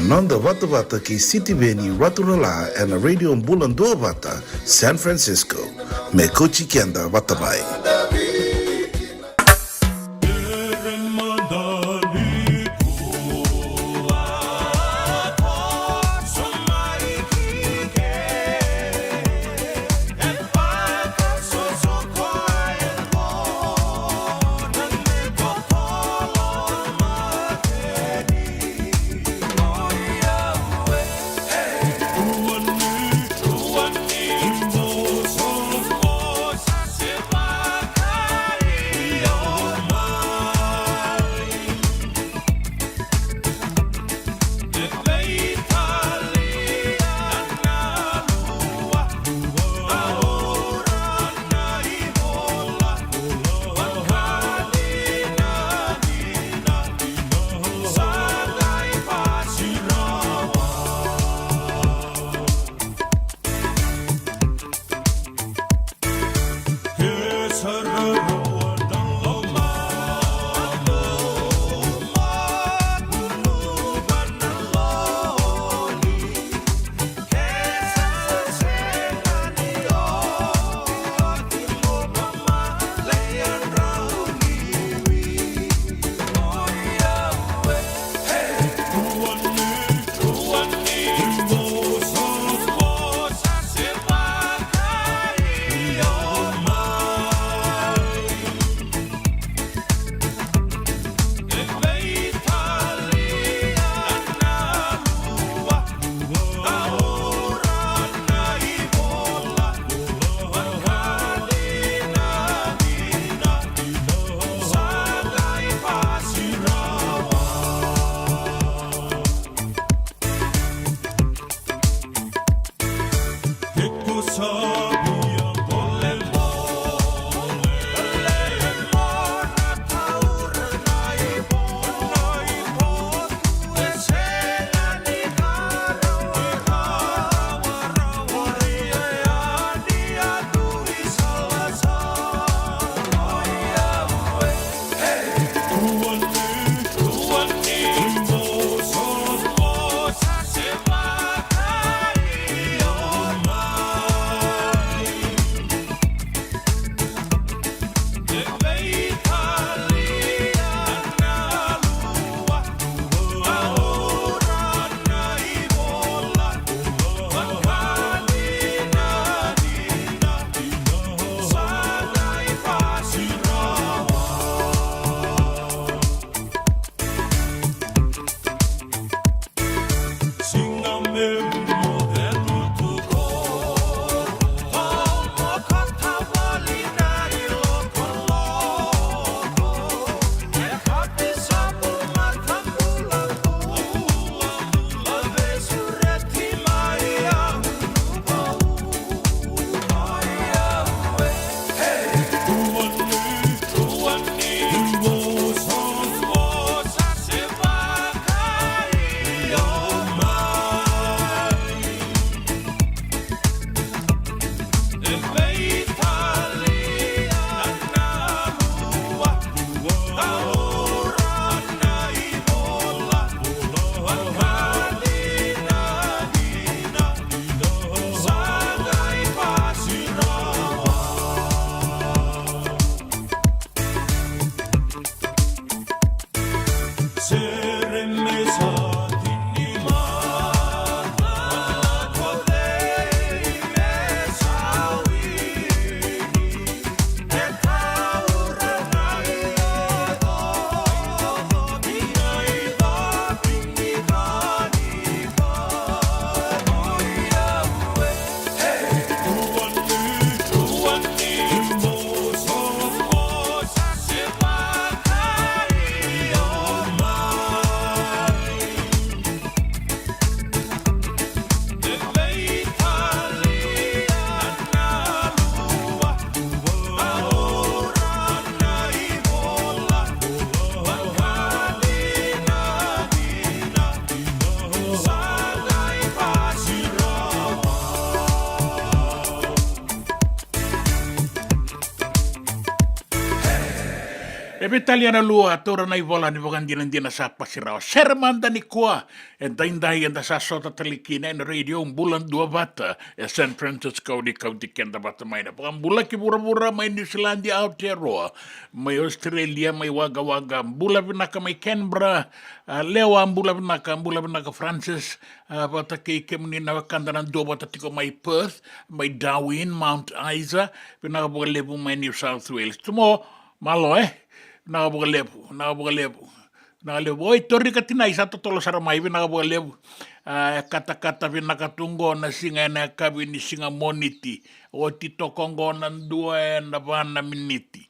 Ananda Vata ki City Veni Raturala and a radio in Bula Duavata, San Francisco. Me kochi kenda Vatabai. E betaliana lua tora nai vola ni vogandina sa pasirao. Sermanda ni kua. E daindai enda sa sota talikina en radio Bula Duavata e San Francisco di Kauti Keda Vata maina. Bula ki bura mai New Zealandia Aotearoa. Mai Australia mai waga bula vinaka mai Canberra. Lewa bula vinaka Francis. Vata ke muni na wakandana Duavata tiko mai Perth. Mai Darwin, Mount Isa. Vinaka boga levu mai New South Wales. Tumo malo Nakabugalebu. Oi, tori katina isa totolo saramai nakabugalebu. Kata-kata vinakatungo na singa na kabi ni singa moniti. O tito kongo na dua na vana miniti.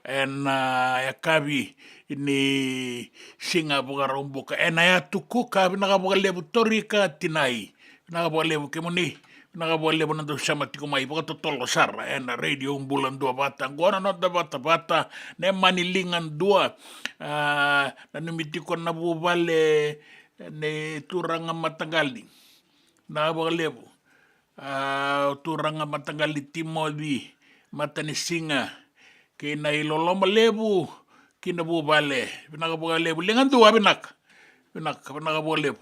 Ya kabi ni singa bugarumbuka. Na ya tuku kabi nakabugalebu tori katinai. Nakabugalebu kemuni. Nakabugalebu na do sama tiko mai buka totolo sara. Na radio Bula Duavata. Ngona no da Vata. Ne manilingan dua. Na numitiko na bubale ne turanga matagali. Nakabugalebu. Turanga matagali timodi. Matani singa. Kina iloloma lebu. Kina bubale. Nakabugalebu. Lingan dua binak. Nakabugalebu.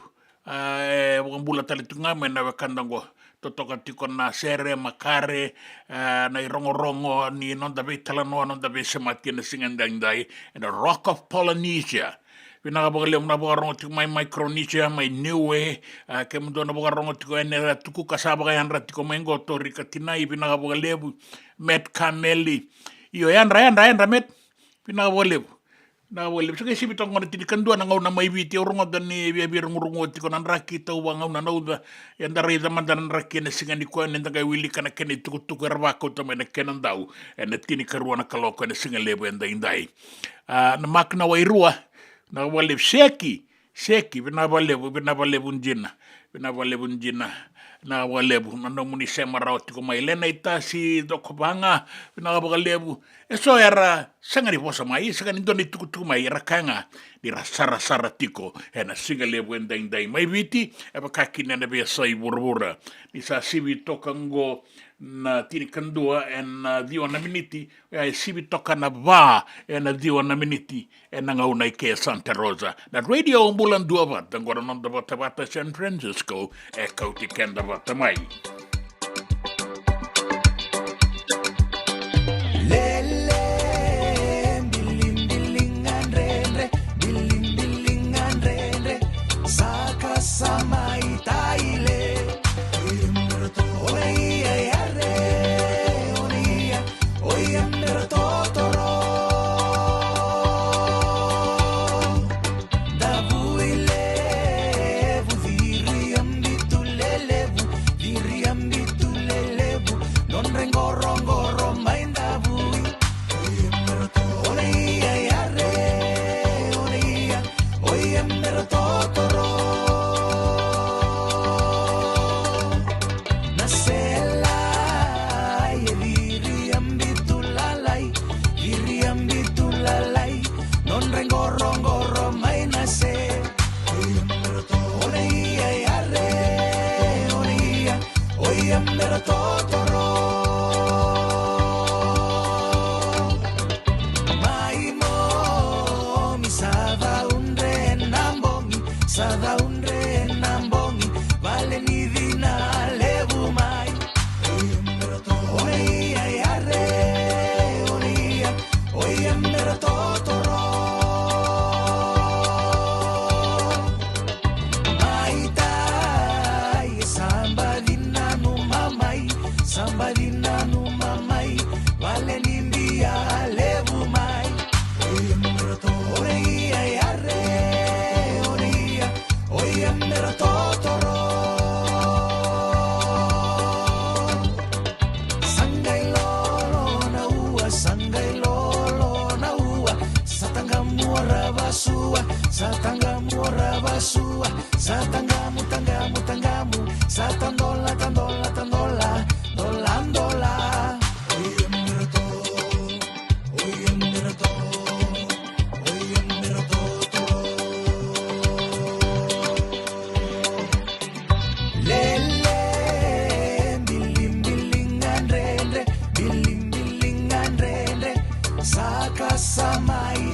Bukan bula tali tunga me na wakandango. Totoka tiko na sere makare na irongo ni nonda be talanoa nonda be semati na singandai and the Rock of Polynesia. Pinakabagalem na bukarongo tiko may Micronesia, may Niue, kemundo na bukarongo tiko ene tuku kasaba kayan ratiko mengo tori katinai pinakabagalebu met kameli. Iyo yan met pinakabagalebu. Na wale so kasi bitong ngona tinikan dua nangaw na may biti urungo dan ni biya ngurungo tiko nan raki tau wangaw na nauda yan dari zaman dan raki na singa ni kuan nenda kay wili kana kene tuku rabako tama na kenan daw na tinikaruan na kaloko na singa lebo yan inday na makna wa irua na wale seki binabalebu njina na walebu na muni sema rauti ko mai lena itasi dokobanga binabalebu eso era sangari posa mai sangani doni tuku mai rakanga di rasara tiko na singa lebu endai mai viti eba kakina na be sai burbura di sa sibi tokango na tini kandua na diwa na miniti sibi toka na va na diwa na miniti na ngauna ke Santa Rosa na radio Bula Duavata ngora nonda Vata San Francisco Kauti Keda Vata mai Samai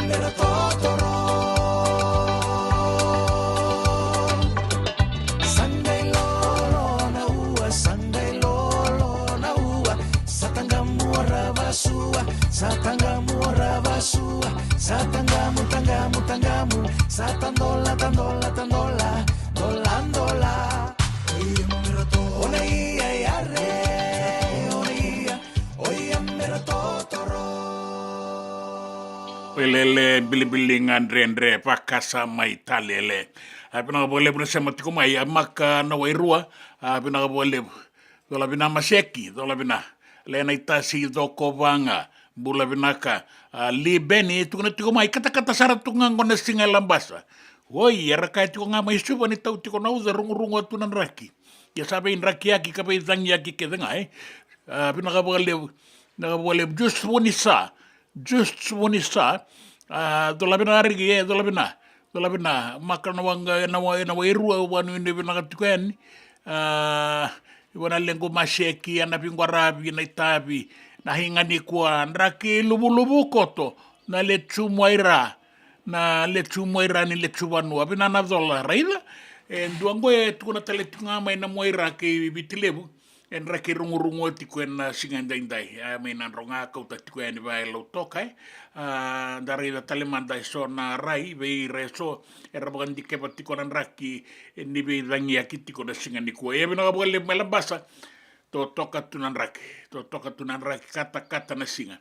mera totoro. Sunday lolo na ua, Sunday lolo na ua. Satangamu ravasua, satangamu ravasua. Satangamu, tangamu, tangamu. Satandola, tandola, tandola. Dola, dola. Oia mera totoro. Ona ia iare. Oia mera totoro. Lele bili-bili ngandre pakasa mai talele. Pina boleh bersama tiku mai maka na wairua. Pina boleh dola bina maseki dola bina lena itasi doko vanga bula binaka li beni tukuna tiku mai kata sarat tungang kona singa lambasa. Woi era kai tiku nga mai suba ni tau tiku na uza rungu atunan raki. Ya sabe in raki yaki kapai zangi yaki kedenga pina boleh just wanisa dola bina arigi dola bina maka na wanga na wairua wanu inde bina katukuen wana lengo maseki ana pingwarabi na itabi na hingani kwa nraki lubu koto na lechu moira ni lechu wanu abina na dola raida duango tukuna teletunga mai na moira ke bitilebu en raki rungu tiku en singandai mai na ronga kauta tiku en vai lo tokai dari da talemandai so na rai bei reso era bukan dikepa tiku nan raki ni bei dangi akitiko da singani ko e bina boleh melabasa to toka tunan raki kata na singa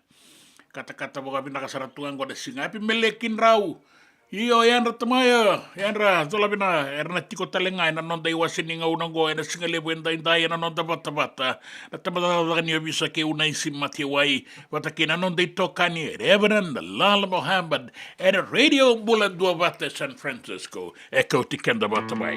kata boga bina kasaratuan ko da singa api melekin rau iyo yanra tamaya yanra zola bina erna tiko talenga na non dai wasininga unango ena singale buenda indai na non da bata na tamada ni bisa ke una isimati wai wata ke na non dai tokani Reverend Lala Muhammad at Radio Bula Duavata San Francisco Kauti Keda Vata mai.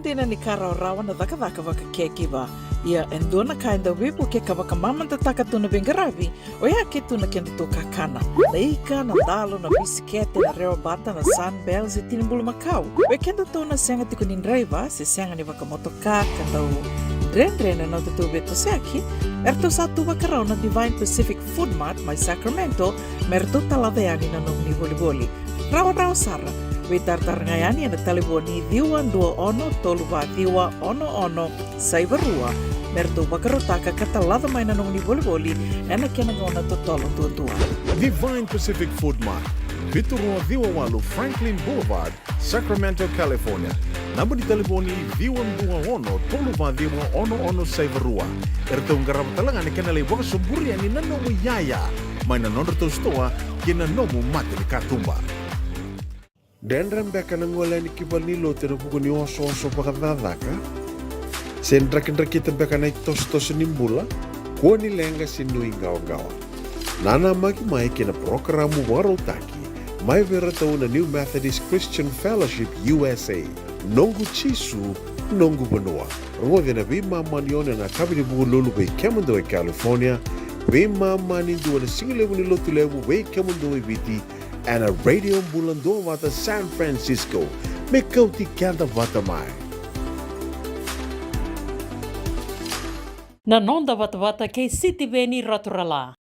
dina ni karaurawa na dhaka kekiva. Ia endona kainda wipu ke kawaka mamanta taka tuna bengaravi o ia ke tuna kenda to kakana. Na ika, na dalo, na bisikete, na reo bata, na sunbells e tinimbulu makau. We kenda to na senga tiko nindraiva, se senga ni waka motoka, kandau Drendre no te beto seki, erto satu wakarau na Divine Pacific Food Mart mai Sacramento, merto talaveani na nong ni boli-boli. Rao sara, we tartarangayani na taliboni diwa dua ono toluwa diwa ono saivarua, merto wakarotaka katalada mai na nong ni boli-boli, ena kena ngona totolo tua. Divine Pacific Food Mart, Vitorua Diwawalu Franklin Boulevard, Sacramento, California. Namba di telefoni Viwan 21 Toluva Diwa ono Saivarua. Erto ngarap talangan ni kanalay waka suburi ani nanomu yaya. May nanondo to stoa kina nomu mati ni katumba. Dendram beka nangwala ni kibalilo tero buku ni oso pakadadaka. Sendrak-ndrakita beka na tos nimbula. Kuwa ni lenga sinui gawa. Nana magi mai kina programu warotaki. Mai veratau na New Methodist Christian Fellowship USA. Nongu chisu, nongu banua. Rode na bima manione na kabini buku lulu bei kemundo e California. Bima mani dua na singilewu ni lotu lewu bei kemundo e viti. And a radio Bula Duavata San Francisco. Me Kauti Keda Vata mai. Na nonda Vata kei City Veni Raturala.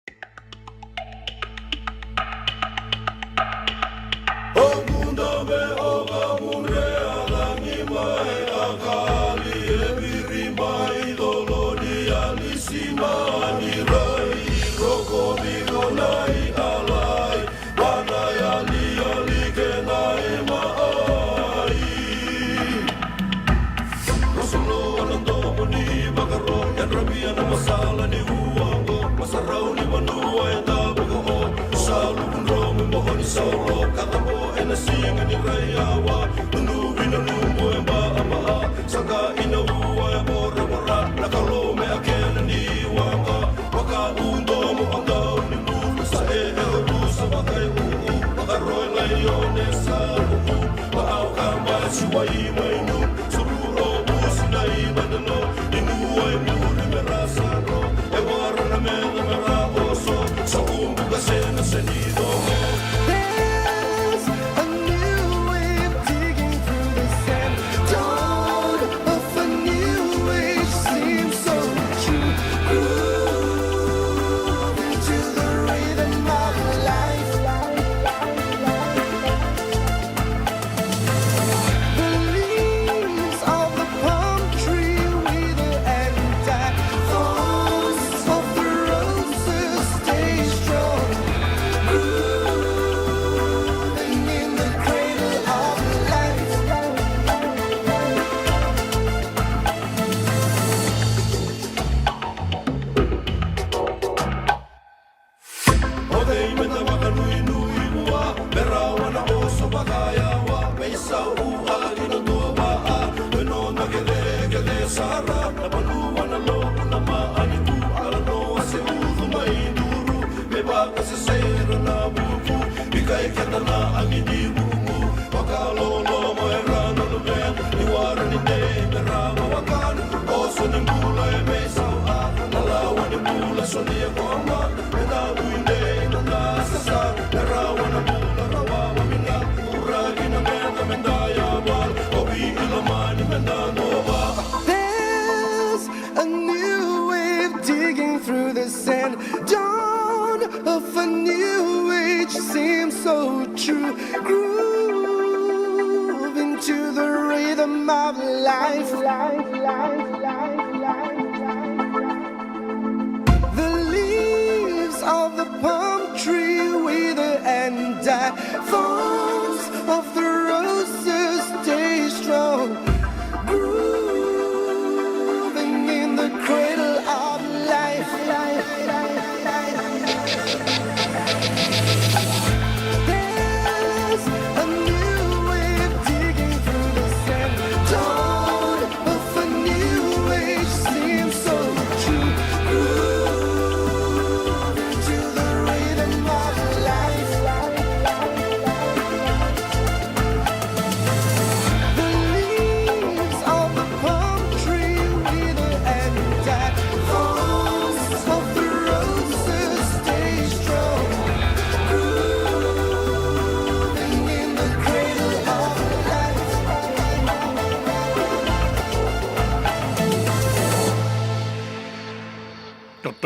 The leaves of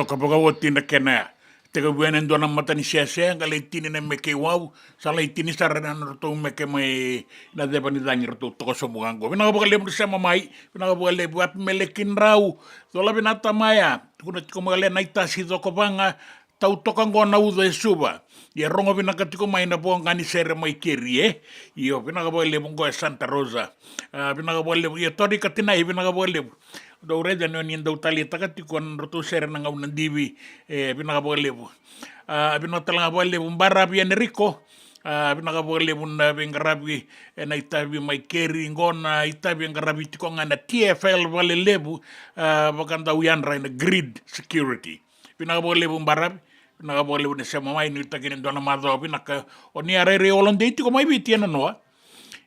toka pagawati na kena. Teka buwanan doon ang mata ni Sese, ang kalaitini na meke wow, sa laitini sa ranan rato meke may nadepa ni dangi rato toko sa bugang ko. Pinakabakalebo sa mamay, pinakabakalebo at melekin raw. Tola binata maya, kunat ko magale naitasi to ko pa nga, tautokan ko na uda suba. Ya rongo pinakati ko may nabuang kanisere may kiri Iyo pinakabakalebo ko Santa Rosa. Pinakabakalebo, iyo tori katinay pinakabakalebo. Daw red ano yung daw talita kati ko ang roto sere ng ng divi pinakabakalebo. Pinakabakalebo barabi yan Rico. Pinakabakalebo na bingarabi na itabi may kiri ngon na itabi ang karabi ko nga na TFL valelebu bakanda uyan ray na grid security. Pinakabakalebo barabi. Pinakabakalebo na siya mamay nito kinin doon na madaw pinaka o niya ray reolong dito ko may bitiyan ano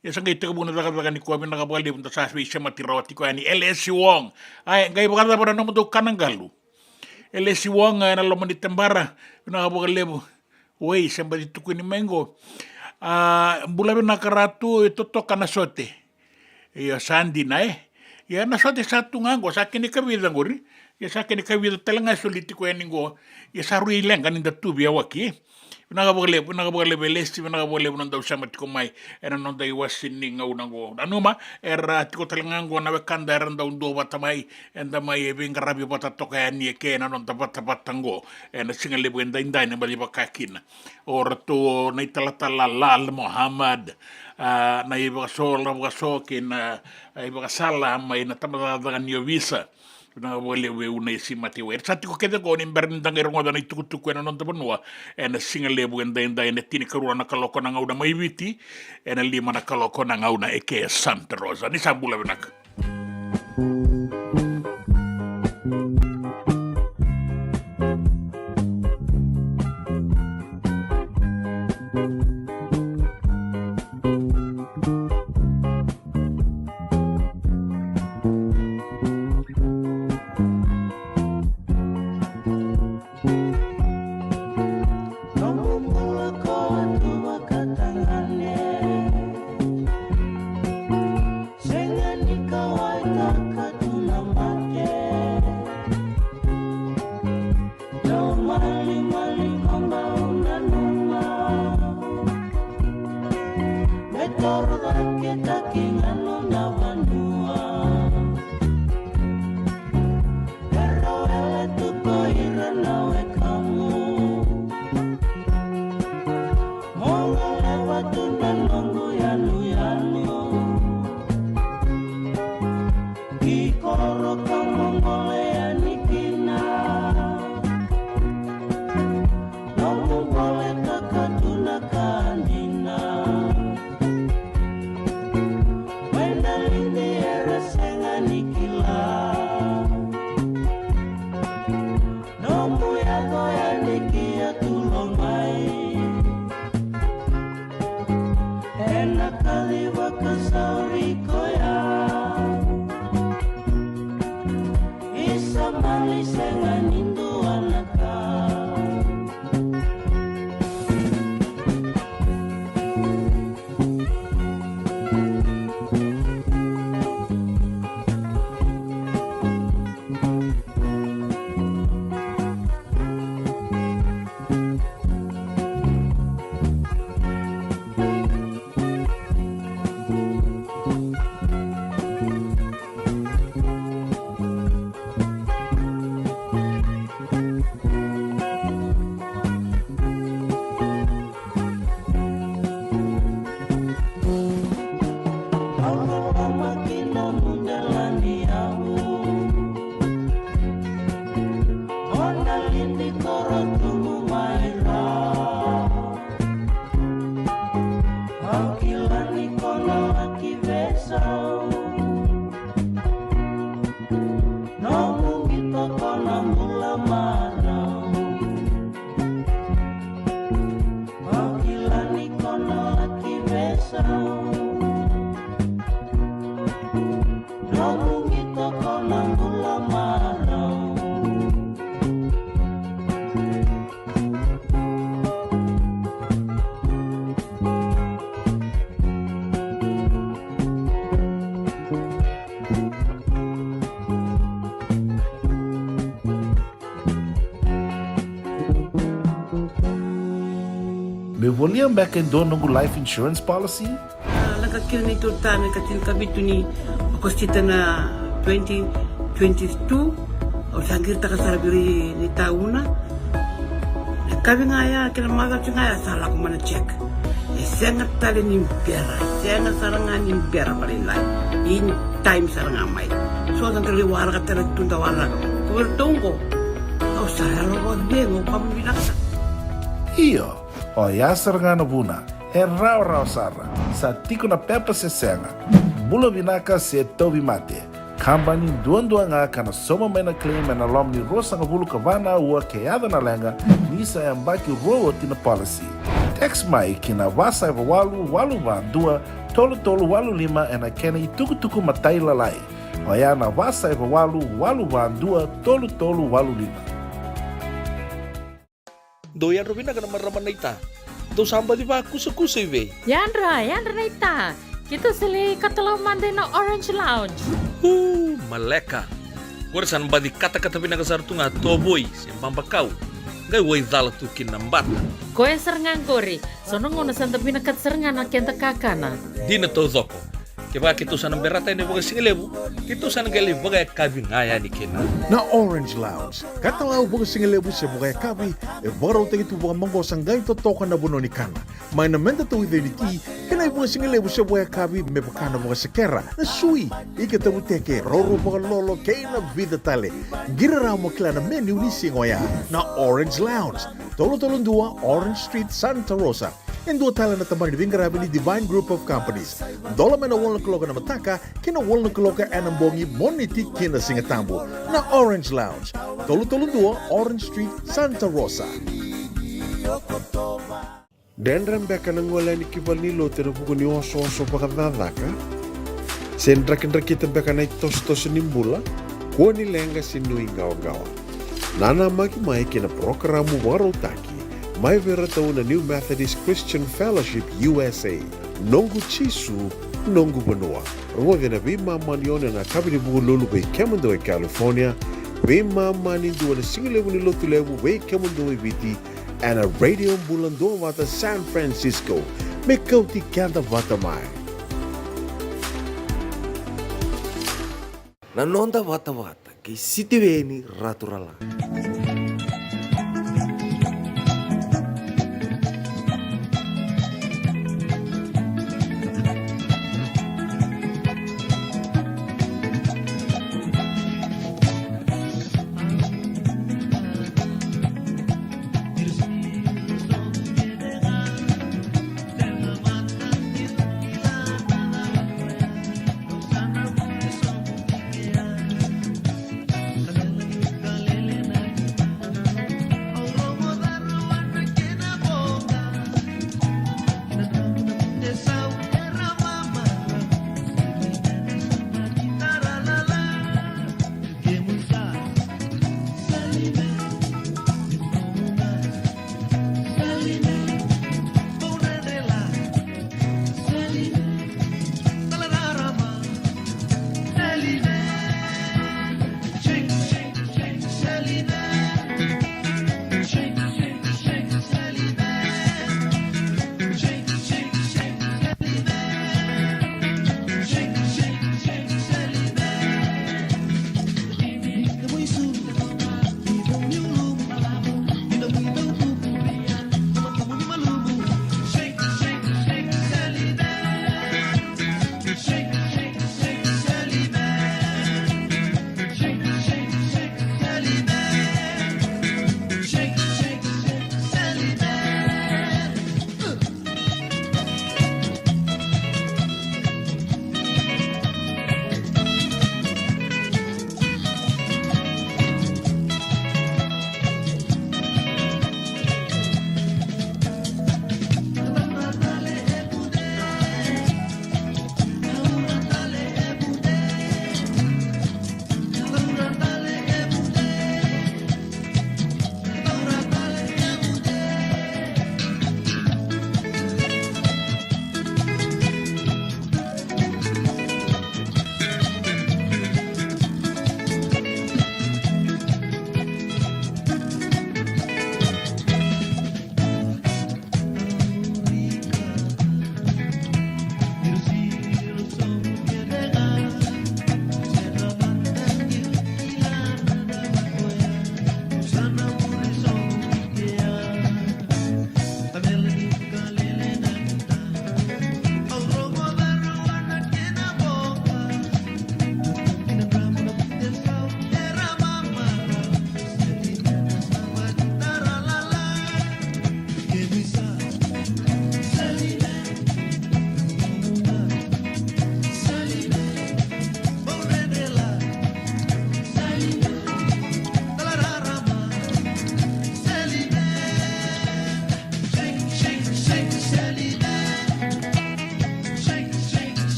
Isang kayo ka muna nakatakan ni Kuwamin nakabali punta sa siya matiroti ko ni LS Wong. Ay, ngayon baka para naman ito kanang galo. LS Wong na laman ni Tembara. Nakabali mo. Uy, siyamba dito ko ni Mengo. Bula nakaratu ito to kanasote. Iyo, sandi na Ya, nasote sa tungango. Sa akin ni kabidang ko rin. Ya, sa akin ni kabidang talaga soliti ko yan ko. Ya, sa ruilang kanin datubi awaki. Pinakabakalebo lesti, pinakabakalebo ng daw siya matikumay, nang daw iwasin ni ngaw nang go. Ano ma, tiko talangan ko na wekanda daw do batamay, may ibing karabi patato kaya niya kaya nanon tapat-tapat tanggo, singalebo inday na balibakakin. Or to na italatala Lal Muhammad, na ibakasol, ibakasokin, ibakasalam, may natamadagan niyo visa. Pinakabakalebo unay si Matiwe. Sa tiko keda ko, nimberindang irong na itukutukwe na nonta banwa, singalebo inday na tinikaruan na kaloko na ngaw na maibiti, lima na kaloko na ngaw na eke Santa Rosa. Ni Sambula binak. me voliam back and do nungu life insurance policy? Laka kira ni tutana katil kabitu ni akostita na 2022 o sangir takasarabiri ni tauna. Kami ngaya kira maga ngaya salah ko mana check. Sangat tali ni biara, sangat sarangan ni biara paling lain. In time sarangan mai. So dan terli warga terli tunda warga. Kau tunggu. Kau saya lo bengo kamu binasa. Iyo, o ya sarangan buna, rau sara. Sa tiko na pepa se senga. Bula binaka se tobi mate. Kambani duan nga kana soma mena claim na lom ni rosa nga bulu kavana ua keada na lenga nisa yang baki rowo tina policy. Text mai kina wasa eva walu va dua tolu walu lima ena kena i tuku matai lalai. Hoya na wasa eva walu va dua tolu walu lima. Doyan Robina kana maraman na ita. Do samba di ba kusa iwe. Yandra na ita. Kita sili katalaw mande na Orange Lounge. Maleka. Kuresan ba di kata-kata pinakasar tu nga toboy siyang pambakaw. Ngay way dala tu kinambata. Koe serengan kori. Sono ngono santa pinakat serengan na kenta kakana. Di na to zoko. Kaya kito sa nang berata ni baga singalebu, kito sa nang gali baga kabi ngaya ni kina. Na Orange Lounge, katalaw baga singalebu siya baga kabi, baraw tayo ito baga manggo sanggay totoka na buno ni kana. May namenda to with unity, kanay baga singalebu siya baga kabi, may baka na baga sakera, na sui, ikatabu teke, roro baga lolo, kaya na vida tale. Giraraw mo kila na menu ni singoya, na Orange Lounge, tolo-tolong dua, Orange Street, Santa Rosa. And dua tala na tamang ni Divine Group of Companies. Dola na wala kaloka na mataka, kina wala kaloka anambongi moniti kina singatambo na Orange Lounge. Tolo-tolong dua, Orange Street, Santa Rosa. Dendram beka nang wala ni kibal nilo tira buku ni oso-oso pakadadaka. Sendrak-ndrak kita beka na itos-tos nimbula, kuwa ni lenga sinu ingaw-gawa. Nana magi-mai kina programo waro taki. Mai vera tau na New Methodist Christian Fellowship USA. Nongu chisu, nongu banua. Rongo na bima manione na kabini buku lulu bei kemando e California. Bima mani dua na singilewu ni lotu lewu bei kemando e viti. And a radio Bula Duavata San Francisco. Me Kauti Keda Vata mai. Nanonda Vata kay sitiweni raturala.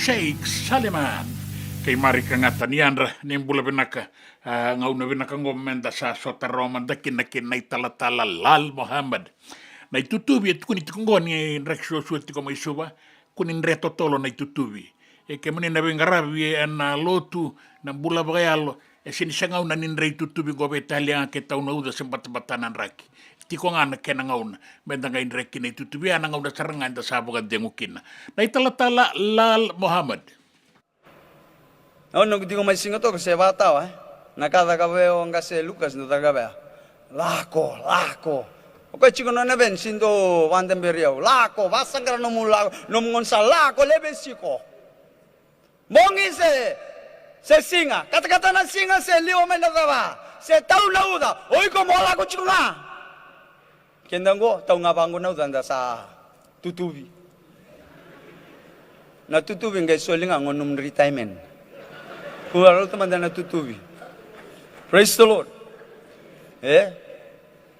Sheikh Saliman. Kay Marika nga taniandra nimbula binaka ngauna binaka ngomenda sa sota Roman dakin na talatala Lal Muhammad. Na itutubi at kunit kungoni reksyo suwati ko may suba kunin reto tolo na itutubi. E ke muni na bingarabi na lotu na bula bagayalo e sinisangaw na ninre itutubi gobe Italia ke tauna uda sembata-batanan raki. Tiko nga na kena ngauna benda nga inreki na itutubi ana ngauna sarangan da sabaga dengukin. Na talatala Lal Muhammad. Nung di ko may singo to kasi Vata nakadagabeo ang kasi Lucas no tagabea. Lako. Okay, chico no neben sindo Vandenberrio. Lako, vasangra no mula no monsa lako lebesiko. Mongi se singa. Kata-kata na singa se lio menadava. Se tau na uda. Oi ko mola ko chico na. Kendango tau nga bango na uda sa tutubi. Na tutubi ngay solinga ngonum retirement. Kuala teman dan tutubi. Praise the Lord.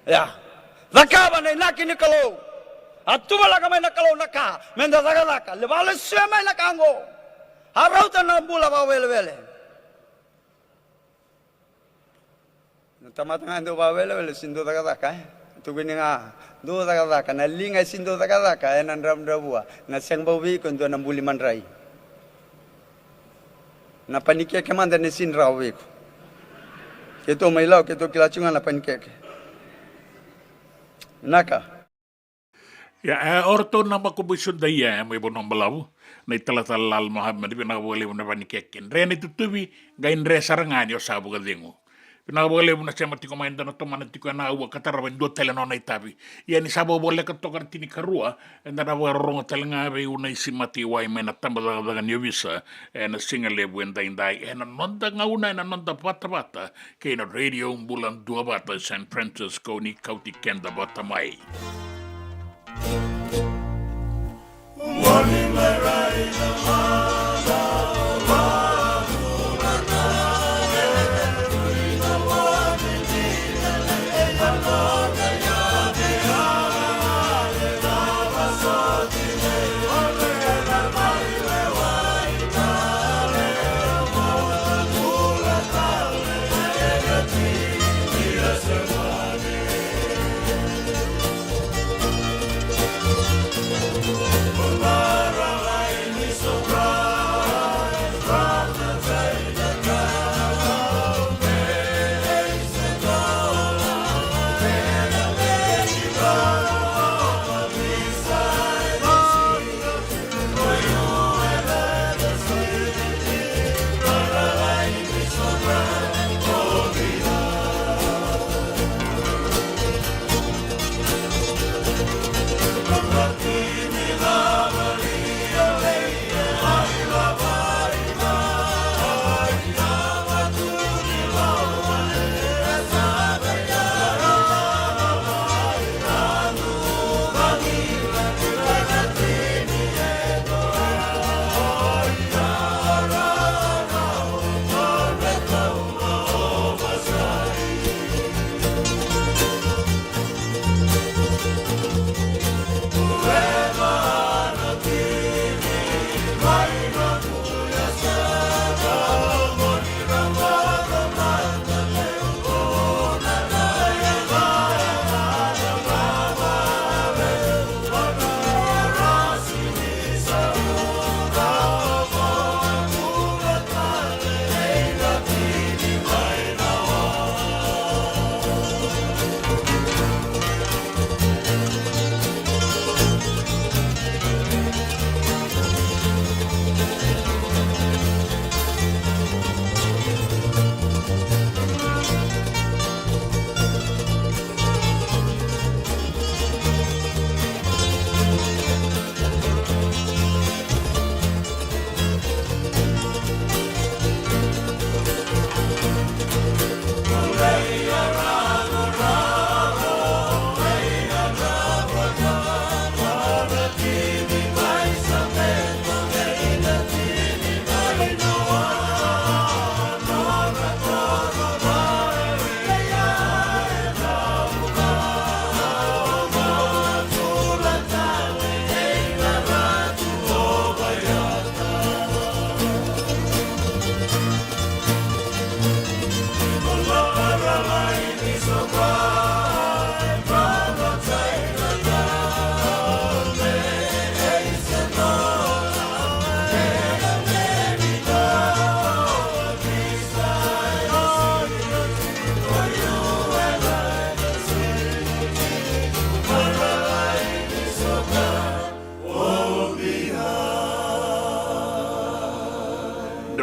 Ya. Zakaba na inaki ni kalau. Atuma laga may nakalo naka. Menda zagalaka. Lebala siya may nakango. Haraw ta na bula ba wele. Natamatang ando ba wele sindo zagalaka. Tugin nga. Do zagalaka. Nalingay sindo zagalaka. Enan ramdabua. Nasang bawi kundo ng buliman rai. Na panikia ke manda ne sin rawe ko. Keto may law, keto kilachungan na panikia ke. Naka. Ya, orto na makubusod daya, may bonong balaw. Na italatala Lal Muhammad, pinakabuli mo na panikekin. Rene tutubi, gain re sarangan yo sabo galingo. Pinakabuli mo na siya matiko mainda na tumanatiko na awa katarawan do teleno na itabi. Yan isabo bole katokar tinikarua, na nawarong talanga be unay si matiway may natambadagan yo visa, na singalebu en dainday, na nonda nga una, na nonda Vata, kay na radio Bula Duavata, San Francisco ni Kauti Keda Vata may. Morning my ride, Bye.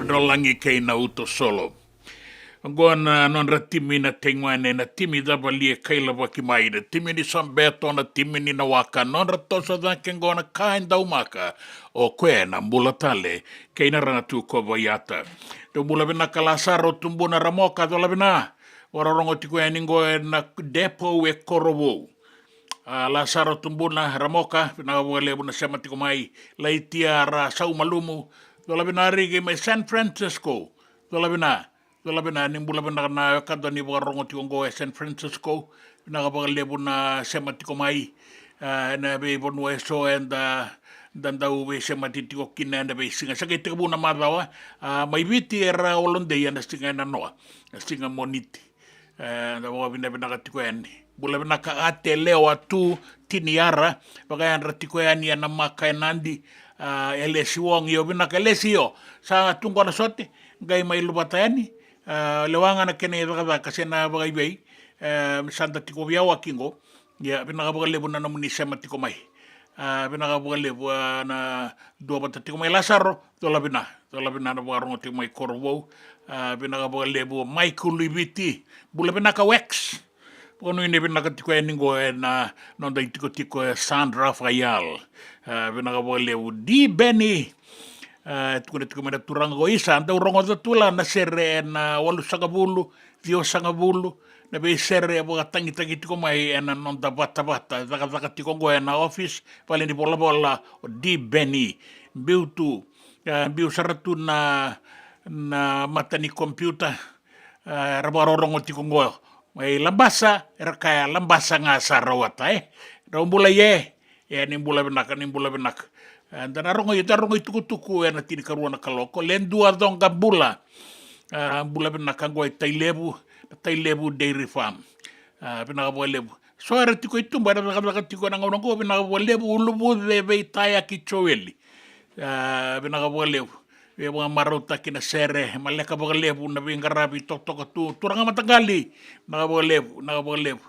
dolangi kei na uto solo. Ngona non ratimi na tengwane na timi da balie kaila waki mai na timi ni sambeto na timi ni na waka non ratosa da kengona kain da umaka o kwe na mbula tale kei na rana tu ko vayata. Do mbula bina kalasaro tumbu na ramoka do labina wararongo tiko ya ningo na depo we korobo. Lasaro tumbu na ramoka bina wale buna sema tiko mai laitia ra sau malumu do labina rigi mai San Francisco do labina ni mbula bina na kada ni warongo tiko ngo San Francisco bina wale buna sema tiko mai na be bonu eso dan dau be sema tiko kina na be singa sakit tiko buna madawa mai viti era olonde ya na singa na noa singa moniti da wa bina tiko yani bula bina ka ate leo atu tiniara bagayan ratiko yani na maka nandi elesi wong yo bina ka elesi yo sa tungo na sote gai mai lubata yani lewanga na kene daga kasena bagai bei santa tiko biawa kingo ya bina ka bagale buna na munisa matiko mai bina ka bagale na Duavata tiko mai Lasaro dola bina na barongo tiko mai Korwo bina ka bagale bu Michael Libiti bula bina ka Wex Pono ini bina ka tiko ningo na non dai tiko San Rafael bina ka bagale bu Di Benny tiko mena turanga ko isa anda urongo tula na sere na walu sagabulu vio sagabulu na be sere bo tangi tiko mai na non da Vata daga tiko ngo na office pale ni bola Di Benny biutu biu saratu na mata ni computer rabarongo tiko ngo mai lambasa kaya lambasa nga sarawata rombula ye ni mbula benak dan arongo tuku na tini karua na kaloko lendua donga bula benak ngoi tailebu dairy farm benak lebu so ara tiko itu bara tiko na ngau benak lebu ulubu be taya kichoeli benak lebu we mga marota kina sere maleka lebu na bingarabi tok turanga matagali lebu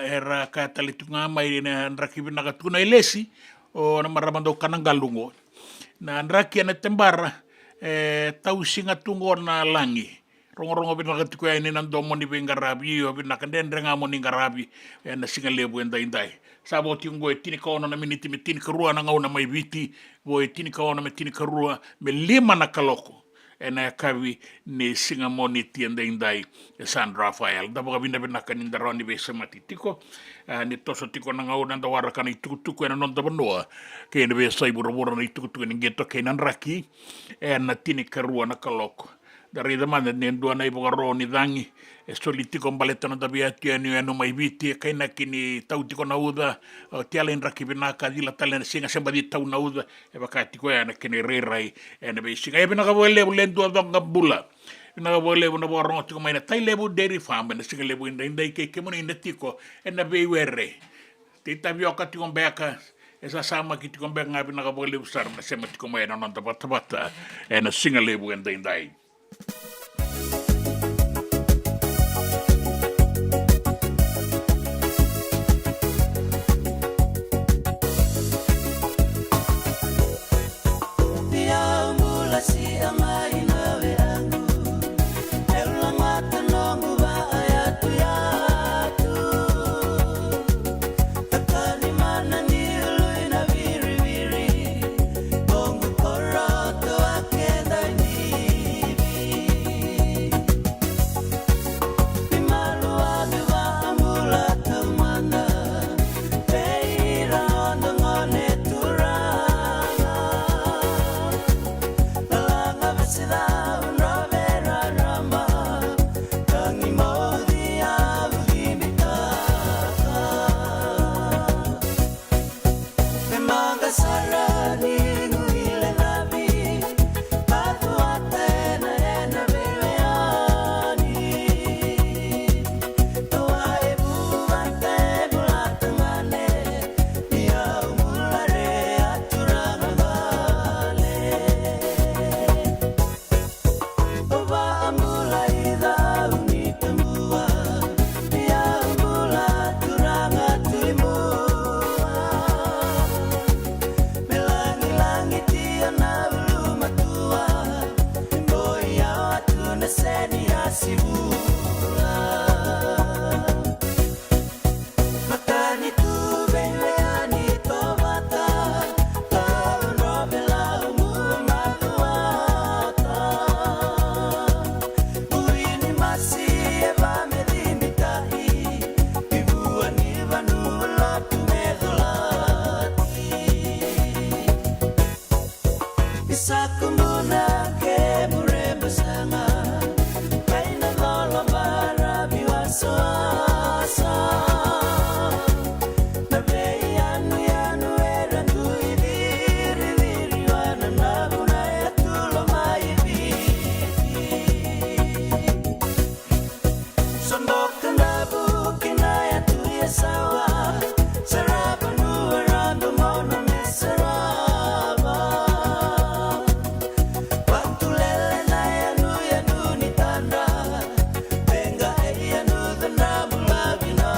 era katalitunga mai na rakibi na katuna elesi o na maramando kanang galungo na nraki na tembara tau singa tungo na langi rongo binakatiko ya ini nandomo ni bingarabi yo binakandendrenga mo ni ngarabi na singa lebu indai sabo tingo tini kaona na miniti me tini karua na ngau na mai viti wo tini kaona me tini karua me lima na kaloko na kawi ni singa moniti indai San Rafael da boga bina kan indaroni be semati tiko ni toso tiko na ngau na wara kan tuku na non da banoa ke ne be sai buru na tuku ni geto ke nan raki na tini karua na kaloko dari damanda ne ndua na ibo roni dangi solitiko baleta na dabia tiani no mai viti kaina kini tautiko na uda tialen rakibina ka dila talen singa semba di tau na uda bakati ko na kini rerai na be singa ebina ka bole lendo donga bula na bole na borongo tiko mai na tailebu dairy farm na singa lebu indai ke moni ndetiko na be were tita vioka tiko beka esa sama ki tiko beka ngabina ka bole usar na sema tiko mai na nonta bata na singa lebu indai sakumuna ke muremba sanga kaina lola mara biwasoasa na vei anu yanu era nduidiri viri wana nabuna ya tulo mai vivi sondoka nabu kina ya tuya sawa saraba nuarando mona mesaraba Watulele na yanu yanu ni tanda Benga yanu the nabu labina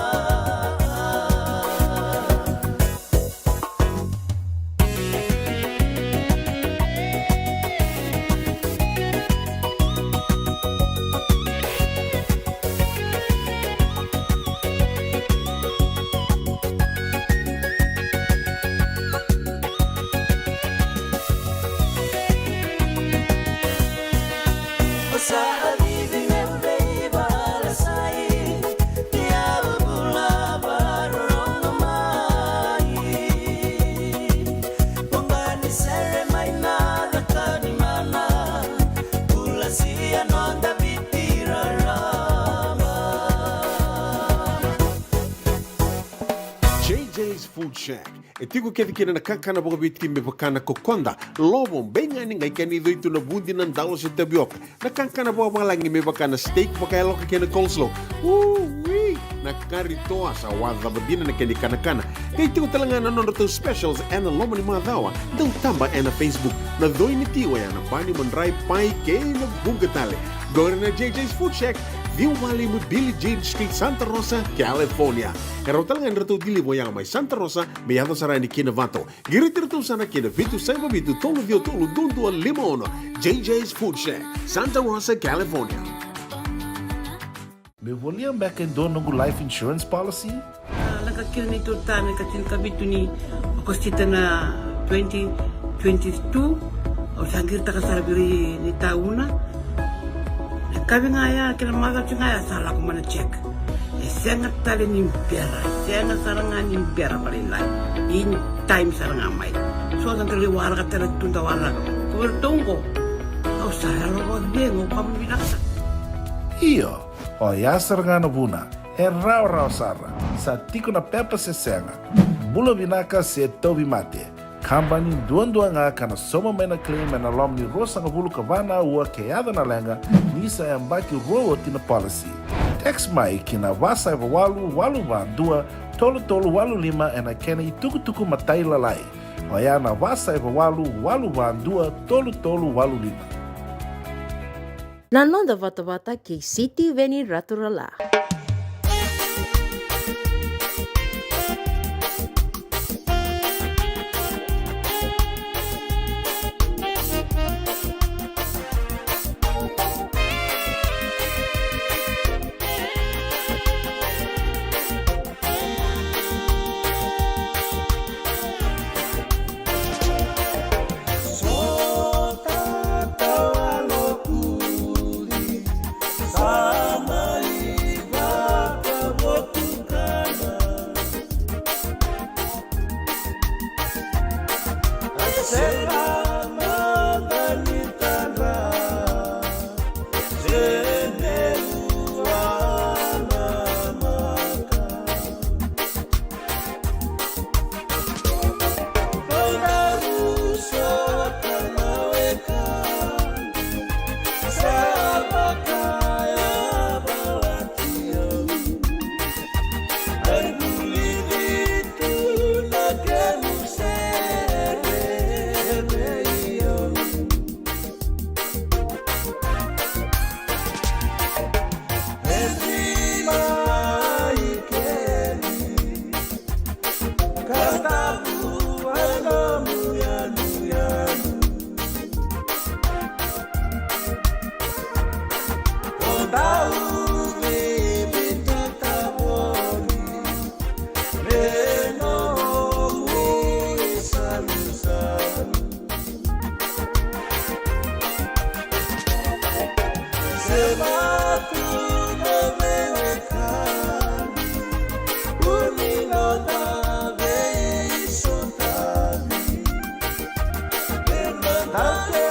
Osa alivi membeba la sai Diabo bula barongo mai Pongani sere mai nada kadimana Bula sia nonda vitira rama JJ's Food Shack. E tiku kete kina na kakana boka biti me bakana kokonda. Lobo benga ni ngai kani doitu na bundi na ndalo se tabioka. Na kakana boka langi me bakana steak baka eloka kena coleslaw. Wee! Na kari toa sa wadha badina na keni kana. Kay tiku talangana non to specials and the lomani madawa. Dau tamba na Facebook. Na doi ni tiwa ya na bani mandrai pai ke na bungatale. Go na JJ's Food Shack. Viu Valley mo Billy Jane Street, Santa Rosa, California. Karo talagang rito dili mo yang may Santa Rosa, may hato saray ni Kina Vata. Girit-rito sana Kina Vitu Saiba Vitu Tolo Dio Tolo Dundu Limono. JJ's Food Shack, Santa Rosa, California. Me volia back in dono ng life insurance policy? Nakakil ni Turtane katil kabitu ni Okostita na 2022 o sagir takasarabiri ni tauna. Kami ngaya kila mada ngaya salah ko mana check. Sengat tali ni biara, sengat sarangan ni biara paling lain. In time sarangan mai. So ang tali wala ka tali tunda wala. Kubertongko. Kau saya lo bengo kamu binasa. Iyo, o yasar nga na buna, e rau sara, sa tiko na pepa se senga, bula vinaka se tobi mate, kambani duan nga kana soma may na claim na lom ni rosa nga bulu kavana ua keada na lenga, nisa e ambaki roa tina policy. Text mai kina vasa eva walu dua, tolo walu lima e na kena i tuku matai lalai. O ya na vasa eva walu dua, tolo walu lima. Nanonda Vata ke City Veni Raturala. Aunque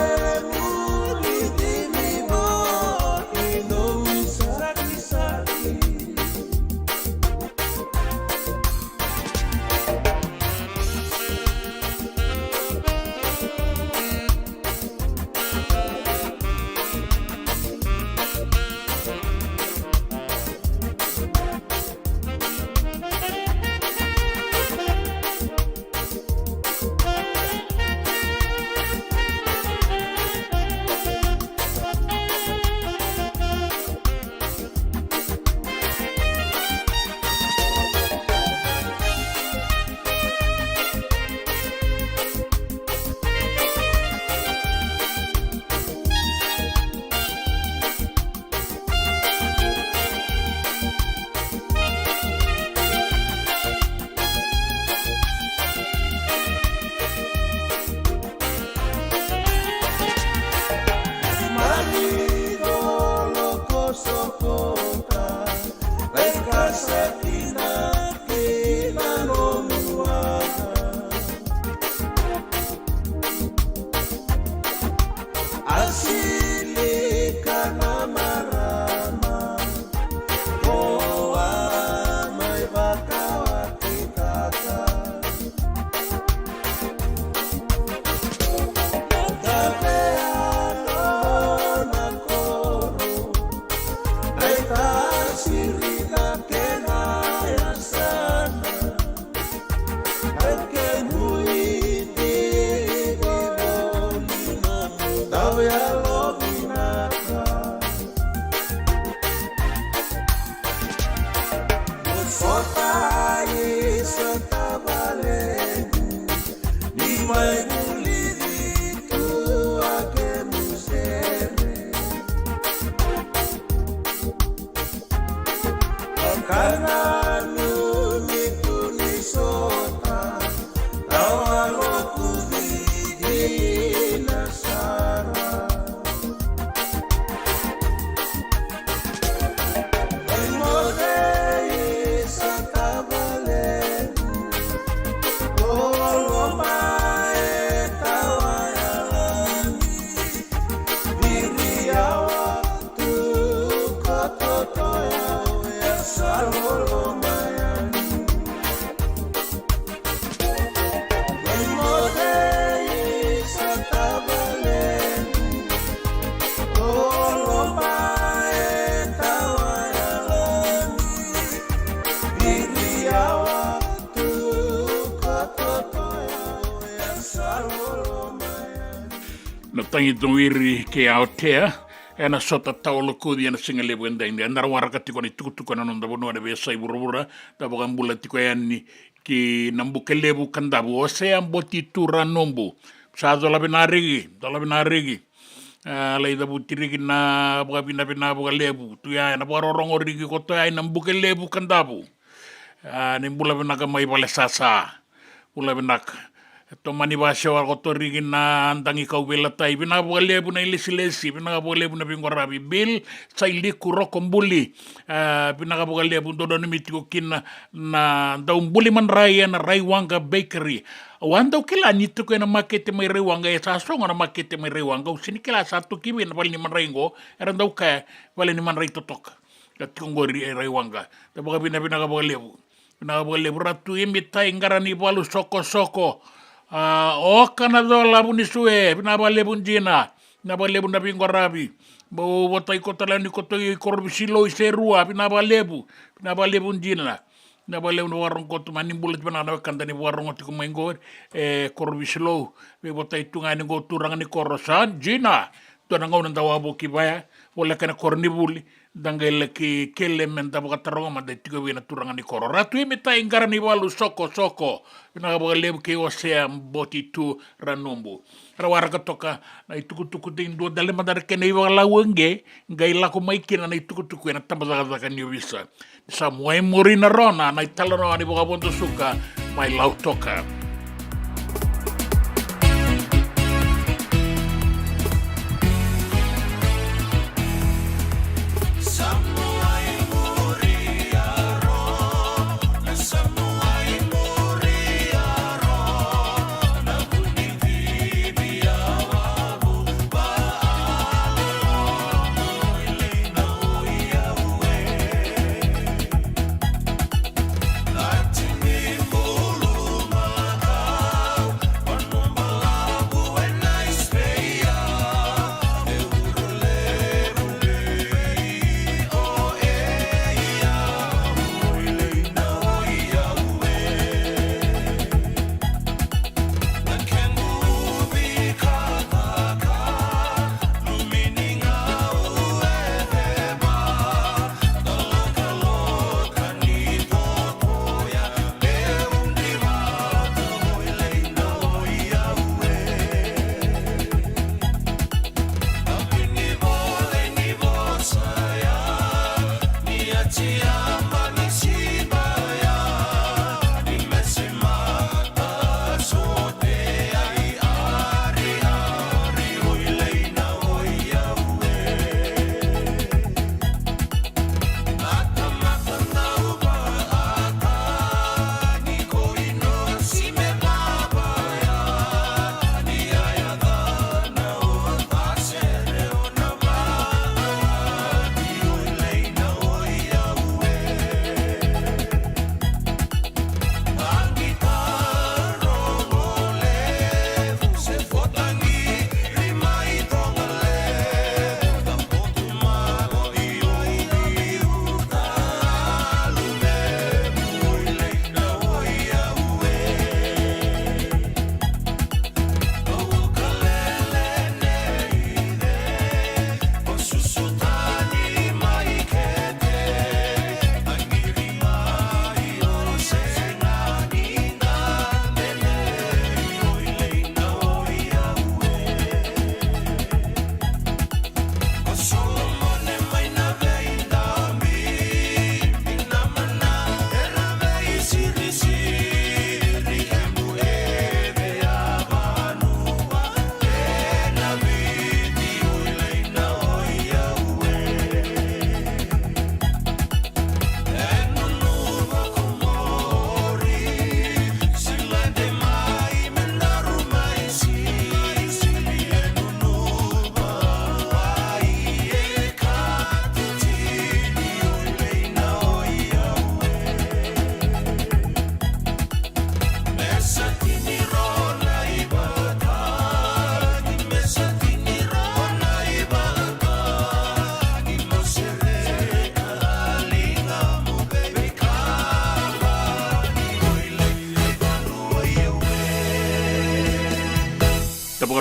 Na tangi tungwiri ke Aotea, e na sota taolo kodi ana singa lebu endaini. Ana rawara tiko ni tukutuku na nonda bono ana besa iburubura, da bukambula tiko yani ki nambuke lebu kandabu. Ose amboti tura nombu. Sa dola binarigi. Lai da butirigi na buka bina buka lebu. Tuya na buka rorongo rigi koto ya nambuke lebu kandabu. Ni bula binaka mai bale sasa. Bula binaka. To mani basha wa koto rigi na andangi kau bela tai bina buka lebu na ilisi bina buka lebu na bingorabi bil sa iliku rokombuli bina buka lebu dodo ni mitiko kina na daumbuli man raya na Raiwanga Bakery wanda ukila nito ko na makete may Raiwanga sa songa na makete may Raiwanga usini kila sa to kibi na bali ni man raingo era daw ka bali ni man ray totok at kung gori Raiwanga da buka bina buka lebu ratu imitai ngarani balu soko o kanado labu ni sue binabale bunjina binabale bun nabi ngorabi bo botai kota lani kota korbisilo iserua binabale bunjina binabale no warong kota manimbulet banana kandani warong oti kumengor korbisilo be botai tungani go turangani korosan jina to nangaw nang tawabo kibaya wala kana kornibuli dangel ki kele menta boka taronga manda tigo wina turangan ni koro ratu imita ingarani walu soko ina boka lebu ke osea boti tu ranumbu rawara katoka na itukutuku ting do dale mandar kene iwa lawenge ngai lako maikina na itukutuku na tambazaka ni visa sa moe morina rona na italano ani boka bondo suka mai lautoka. Muluma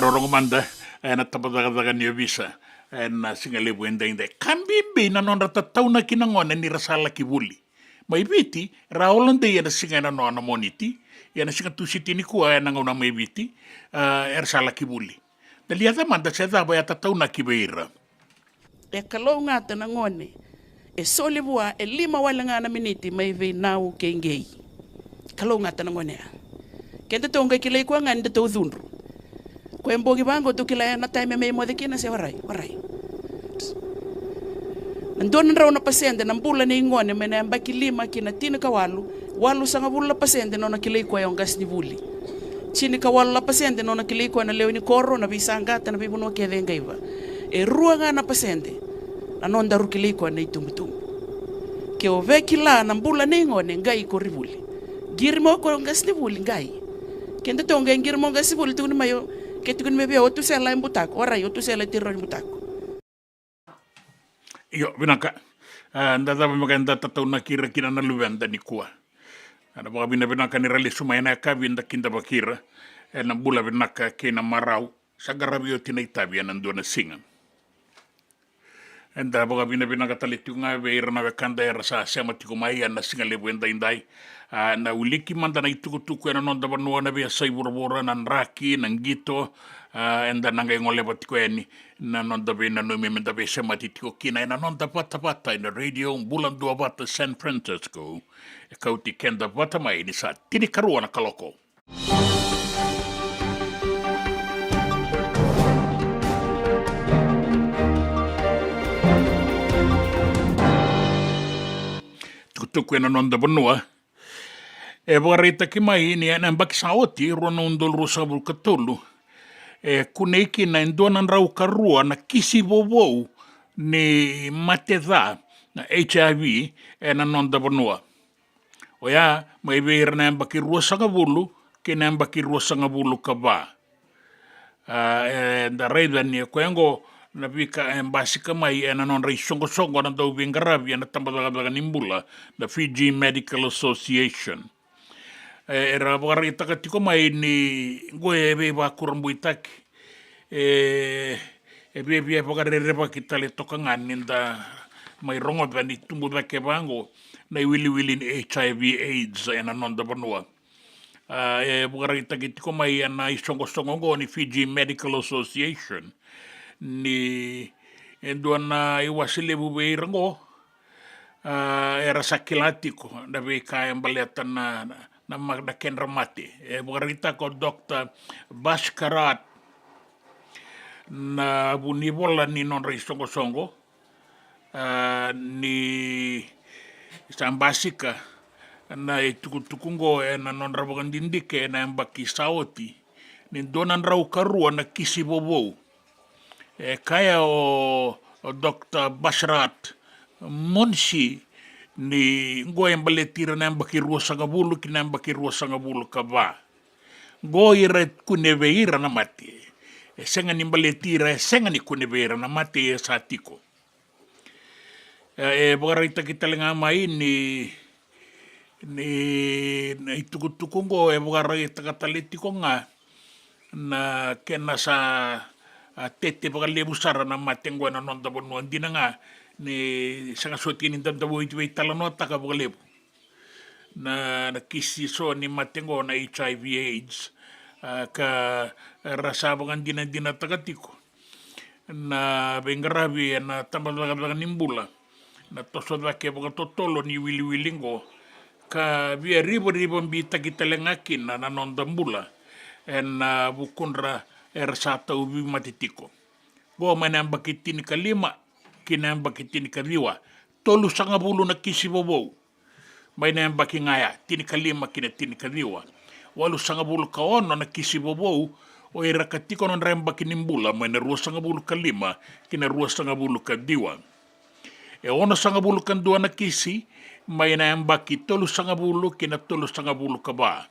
rorong manda na tapadaga ni visa na singale buenda inde kambimbi na non ratatau na kinangona ni rasala kibuli mai viti raolande ya singana no na moniti ya na singa tusiti ni kuwa na ngona mai viti rasala kibuli daliata manda se da ya tatau na kibeira e kalau ngata na ngone e sole bua e lima wala ngana miniti mai ve nau kengei kalau ngata na ngone kente tonga kilei kwa ngande to dhunru ko embogi bango to kilai na time me mo de kina se warai ndon raw na pasyente na mbula ni ngone mena mbaki lima kina tina walu sanga bula pasyente no na kilei kwa yongas ni buli chini ka walu la pasyente no na kilei kwa na leo ni korro na bisangata na bibuno ke dengaiva e ruanga na pasyente na non daru kilei kwa na itumtum ke o vekila na mbula ni ngone ngai ko ribuli girmo ko ngas ni buli ngai kende tonga girmo ngas buli tu ni mayo ke tu ni mebe o tu sela imbutak ora yo tu sela tiro imbutak Yo, binaka. Ndada maganda tatau na kira na luwenda ni kuwa. Ana baka binaka ni rali sumayana ka binda kinda bakira. Na bula binaka kena marau. Sagarabio tina itabi anando na singa. Enda baka binaka talitu nga beira na wekanda era sa sema tikumai na singa lebuenda indai. Na uliki manda na itukutuku na nonda banua na bia sai bura na raki na ngito. Enda nanga ngole batiko eni na nonda bina no me menda bese matitiko kina na nonda pata in the radio Bula Duavata San Francisco e Kauti Keda Vata mai ni sa tini karua na kaloko tukutuku na nonda banua e varita ki mai ni na mbaki saoti rona undol rosa bulkatulu kuneiki na indona rau karua na kisi vovou ni matedha na HIV na nonda banua. Oya, mai veira na mbaki rua sangabulu ke na mbaki rua sangabulu ka ba. Da reida ni kwengo na vika embasika mai na non rei songo na dau vingaravi na tambadaga nimbula the Fijian Medical Association. Era wari takatiko mai ni goe ebe wa kurambuitaki ebe pagarere pa kitale tokangan ninda mai rongo bani tumbu ke bango na wili ni HIV AIDS na nonda banua wari takatiko mai na isongo ngo ni Fiji Medical Association ni endona iwasile bube irango era sakilatiko na be kaya mbaletan na magda kenramate bukarita ko Dr. Bhaskarat na bunibola ni non rei songo ni sambasika na itukutukungo na non rabagandindike na mbaki saoti ni donan rau karua na kisi bobo kaya o Dr. Bhaskarat monsi ni ngoy embaletira na mbaki rua sangabulu kina mbaki rua sangabulu kaba ngoy ret kuneveira na mati senga ni embaletira senga ni kuneveira na mati satiko bogarita kita lenga mai ni itukutuku ngo bogarita kataletiko nga na kena sa tete bagalebusara na mati ngo na nonda bonu andina nga ni sanga soti ni damdabo itu talanota ka boglebo na kisi so ni matengo na HIV AIDS ka rasa bangan dina tagatiko na bengarabi na tambalaga nimbula na tosoda ke baga totolo ni wili-wilingo ka via ribo mbita kitalengakin na nondambula na bukunra ersata ubi matitiko go manamba kitini kalima kinamba kitini kariwa tolu sangabulu na kisi bobo may namba kingaya tini kalima kina tini kariwa walu sangabulu kaono na kisi bobo o irakatiko non remba kinimbula may na ruwa sangabulu kalima kina ruwa sangabulu kadiwa ono sangabulu kandua na kisi may namba ki tolu sangabulu kina tolu sangabulu kaba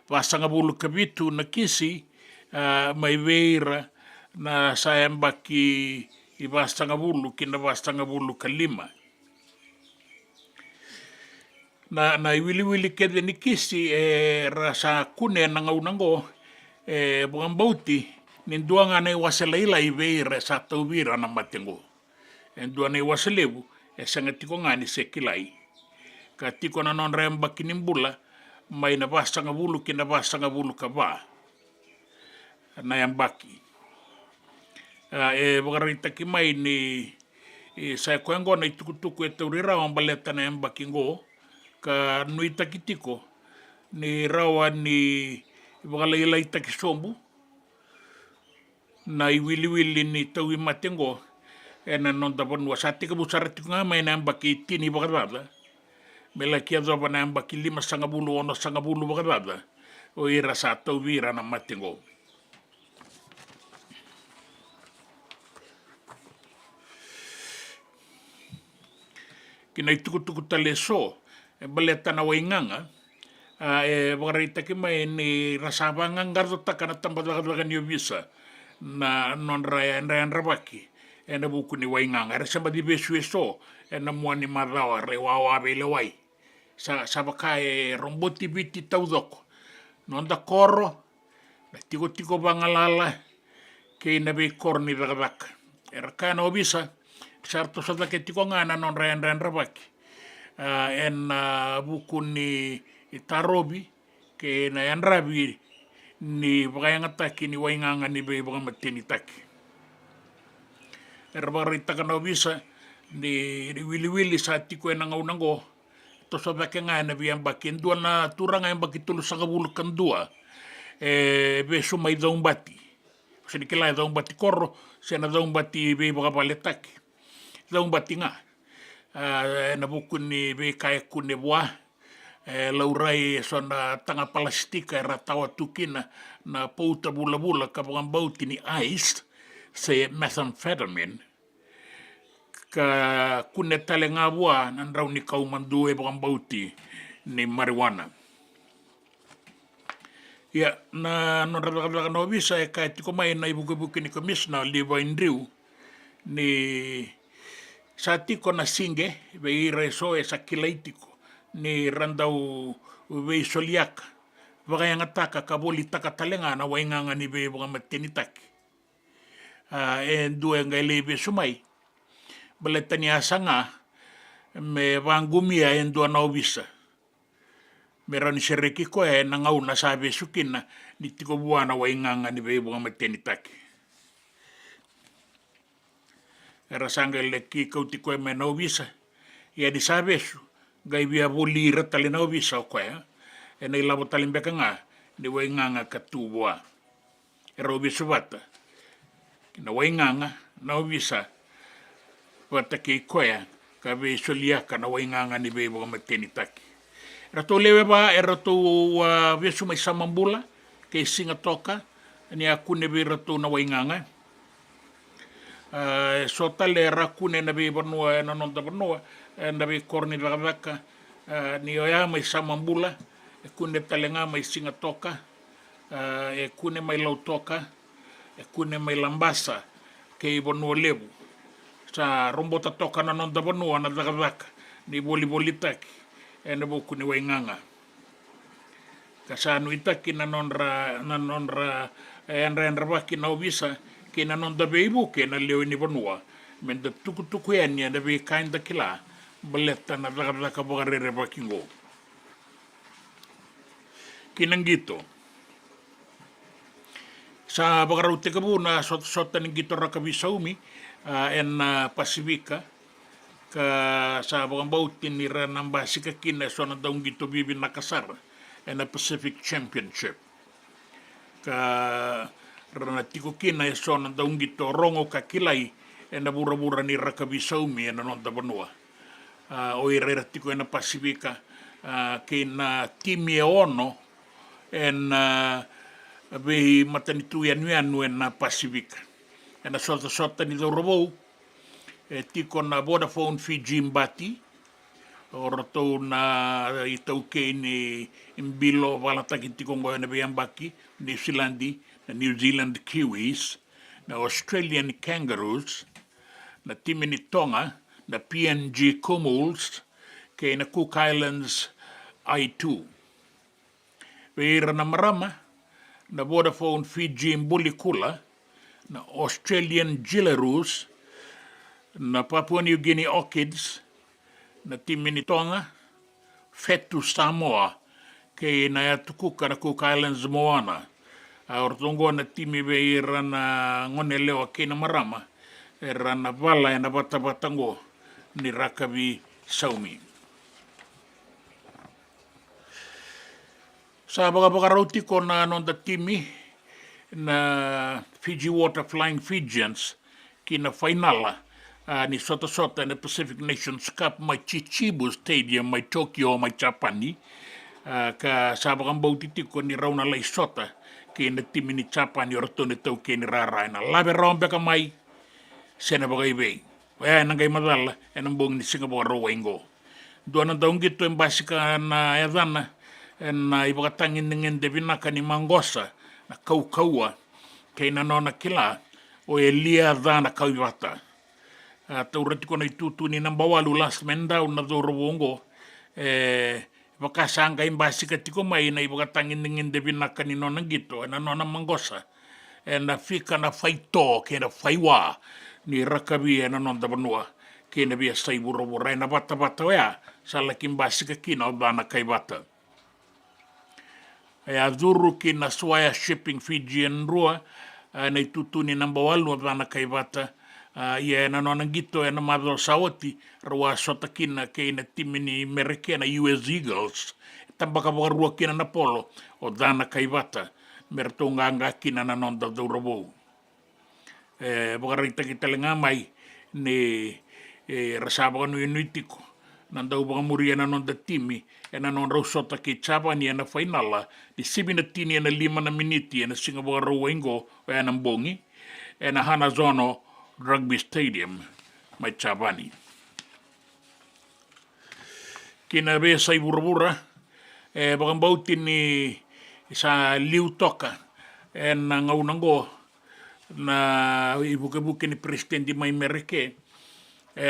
pa sangabulu kabitu na kisi may veira na sayamba ki ibastangabulu kina bastangabulu kalima na iwili-wili kede ni kisi rasa kune nangaunango bukan bauti, nin duanga nei wasalaila i veira sa tau vira na matengo. En dua nei wasalebu, sanga tiko ngani se kilai. Ka tiko na non remba kinimbula, mai na basanga bulu kina basanga bulu ka ba. Na yang baki. Bagarita ki mai ni sa koengo na itukutuku e taurira ang baleta na yang baki ngo, ka nui takitiko, ni rawa ni bagalaila itakisombu, na iwili-wili ni tawi matengo, na non dapan wasati ka busarati ko nga may na yang baki tini bagadada, mela kia doba na yang baki 5 bulu ono 10 bulu bagadada, o ira sa tawi na matengo. Kina itukutuku tale so, baleta na wainganga, bagarita ki mai ni rasabangang gardo takana tambadagan yo visa na non raya rabaki, na buku ni wainganga, rasamba di besu so, na muani marawa rewawa belewai, sa bakai romboti biti taudoko, non da koro, na tiko bangalala, ke na be korni ragak, kana obisa, sarto sa tiko nga na non rayan rabaki. Buku ni itarobi, ke na yan rabi ni bakayang ataki ni wainganga ni be baka matini taki. Barita ka na obisa, ni wili-wili sa tiko na ngaunango, to sa baka nga na biyang baki, dua na turang nga yung baki tulo sa kabulukan dua, be sumay daong bati. Kasi ni kilay daong bati koro, siya na daong bati be baka paletaki. Daong bati nga, na buku ni be kaya kunebwa, laurai so na tanga palastika ratawa tukina na pouta bula-bula kapag bauti ni ice, say methamphetamine, ka kunetale nga bua nandraw ni kaumanduwe bakang bauti ni marijuana. Ya, na nonrabaka na obisa kaya tiko may na ibuki-buki ni komisna Liva Indriu ni sa tiko na singe, be reso sa kilaitiko, ni randau be soliak, baka yang ataka kaboli takatalenga na wainganga ni be baka matinitaki. Dua nga ilebe sumay, baleta ni asanga, me bangumia dua na obisa. Meron sereki ko nangaw na sabi sukin na ni tiko buwa na wainganga ni be baka matinitaki. Rasanga leki Kauti koe me na obisa. Ia di sabesu. Gai bia boli ratali na obisa o koe. Na ilabo talimbeka nga. Ni wainganga katubua. Obisa Vata. Kina wainganga na obisa. Vata ki koe. Kabe soliaka na wainganga ni bebo ka matenitaki. Rato lewe ba rato besu may samambula. Kay singa toka. Ni aku nebe rato na wainganga. So tale rakune na be banua na non da banua na be korni ragaka ni oya mai samambula kune tale nga mai singa toka kune mai lau toka kune mai lambasa ke banua lebu sa rombota toka na non da banua na ragaka ni boli taki na boku ni wainganga kasanu itaki na nonra rabaki na obisa kena non da beibu kena leo ni banua men da tuku yani da be kain da kila baleta na daga ka bogare bakingo kinangito sa bagarute ka buna sot ni gito ra ka bisaumi Pasifika ka sa bagang bautin ni ranambasi ka kina so na daung gito bibin nakasar Pacific Championship ka ranatiko kina so na daung gito rongo kakilai bura-bura ni rakabisaumi non da banua o ireratiko Pasifika kina timi ono behi matanitu yanu Pasifika sota ni do robo tiko na Vodafone Fijian bati orato na itau ke ni imbilo valata kitiko ngo na baki New Zealandi na New Zealand Kiwis na Australian Kangaroos na Timini Tonga na PNG Comals ke na Cook Islands I2 Veira na marama na Vodafone Fijian Bulikula, na Australian Gillarus, na Papua New Guinea Orchids, na Timini Tonga, Fetu Samoa, ke na Tukuka na Cook Islands Moana. A ortongo na timi be rana ngone leo ke na marama, rana vala e na batabatango ni Rakabi Saumi. Sa baka ko na nonda timi na Fiji Water Flying Fijians kina finala ni sota na Pacific Nations Cup mai Chichibu Stadium mai Tokyo mai Japani ka sa baka bautitiko ni rauna lai sota kina timi ni Japani ortone tau kini rara na labe rombe ka mai sena baka ibe wa nangai madala enambong ni Singapore rowengo duana daungito embasika na edana na ibakatangin dengan devinaka ni mangosa na kaukaua kei na nona kila o elia dhana kauivata. Taurati kona itutu ni namba walu last mendau na dhoro wongo ibakasanga imbasika tiko mai na ibakatangin dengan devinaka ni nona gito na nona mangosa na fika na faito kei na faiwa ni rakabi na nonda banua kei na bia saiburo na bata wea salakim basika kina o dhana kaivata. A dhuru ki na Swaya Shipping Fijian Rua, na itutu ni namba walu o dhana kaivata, ia na nona gito e na madho saoti, rua sota kina ke na timi ni Merike na US Eagles, tambaka waka rua kina na polo o dhana kaivata, mertonga anga kina na nonda dhuru wou. Waka rita kita lenga mai, ni rasaba kanu inuitiko, nanda ubanga muria na nonda timi, na non rausota ke Japani na finala di 17 na 5 miniti na Singapore rowengo na mbongi na Hanazono Rugby Stadium mai Japani. Kina be sa ibura bakang bautin ni sa liu toka na ngaunango na ibuke-buke ni presidente mai Merike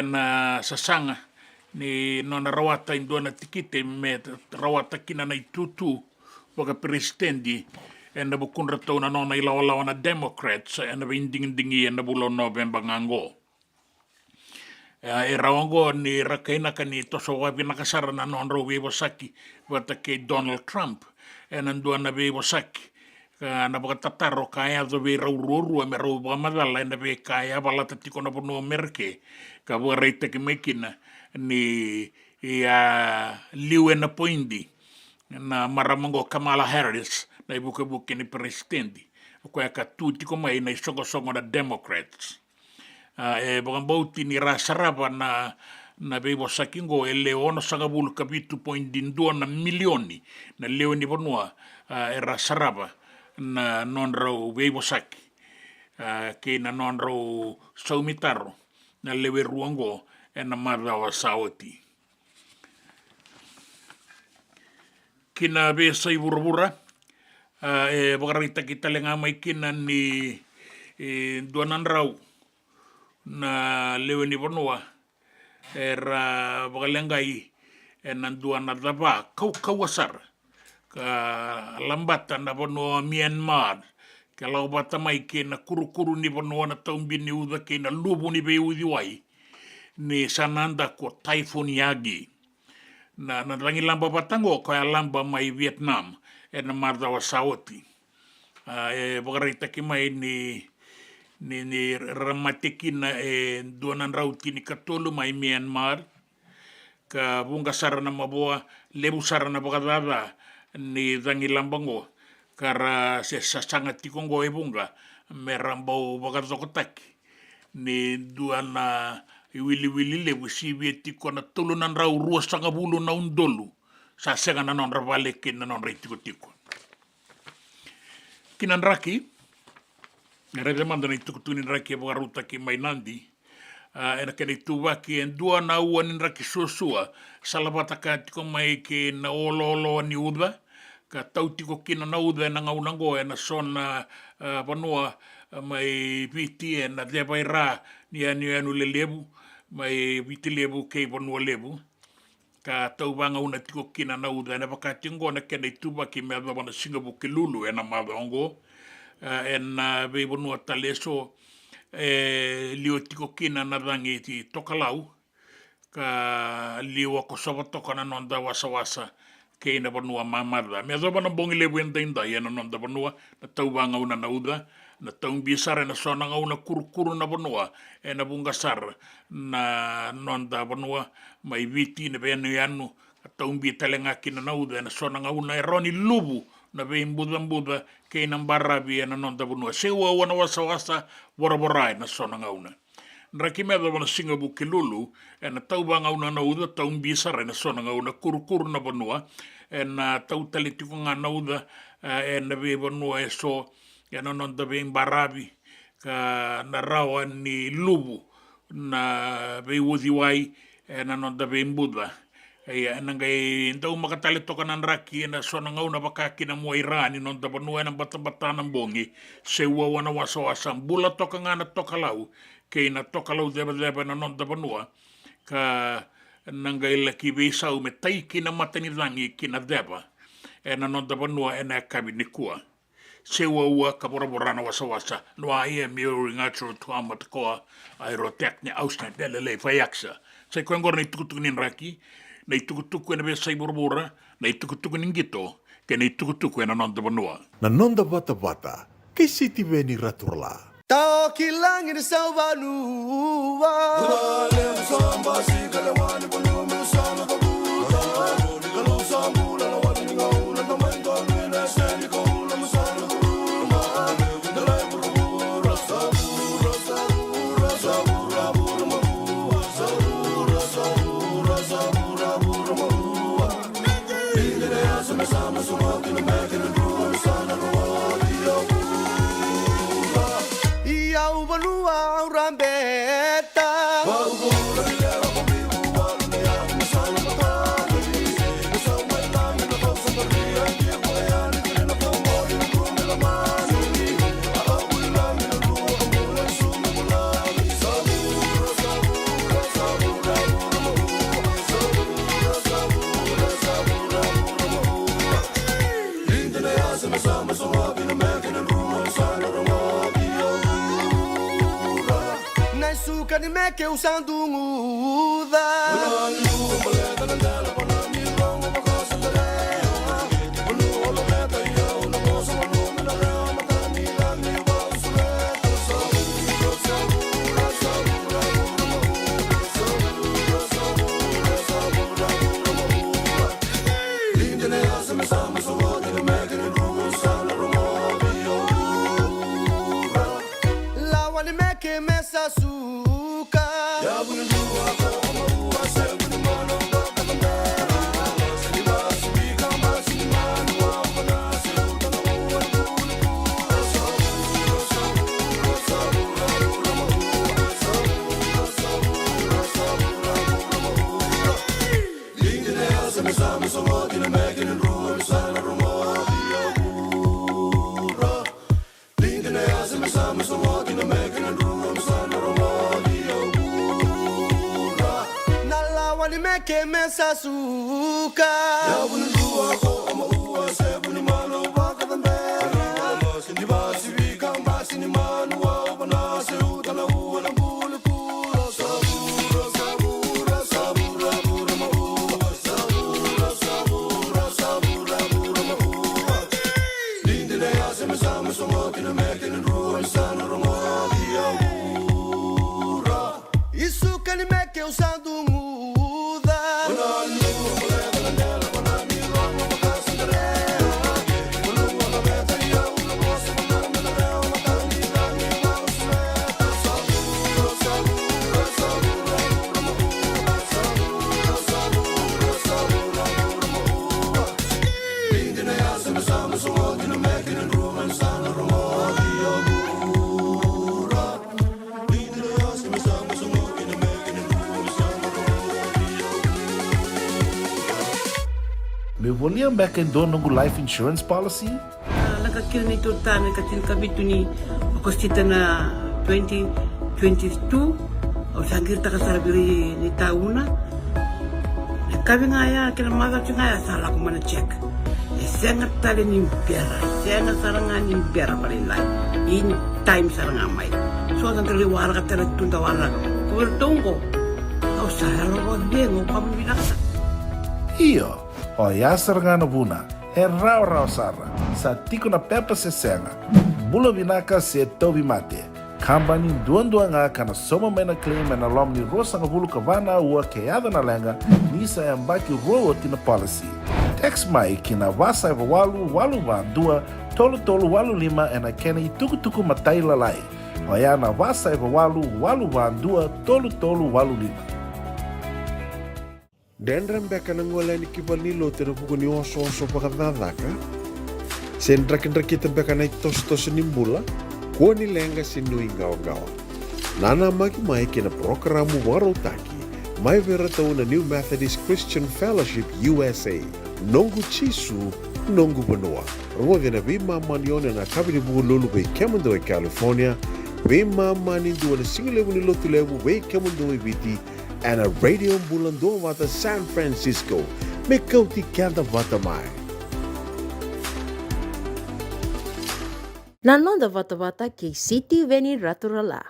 na sasanga ni nona rawata indua na tikite me rawata kina na itutu waka presidenti na bukunra tau na nona ilaw-law na Democrats na binding-dingi na bulo November ngango. Rawango ni rakaina ka ni toso wabi nakasara na nona Wewasaki wata ke Donald Trump nandua na Wewasaki na baka tataro kaya do be raururu me rau baka madala na be kaya balata tiko na puno Merke ka baka reita ke mekina ni liu na poindi na maramango Kamala Harris na ibuke-buke ni presidenti ko ya katuti ko mai na isongo-songo na Democrats bakang bauti ni rasaraba na bebo sakingo leono sagabulu kabitu poindindua na milioni na leo ni bonua rasaraba na non-rau bebo saki ke na non-rau saumitaro na lewe ruango na madawa saoti. Kina be sa ibura-bura, bakarita kita lenga mai kina ni duanan rau na lewe ni bonua era bakalengai nan duana daba kawasar ka lambatan na bonua Myanmar kalau bata mai kina kuru-kuru ni bonua na taumbi ni uda kina lubu ni be udiwai ni sananda ko Typhoon Yagi na rangi lamba batango ko lamba mai Vietnam na mardawa saoti bakarita ki mai ni ramatiki na duanan rauti ni katolo mai Myanmar ka bunga sara na maboa lebu sara na bakadada ni rangi lambango kara se sasanga tikongo bunga merambau bakadokotaki ni duana iwili-wili lebu sibi tiko na tulunan rau rua sanga bulu na undolu sa senga na non ravalekin na non reitiko-tiko. Kinan raki, nere demanda na itukutunin raki ruta ki mai nandi, ena kena ituwa ki en dua na uanin raki suasua, salabata ka tiko mai ki na olo ni uda, ka tau tiko kina na uda na ngaunango na sona panua mai piti na debai ra ni anu le lebu, mai viti lebu kei panua lebu, ka tau wanga una tiko kina na uda na wakatingo na kena ituba ki mea wana Singapore ki lulu e na mawongo e na veivanua taleso lio tiko kina na rangi ti tokalau ka lio ako sawa toka na nonda wasa ke ina vanua mamada mea wana bongi lewe inda e na nonda vanua na tau wanga una na uda na taung bisar na sona nga una kurukuru na vanua e na bungasar na nonda vanua mai viti na venu yanu na taung bitalenga kina na uda na sona nga una e roni lubu na vein buda ke ina mbarabi e na nonda vanua sewa wana wasa warawarai na sona nga una Raki mea wana Singapore ki lulu e na tau wanga una na uda taung bisar e na sona nga una kurukuru na vanua e na tau talitiko nga na uda e na ve vanua e so ya no non dave barabi ka na rawa ni lubu na ve wudi wai na non dave buda ya nanga ndau makatale toka nan raki na sona ngau na bakaki na mo irani non dave no na bata na bongi se wa wana wasa bula toka ngana toka lau ke na toka lau deve na non dave no ka nanga ila ki ve sau me tai ki na matani rangi ki na deva na non dave no na kabinikua se ua ka bora wasa no ai e mirroring atro to amatakoa ai rotek ne ausna delele fayaksa sai kwengor nei tukutuku nin raki nei tukutuku ena be sai bora nei tukutuku nin gito ke nei tukutuku ena nonda vanua na nonda Vata ke City Veni Raturla Tao kilangin sa vanua Lale samba sigale wani bono musana kabuta Galo sambula la wani ngaula tamendo nina seni kaula musana que usando muda la wani me que me sasuka ya que me sasuka ya bunua ko amua se bunimano baka tambera sindi basi vika basi ni manu wa bana se utana uana bulu puro sabura sabura sabura pura maua sabura pura maua linde ne ase me sama somo kina me kina ruwa sana romo dia ura isso que me que usando Me volia back in dono life insurance policy? Nakakira ni tuta na katin kabitu ni akostita na 2022 o sagir ta kasarabiri ni tauna Kavi ngaya kila mada ngaya sala ko mana check. Sengat tali ni biara, sengat saranga ni biara balilai. In time saranga mai. So dan kali warga tele tunda warga. Kuwer tunggu. Kau sahalo ko dengo kamu bilang. Iyo, o yasar nga na buna, rau sara, sa tiko na pepa se senga, bula vinaka se tobi mate, kambani duan nga kana soma may na claim na lom ni rosa nga bulu kavana ua keyada na lenga, nisa yambaki rowo tina policy. Text mai kina wasa walu van dua, tolu walu lima ena kena tuku matai lalai, o ya na wasa walu van dua, tolu walu lima. Dendram beka nangola ni kibalilo tena puku ni oso pakadadaka. Sen drakin beka na tos nimbula, kuo ni lenga sinui gawa. Nana magi mai kina programu warotaki, mai vera tau na New Methodist Christian Fellowship USA, nongu chisu, nongu banua. Rua vina vima manione na kabini buku lulu bei kemundo e California, vima mani dua na singilewu ni lotu lewu bei kemundo e viti, and a radio Bula Duavata San Francisco. Me Kauti Keda Vata mai. Nanonda Vata kei Fijian Radio Station.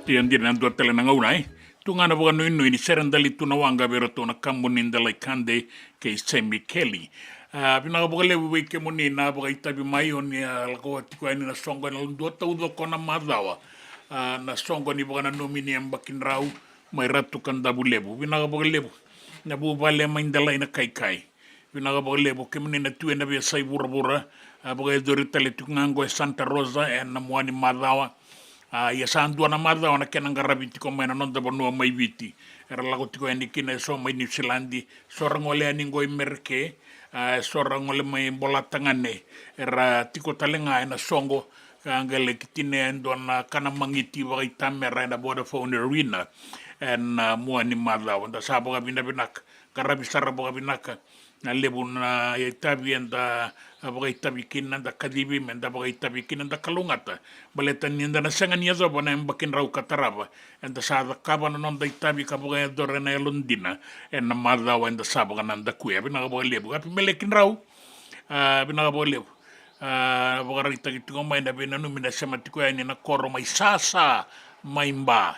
Tian dia nantua tele na ngaunai. Tunga na bukan nui ni serandali tuna wanga bero tuna kamunin dalai kande ke Semi Kelly. Pinaka buka lebu wike muni na buka itabi mai on ya lako tiko ni na songo na lundua tau kona madawa. Na songo ni buka na nomini ambakin rau mai ratu kandabu lebu. Pinaka buka lebu. Na bu vale main dalai na kai. Pinaka buka lebu ke muni na tue na bia sai bura. Buka edori tale tukangango e Santa Rosa e na muani madawa. Ia sandua na madawa na kena ngarabi tiko mai na nonda banua mai viti. Era lago tiko eni kina so mai New Zealandi. Sorang ole aningo i merke. Sorang ole mai bola tangane. Era tiko talenga e na songo. Kaangele kitine endo na kana mangiti wai tamera na Vodafone Arena. En muani madawa. Da saboga binabinak. Karabi saraboga binaka. Na lebu na itabi enda abaga itabi kinan da kadibi menda abaga itabi kinan da kalungata baleta ninda na sangan niya zo bana embakin rau kataraba enda sa kaba na non da itabi kabaga dore na lundina en na madawa enda sabaga nanda kuya bina abaga lebu api melekin rau bina abaga lebu abaga rita kitungo mai na bina numina sama tikuya ni na koro mai sasa mai mba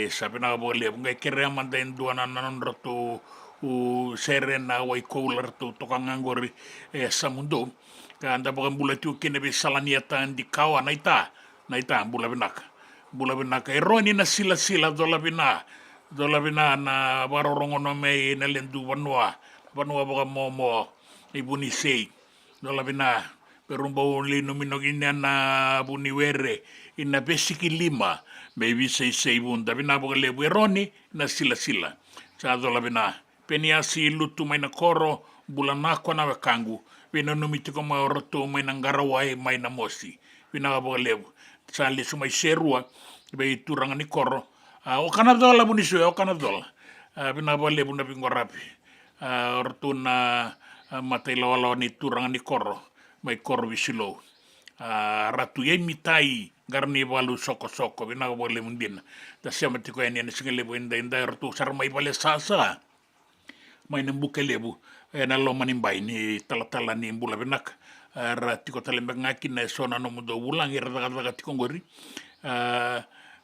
sa bina abaga lebu ngai kere amanda endua na non roto u serena wai koular tu tokangangori samundo kanda bagan bula tu kene be salaniata di kawa naita bula benaka eroni na sila dola bina na barorongono me na lendu banua baga momo ibuni sei dola bina perumbo lino minogina na buniwere ina besiki lima maybe sei bunda bina baga lebu eroni na sila sa dola bina peniasi lutu mai na koro bula nako na wakangu pena numitiko mai oroto mai na ngarawai mai na mosi pina ka lebu sa le sumai serua be turanga ni koro o kana dola bunisu o kana dola pina ka lebu na pingorapi oroto na matai lawala ni turanga ni koro mai koro visilo ratu ye mitai garni balu soko pina ka lebu ndina da siama tiko eni na singa lebu inda oroto sarmai bale sasa mai na mbuke lebu na lo manimbai ni talatala ni mbula benak ra tiko talembe ngaki na sona no mundo ulang ira daga tiko ngori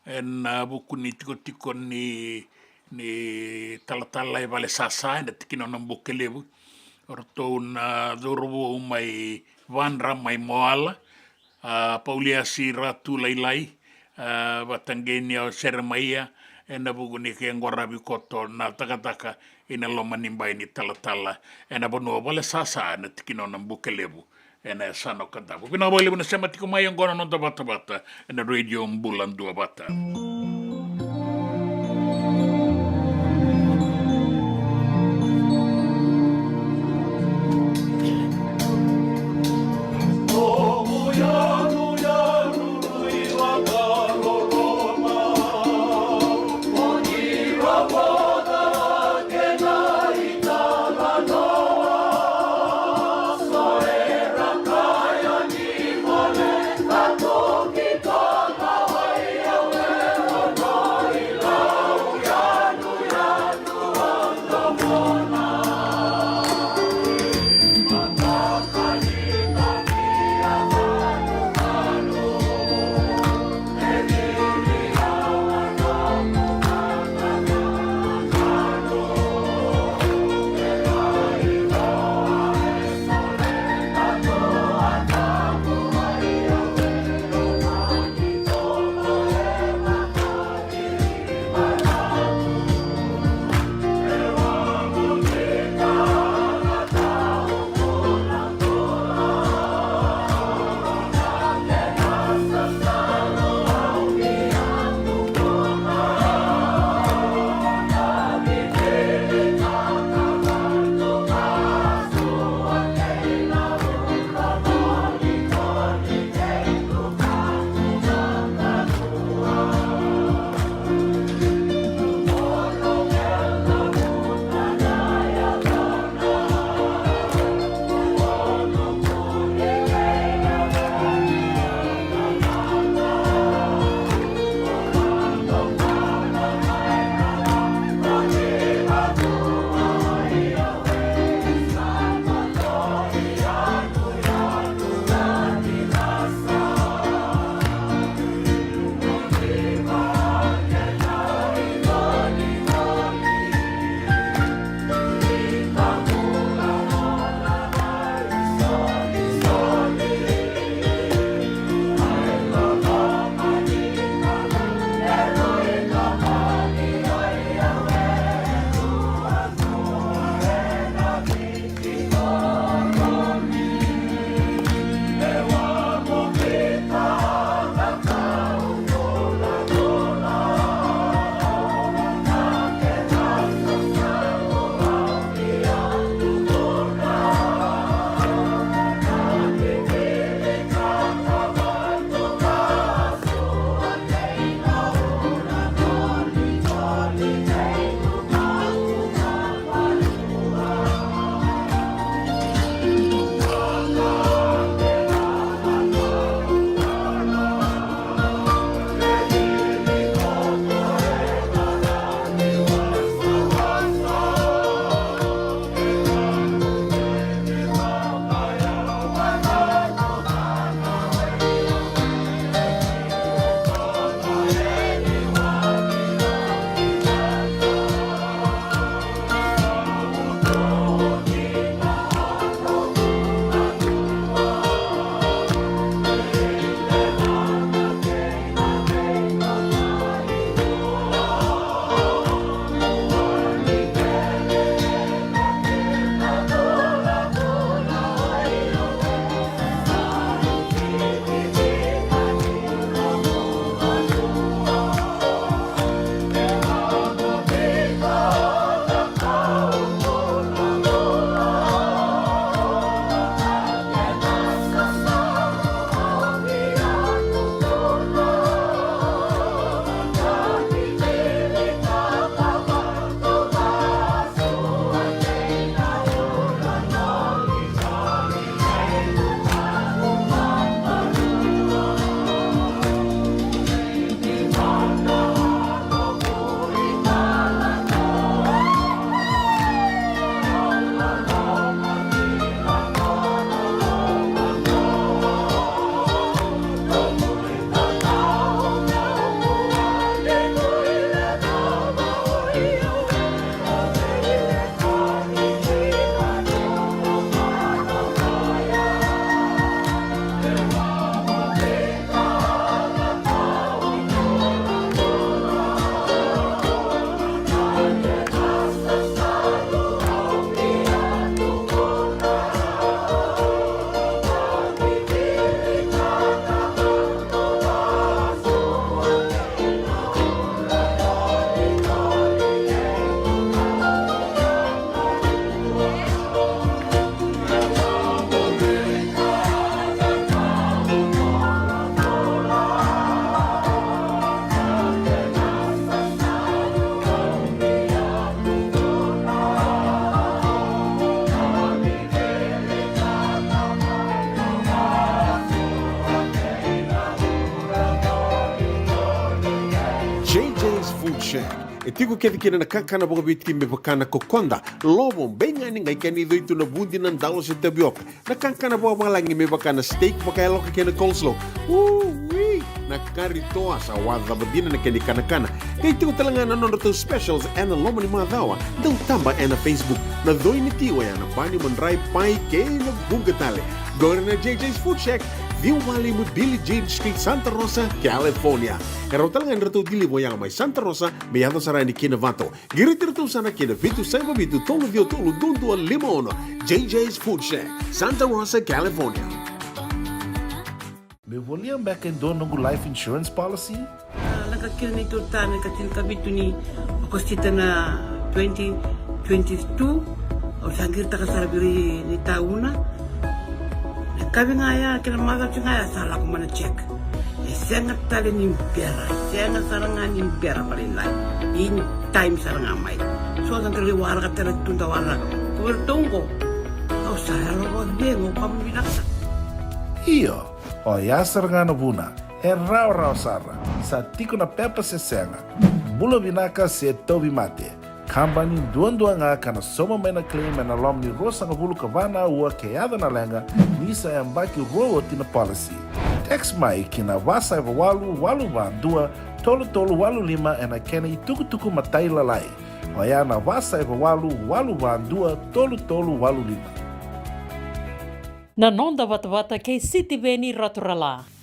en buku ni tiko ni talatala e vale sasa na tikino no mbuke lebu orto na dorubo mai vanra mai moala paulia si ratu lailai batangeni o sermaia ena buku ni ke ngorabi koto na taka ina lo manimba ini talatala ena bono vale sasa na tikino na mbuke lebu ena sano kadabu bina bole buna sema tiko mai ngona no bata ena radio Bula Duavata. Shack. E tiku kete kina na kakana boka biti me bakana kokonda. Lobo benga ni ngai kani doitu na bundi na ndalo se tabioka. Na kakana boka malangi me bakana steak baka eloka kena coleslaw. Wee! Na kari toa sa wadha badina na keni kana. Kay tiku talangana nono to specials and the lomo ni madawa. Dau tamba and na Facebook. Na doi ni tiwa ya na bani mandrai pai kena bungatale. Go na JJ's Food Shack. Viu Valley mo Billy Jean Street, Santa Rosa, California. Karo talagang rato dili mo yang may Santa Rosa, may yato sarani kina Vato. Giritirto sana kina Vitu Saiba Vitu Tolo Vio Tolo Dundu Limono. JJ's Food Shack, Santa Rosa, California. Me volia back in doon ng life insurance policy? Nakakil na ito tayo, katil kabito ni Akostita na 2022. O sangkir takasarabiri ni tauna. Kami ngaya kila mada ngaya salah ko mana check. Sangat tali ni biara, sangat sarangan ni biara paling lain. In time sarangan mai. So kan kali warga tera tunda warga. Kau tunggu. Kau saya lo dengo kamu binasa. Iyo, o ya sarangan buna. Rau sara. Sa tiko na pepa se senga. Bula binaka se tobi mate. Kambani duan nga kana soma mena claim na lom ni rosa nga bulu kavana ua keada na lenga nisa yang baki roa tina policy. Text mai kina wasa eva walu ba dua tolu walu lima ena kena tuku matai lalai. Oya na wasa eva walu ba dua tolu walu lima. Na nonda Vata kei City Veni Raturala.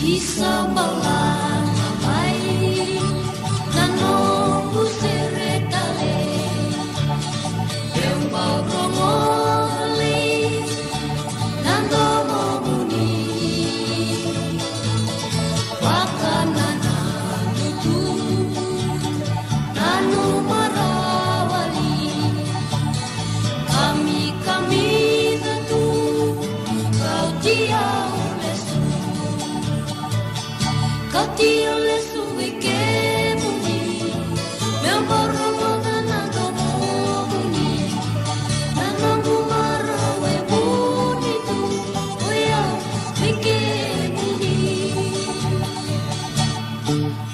Isa malang amai nano usere kale Embau rongoli nando momuni Wakanana nutu nanu marawali Kami natu Kauti Kauti ole suwe ke muni, meu borro moda nando muni, nando mara we muni tu, oya we ke muni.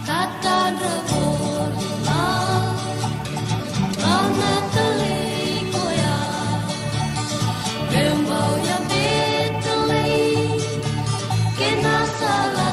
Kata drabolina, rana tale koya, bembau ya betale, kena salah.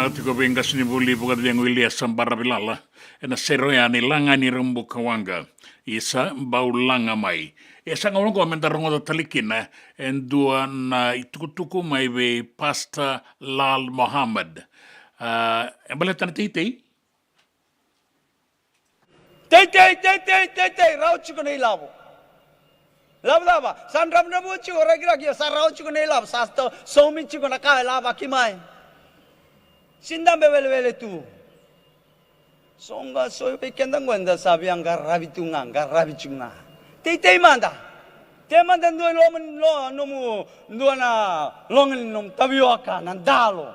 Tiko vengas ni buli bukat yang wilia sambara bilala ena seroyani langa ni rumbu kawanga isa bau langa mai esa ngawang komentar ngoda talikina en dua na ituku mai be pasta Lal Muhammad embale tan tei rau chuko nei lavo lava san ram na buchi ora gira sa rau chuko nei lavo sa to somi chuko na ka lava kimai Sindam bebele tu. Songa soy pekendang gwenda sabi ang garabi chunga. Tei manda. Te manda no nomu na longen nom tabioka nandalo.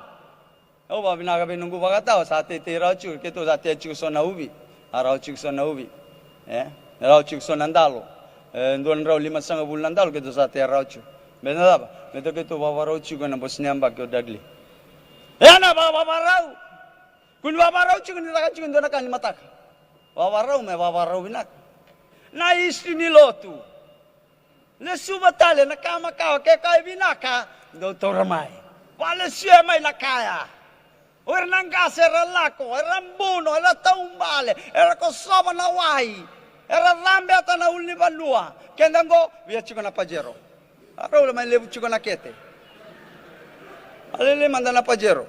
O ba binaga benunggu bagata sa te rauchu keto sa te chu sona ubi. Rauchu sona ubi. Rauchu sona nandalo. Nduan rau 5 bulan nandalo keto sa te rauchu. Benada ba? Keto keto baba rauchu ko na bosniam ba ko dagli. Yana babarau. Kun babarau cikun ditaka cikun dona kan matak. Babarau binak. Na istri ni lotu. Le subatale na kama kawa ke kai binaka. Doutor mai. Wala siya mai na kaya. Ora nangas era lako, era mbuno, era taumbale, era kosaba na wahi, era rambe ata na ulni banua. Kendango, via chico na pajero. Aro mai levu chico na kete. Alele manda na pajero.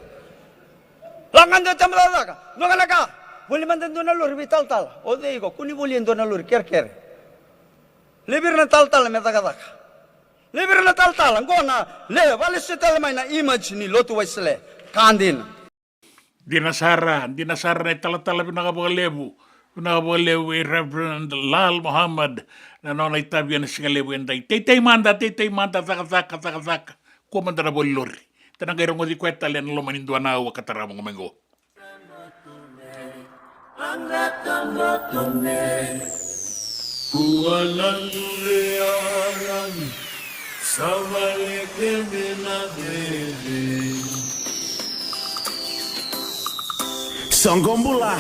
Langan do tamraka, no ganaka. Buli manda do na lur vital. O deigo, kuni buli do na lur ker. Libir na tal metagaka. Libir na tal, ngona le vale setel mai na image ni lotu waisle. Kandin. Dinasara na tala pinakabualebu i Reverend Lal Muhammad na nona itabi na singalebu enday. Tetay manda, taka, kumanda na bolori. Tanang gairong di kweta len lomanin dua na wakatara mga mengo. Kualalearan savaleke minadere Songombula.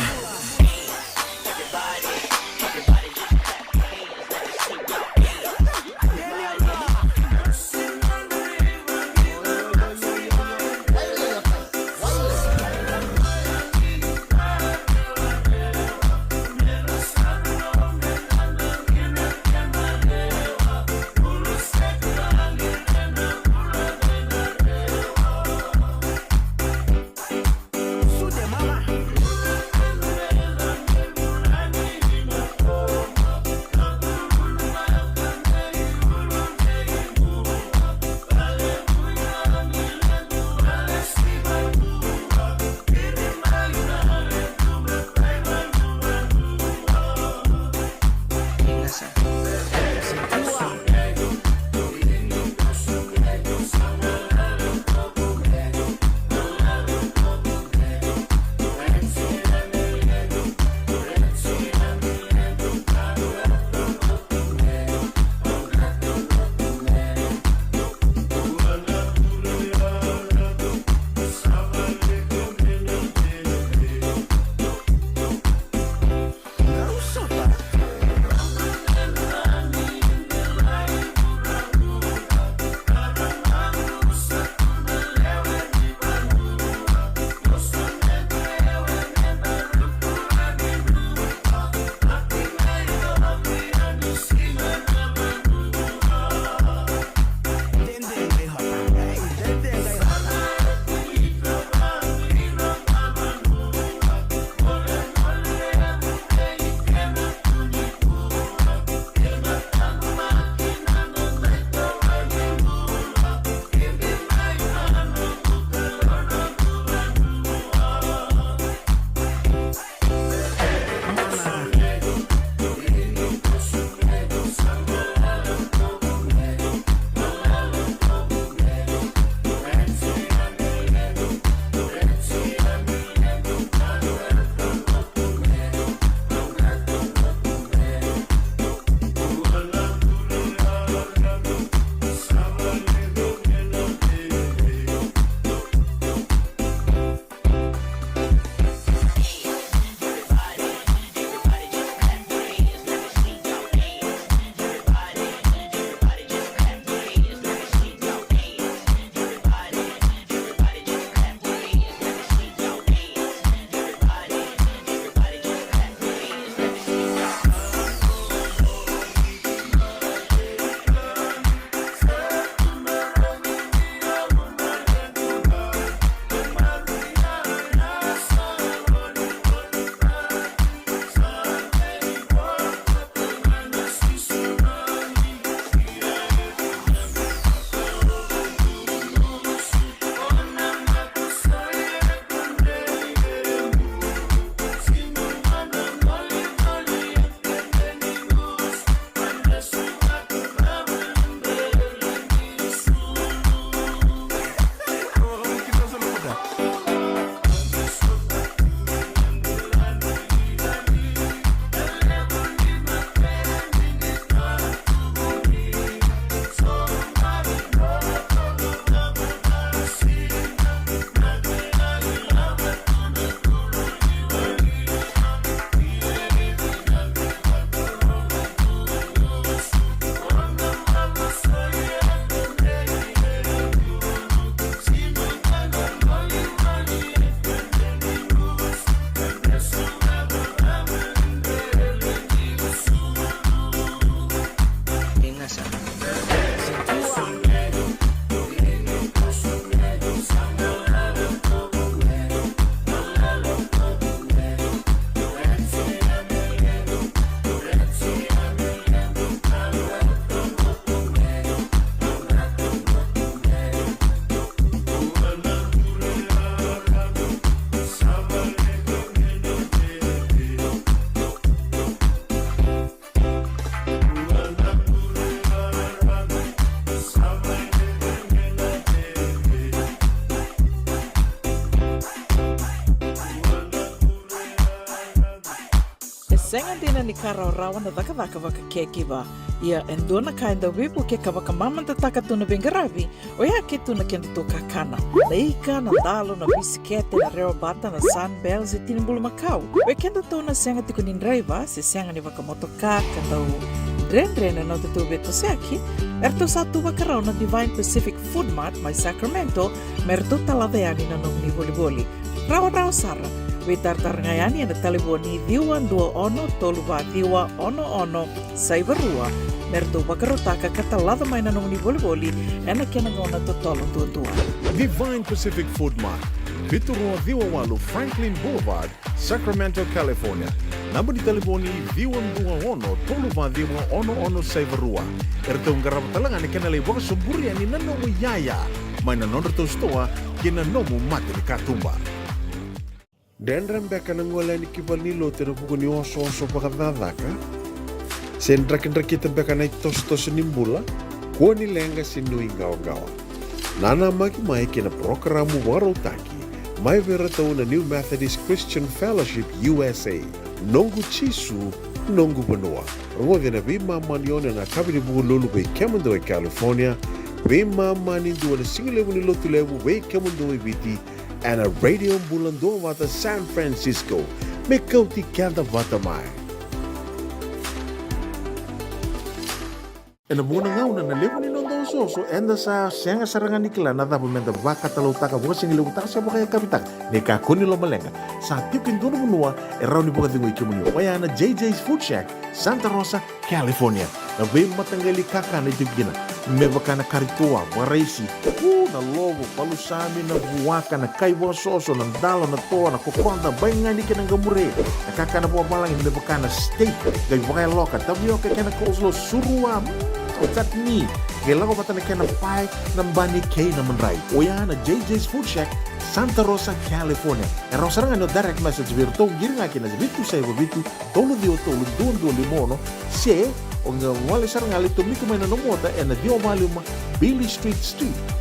ni karaurawa na vakavaka vakakekiva. Ia endona kainda wipu ke kavakamamanta takatuna bengaravi o ia ke tuna kenda to kakana. Na ika, na dalo, na bisikete, na reo bata, na sunbells e tinimbulu makau. O kenda to na senga tikunin raiva se senga ni vakamotoka kandau dren na te tu beto seki. Erto satu vakarau na Divine Pacific Food Mart mai Sacramento merto taladayani na nung ni voliboli. Rawa Sara. We tartarngayani na taliboni diwa dua ono toluva diwa ono saivarua merto bakarotaka katalada mai na nung ni voliboli ena kenangona totolo tua. Divine Pacific Food Mart, Vitorua Viwawalu Franklin Boulevard, Sacramento, California. Namba di telefoni Viwan 21 Toluva Diwa ono saivarua. Erto ngarapatalangan ni kenalay waka suburi ani nanomu yaya. May nanondo to stoa kina nomu mati ni katumba. Dendram beka nangola ni kibal ni lo tena buku ni oso pakadadaka. Sen drakita beka na tos nimbula. Kua ni lenga sinui gawa. Nana maki mai kina programu warotaki. Mai vera tau na New Methodist Christian Fellowship USA. Nongu chisu, nongu banua. Rode na bima manione na kabini buku lulu bei Kemando e California. Bima mani dua na singilewu ni lotu lewu bei Kemando e Viti. And a radio Bula Duavata San Francisco. Me Kauti Keda Vata mai. E na muna ngau na lewa ni nondo soso enda sa senga sarangan ni kila na dapat menda baka talau taka buka singi lewa taka siapa kaya kapitak ne ka kuni lo malenga sa tipin dono bunua e rauni buka tingo ikimuni waya na JJ's Food Shack Santa Rosa, California. Na be matangali kaka na itugina me baka na karitoa waraisi na lobo palusami na buwaka na kaiwa soso na dalo na toa na kokonda bayangani ka ng gamure na kaka na buwa balangin me baka na steak gay baka loka tabioka ka na coleslaw surua chutney kailangan ko pata na kaya na pie ng bani kay na manray o yan na JJ's Food Shack Santa Rosa, California. E rosaranga no direct message virto giringa kina vitu sa vitu tolo dio tolo duo limono se onga wale saranga lito miko mai na nomota e na dio maluma Billy Street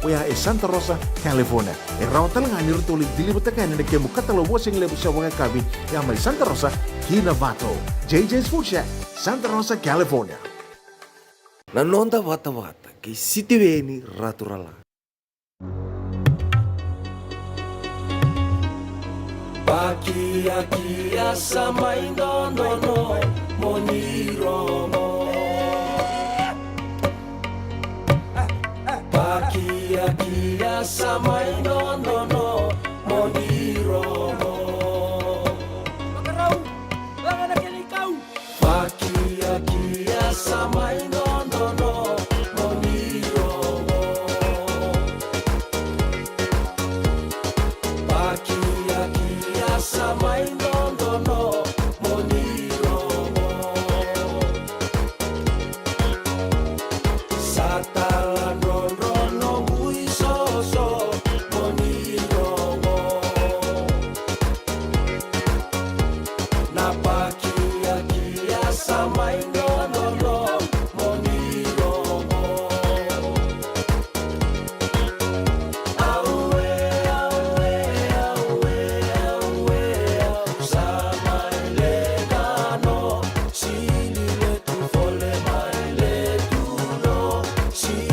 o ya e Santa Rosa, California. E rawatalanga ni rito li dilibata kaya na kemu katalo wasing lebu sa wanga kabi ya mai Santa Rosa, Kinavato. JJ's Food Shack, Santa Rosa, California. Nanonda Vata kay Sitiweni Raturala. Pakia sama indono moniromo. Pakia sama indono moniromo. Pakia sama indono moniromo. Pakia sama indono moniromo. Satalan ron bui soso moniromo. Na pakia sama indono moniromo. Awe sama elegano, si le tu fole mai le tu no, si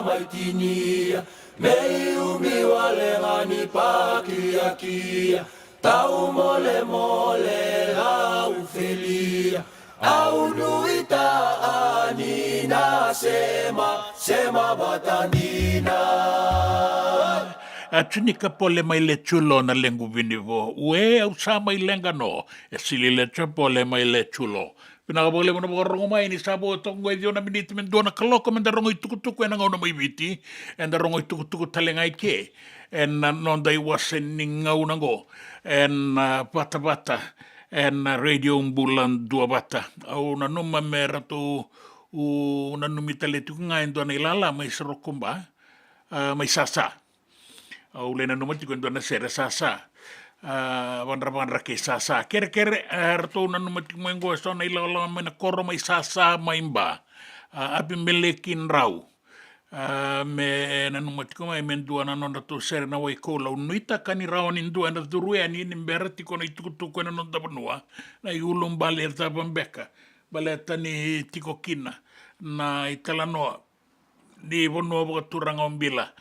maitinia mei umi wale ngani pakia kia tau mole mole au felia au nuita anina sema batanina. Atunika pole mai le chulo na lengu vinivo ue au sa mai lenga no e sili le pole mai le chulo. Pina bole mo mo rongo mai ni sabo tongo e diona miniti men dona kaloko men da rongo i tukutuku e na ngona mai viti en da rongo i tukutuku talenga i ke en non dai wase ni ngau nango en Vata en Radio Bula Duavata au na numa me ratu u na numita le tukunga en dona ilala mai sarokumba mai sasa au le na numa tiku en dona sere sasa wanra ke sasa kere ratu na numa tiku mengo so na ilala mai na koro mai sasa mai mba api melekin rau me na numa tiku mai mendua na nona tu sere na wai kola unuita kani rau ni ndua na durue ani ni mbera tiko na itukutuku na nonda banua na iulum bale ta bambeka bale tani tiko kina na itala noa ni bonua boka turanga umbila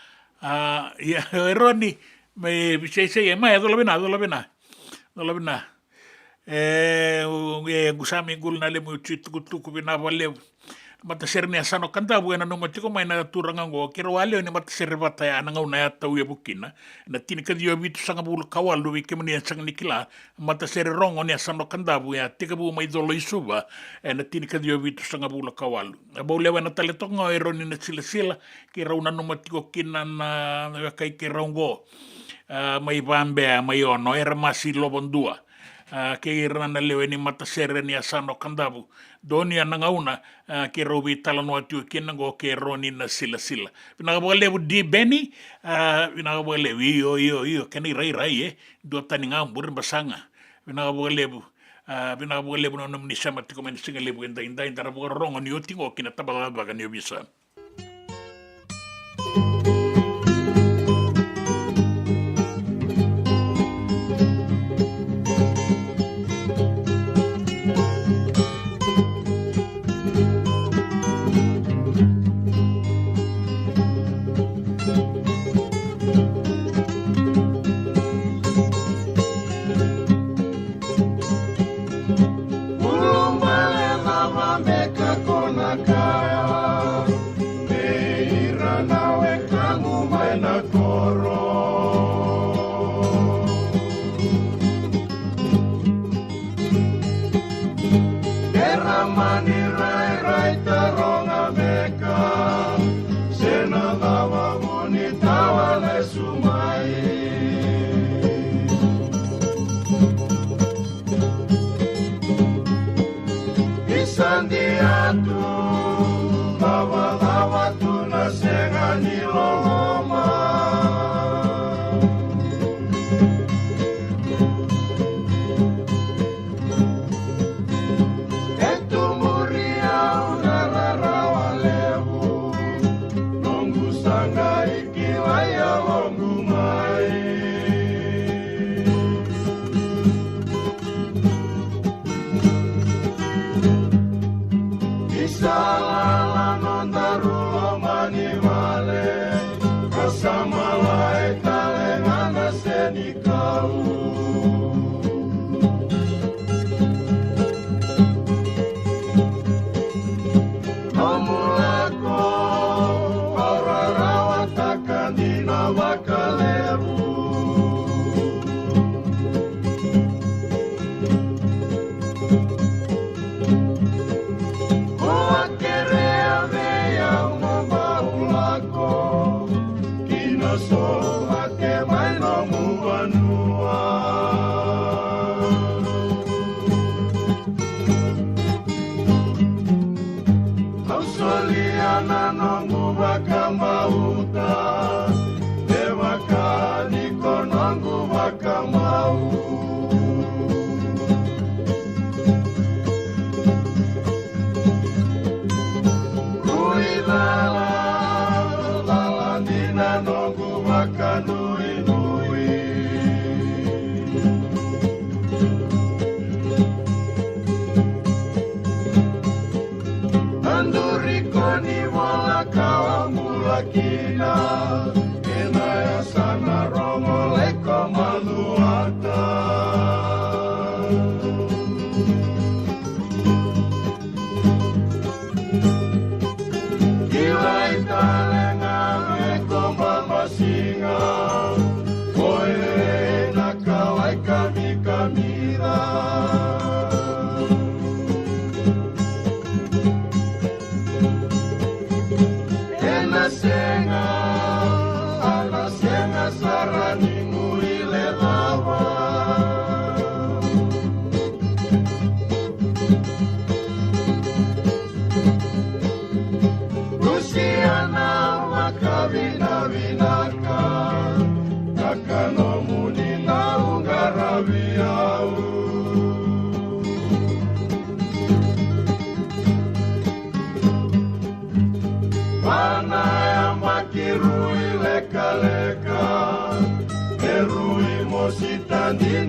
ya eroni me sei mai adolabina gusami gul na le mu tukutuku bina vale mata serni asano kanta buena no matiko mai na turanga ngo kero wale ni mata serre Vata ya nanga una tau ya bukina na tini ka dio bitu sanga bulu kawal do ke mani sanga nikila mata serre rongo ni asano kanta bu ya tika bu mai dolo isuba na tini ka dio bitu sanga bulu kawal ba lewa na tale tonga eroni na sila ke rauna no matiko kina na kai ke rongo mai bambe mai ono era masi lobondua ke irana lewe ni mata serre ni asano kandabu doni ananga una ke robi talano atu ke nango ke roni na sila pina bole di beni pina bole yo kani rai do tani ngambur basanga pina bole no ni sama tiko men singa lebu inda rabo rongo ni otingo kina tabala baga ni bisa.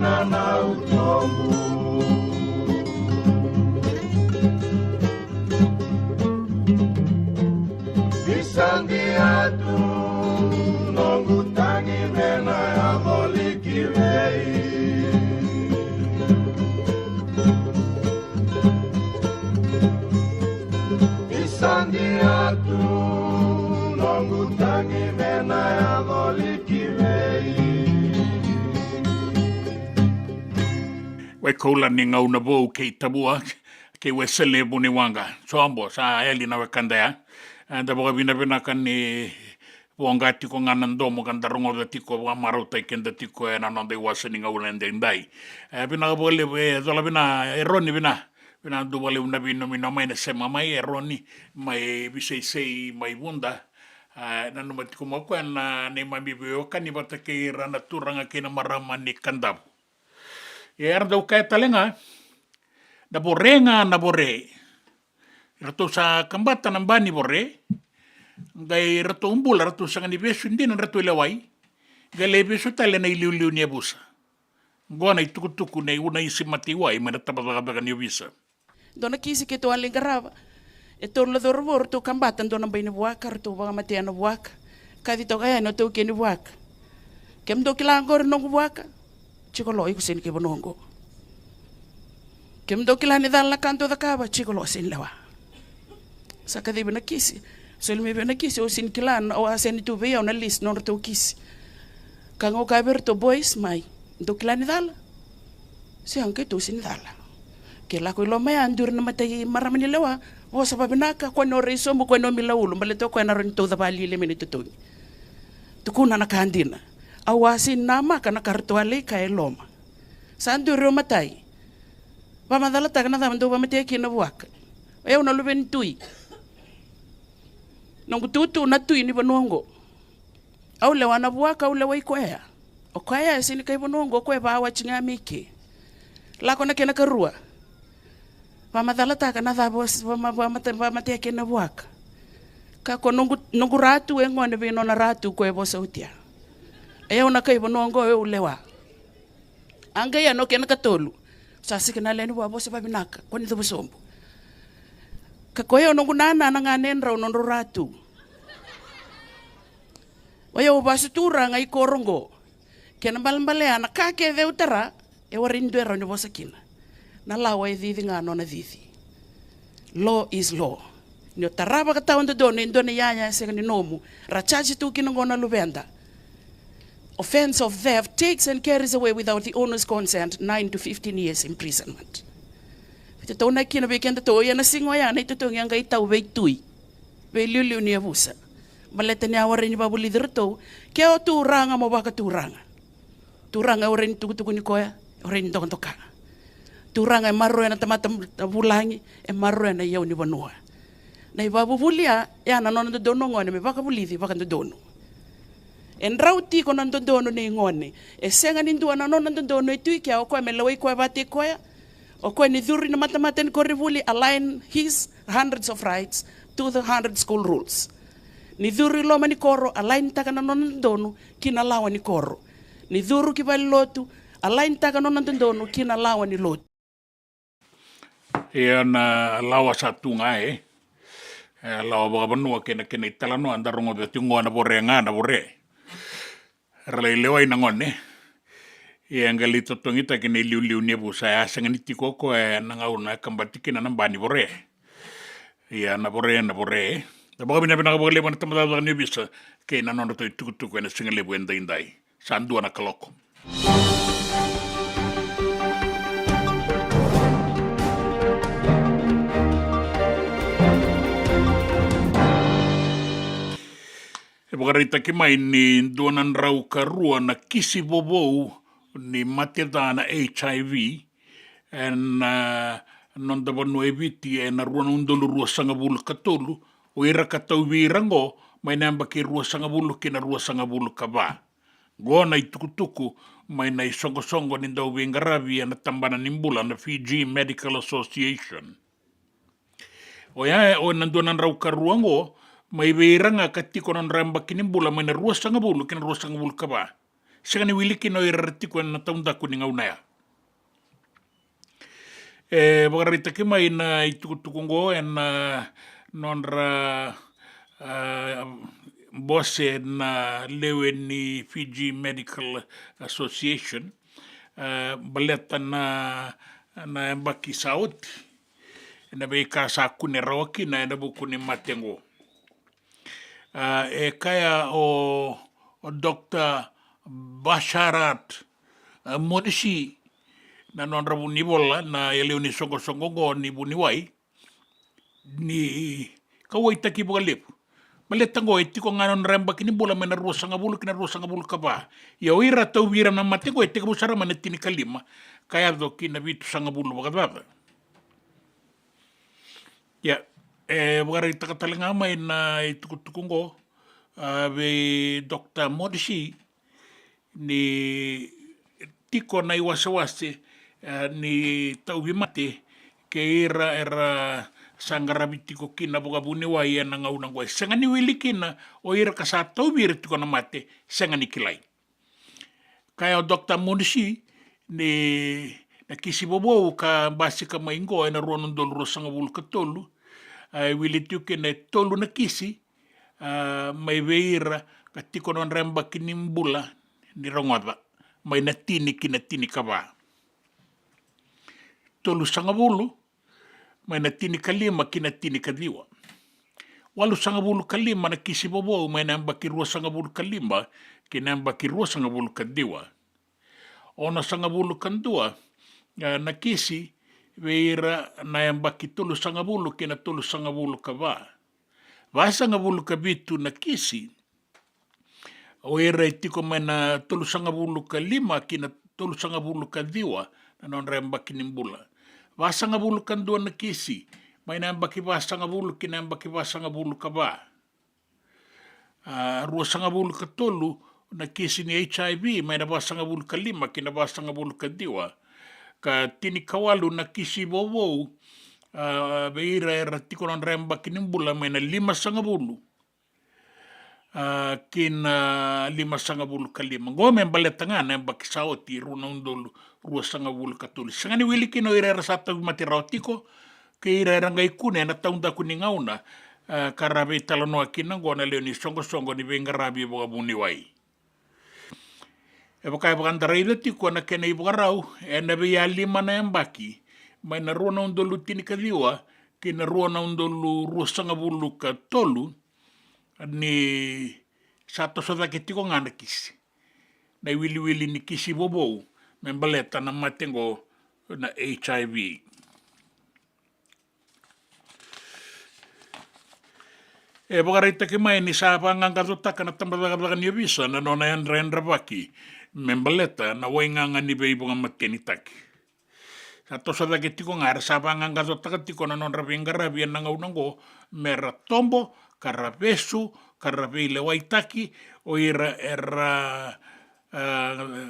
na utombu Bisandiatu nongutangi mena ya molikirei Bisandiatu nongutangi mena ya molikirei Wai koula ni ngau na vau kei tabua kei we sele buni wanga sombo sa eli na wakanda ya anda boga bina bina kan ni wanga tiko nganan domo kan darongo da tiko wa maro tai kenda tiko na no de wasani ngau lende ndai bina bole we zola bina eroni bina do bole una bino mina mai na sema mai eroni mai bisei mai bunda na no matiko mo kwa na ne mami beo kan ni bata ke rana turanga ke na marama ni kandab do kai talenga da borenga na bore rato sa kambata ng bani bore gai rato umbula rato sa kanibeso hindi na rato ilaway gai lebeso tala na iliuliu niya busa gona itukutuku na una isimatiway manatabaga niya bisa Dona kisi ke to aling garava e to la dorvor to kambata dona bay ni buaka rato baga matia na buaka kadi to kaya no to ke ni buaka kem do kilangor no buaka chikolo iku sin ke bonongo kem do kilani dal la kanto da kaba chikolo sin lawa Saka di ba nakisi? So ilmi ba nakisi o sin kilan o asen itu ba na list non to kisi. Kang o kaber to boys mai do kilan dala. Si angke to sin dala. Kela ko lo mai andur na matay maramani lawa. O sa babinaka ko no reso mo ko no milaulo malito ko na rin to da bali le minito to. Tukuna na kandina. Awasin nama kana kartuale kay loma. Sa andur ro matay. Pamadala ta kana damdo ba matay kinabuak. Ayaw na luben tui. Nung tutu na tui ni banongo. Au lewa na buaka au lewa ikoea. O koea sini kay banongo koe bawa chinga miki. Lako na kena karua. Pamadala ta kana dabos pamate kena buaka. Kako nungu ratu ngone bino na ratu koe bosa utia. Ayaw na kay banongo au lewa. Angaya no kena katolu. Sasi kena leni wa bosa babinaka. Kwani to bosombo. Kakoyo nungu nana nanganen raw non ratu. Waya ubasu tura ngai korongo. Kena balambale ana kake de utara e warindu era ni bosakina. Na lawa e didi ngano na didi. Law is law. Ni taraba ka taon do ni ndone yaya se ni nomu. Rachaji tu kinongona lubenda. Offense of theft takes and carries away without the owner's consent 9 to 15 years imprisonment. Ito to na kina beken to ya na singoya na ito to yang kay tau be tui. Be liu ni abusa. Baleta ni awar ni babu lider to kaya o turanga mo baka turanga. Turanga oren tugu ni koya oren to ka. Turanga e marro na tamata bulangi e marro na yaw ni banua. Na babu bulia ya na non do dono ngone me baka bulidi baka do dono. En rauti ko nan do dono ni ngone. E senga ni do na non do dono tui kaya o ko me lawai ko bati koya. O ko ni duri na matamaten ko rivuli align his hundreds of rights to the 100 school rules. Ni duri lo mani koro align taka na non dono kinalawa ni koro. Ni duru ki lotu align taka non dono kinalawa ni lotu. Ia na lawa sa tunga lawa baga banua kena italano andarongo de tungo na bore nga na bore. Rale lewa ina ngone. Ia ngalito tongita kene liu ni busa ya sanganiti koko na ngauna kambatiki na nambani bore. Ia na bore. Da baga bina bina bole ban tamada ni bisa ke na nono to tukutu na singale buenda indai. Sandu na kaloko. E baga rita ki mai ni duanan rau karua na kisi bobou ni mateda na HIV en non da banu eviti na ruana undolu rua sanga bulu katolu o ira katau virango mai namba ki rua sanga bulu ki na rua sanga bulu kaba gona itukutuku mai na isongo ni dau vingaravi na tambana nimbula na Fijian Medical Association o ya o nanduanan rau karuango mai viranga katiko nan ramba ki nimbula mai na rua sanga bulu kaba Sanga ni wiliki no irartiko na taunda ku ni ngaunaya. Bagarita ke mai na itukutukungo na nonra bosse na lewe ni Fiji Medical Association baleta na mbaki sauti na beka sa kune roki na bukuni matengo. Kaya o Dr. Basharat Modishi na nonra bunibola na eleo ni songo ni buniwai ni kawai taki buka lepu. Maletango etiko ngano nremba kini bola mena ruosanga bulu kaba. Ya oira tau vira na matego etiko busara manetini kalima kaya do kina vitu sanga bulu bakadaba. Ya buka takatalinga mai na itukutukungo ve Dr. Modishi ni tiko na iwasawase ni tau vimate ke era sangarabiti ko kina boga bune wa ia na ngau nangwa senga ni wili kina o ira ka sa tau bire tiko na mate senga ni kilai kaya o Dr. Modishi ni na kisi bobo ka basi ka maingo na rono ndol ro sanga bul ka tolu wili tuke na tolu na kisi mai veira ka tiko non remba kinimbula ni rongoda mai na tini kaba tolu sanga bulu mai na tini kalima kina tini kadiwa. Walu sanga bulu kalima na kisi bobo mai na mbaki rua sanga bulu kalima kina mbaki rua sanga bulu kadiwa. Ona sanga bulu kandua na kisi veira na mbaki tolu sanga bulu kina tolu sanga bulu kava. Va sanga bulu kabitu na kisi o era itiko mai na tolu sanga bulu kalima kina tolu sanga bulu kadiwa na non mbaki nimbula. Vasanga bulu kandua na kisi, mai na mbaki vasanga bulu kina mbaki vasanga bulu kaba. Rua sanga bulu katolu na kisi ni HIV, mai na vasanga bulu kalima kina vasanga bulu kadiwa. Ka tini kawalu na kisi bobo, beira era tiko non mbaki nimbula mai na 5 sanga bulu. Kina 5 sanga bulu kalima. Ngome mbaletanga na mbaki saoti runa undolu rua sanga bulu katuli. Sanga ni wili kino ira sata mati raotiko ke ira ngai kune na taunda kuni ngauna karabe talanoa kina ngona leo ni songo ni vengarabi boga buni wai. Baka bakandara ila tiko na kena ibugarau na be ya 5 na mbaki mai na runa undolu tini kadiwa kina runa undolu rua sanga bulu katolu ni sato soda ke tiko ngana kisi. Na wili ni kisi bobo membaleta na matengo na HIV. Bagareita ke mai ni sa pangangkatotaka na tambadaga ni visa na nona endra baki membaleta na wainganga ni beibonga makenitaki. Sato soda ke tiko ngara sa pangangkatotaka tiko na nona vengarabi na ngaunango mera tombo karabesu karabele waitaki o era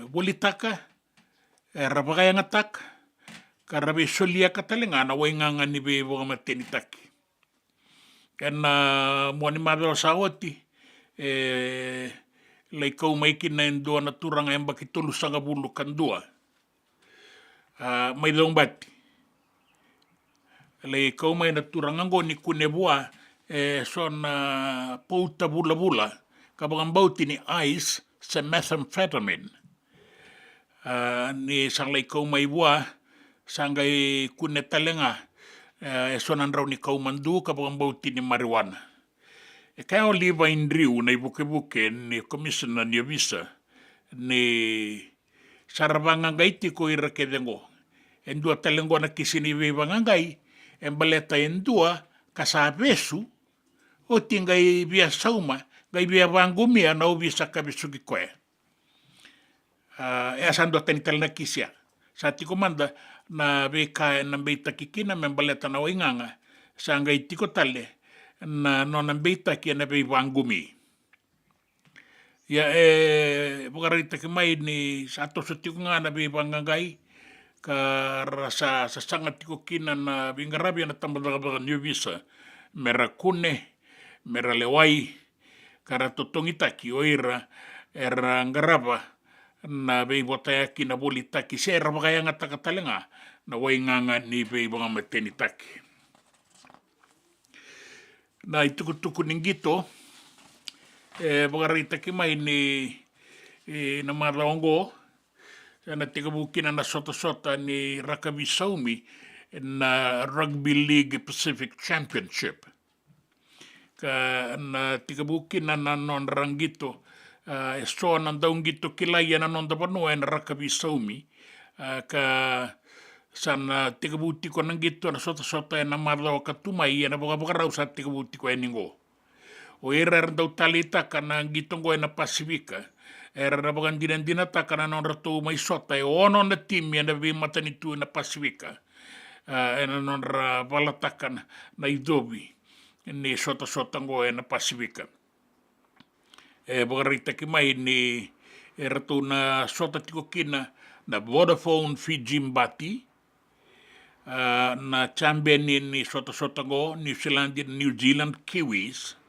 bolitaka era bagayangatak karabe solia katalenga na wainganga ni be boga matenitaki kana moani mabelo saoti leikau maiki na endua na turanga emba ki tolu sanga bulu kandua mai long bati leikau mai na turanga ngoni kunebua son pouta bula kabang bauti ni ice sa methamphetamine ni sanglay kau may bua sanggay kunetalenga sonan raw ni kau mandu kabang bauti ni marijuana kaya oliva indriu na ibuke-buke ni commissioner ni visa ni sarabangangay ti ko irakedengo endua talengo na kisini bangangay embaleta endua kasabesu o tingai via sauma gai via vangumia na ubisa kabisugi koe. Asando tenital na kisya. Sa tiko manda na beka na beita kikina membaleta na wainganga sa ngai tiko tale na nona beita kia na bei vangumi. Ya bukarita kimai ni sato sa tiko nga na bei vangangai ka rasa sa sangat tiko kina na bingarabi na tambadaga ni ubisa mera kune mera lewai kara totongitaki oira era ngaraba na bei botaya ki na boli taki se rabagayanga takatalenga na wainganga ni bei banga mateni taki. Na itukutuku ningito bagarita ki mai ni na maraongo na tigabukina na sota ni Rakabi Saumi na Rugby League Pacific Championship. Ka na tigabukina na non rangito so na daung gito kilaya na non dapanua na Rakabi Saumi ka sana tigabuti ko nang gito na sota na marlaw katumai na baka sa tigabuti ko eningo. O era daw talita ka na gitong ko na Pasifika. Era na bagan dinata ka na non rato may sota ono na team yan na bimata nito na Pasifika. Na non ra balatakan na idobi ni sota ngo na Pasifika. Bagarita ki mai ni rato na sota tiko kina na Vodafone Fiji Mbati. Na champion ni sota ngo New Zealand Kiwis.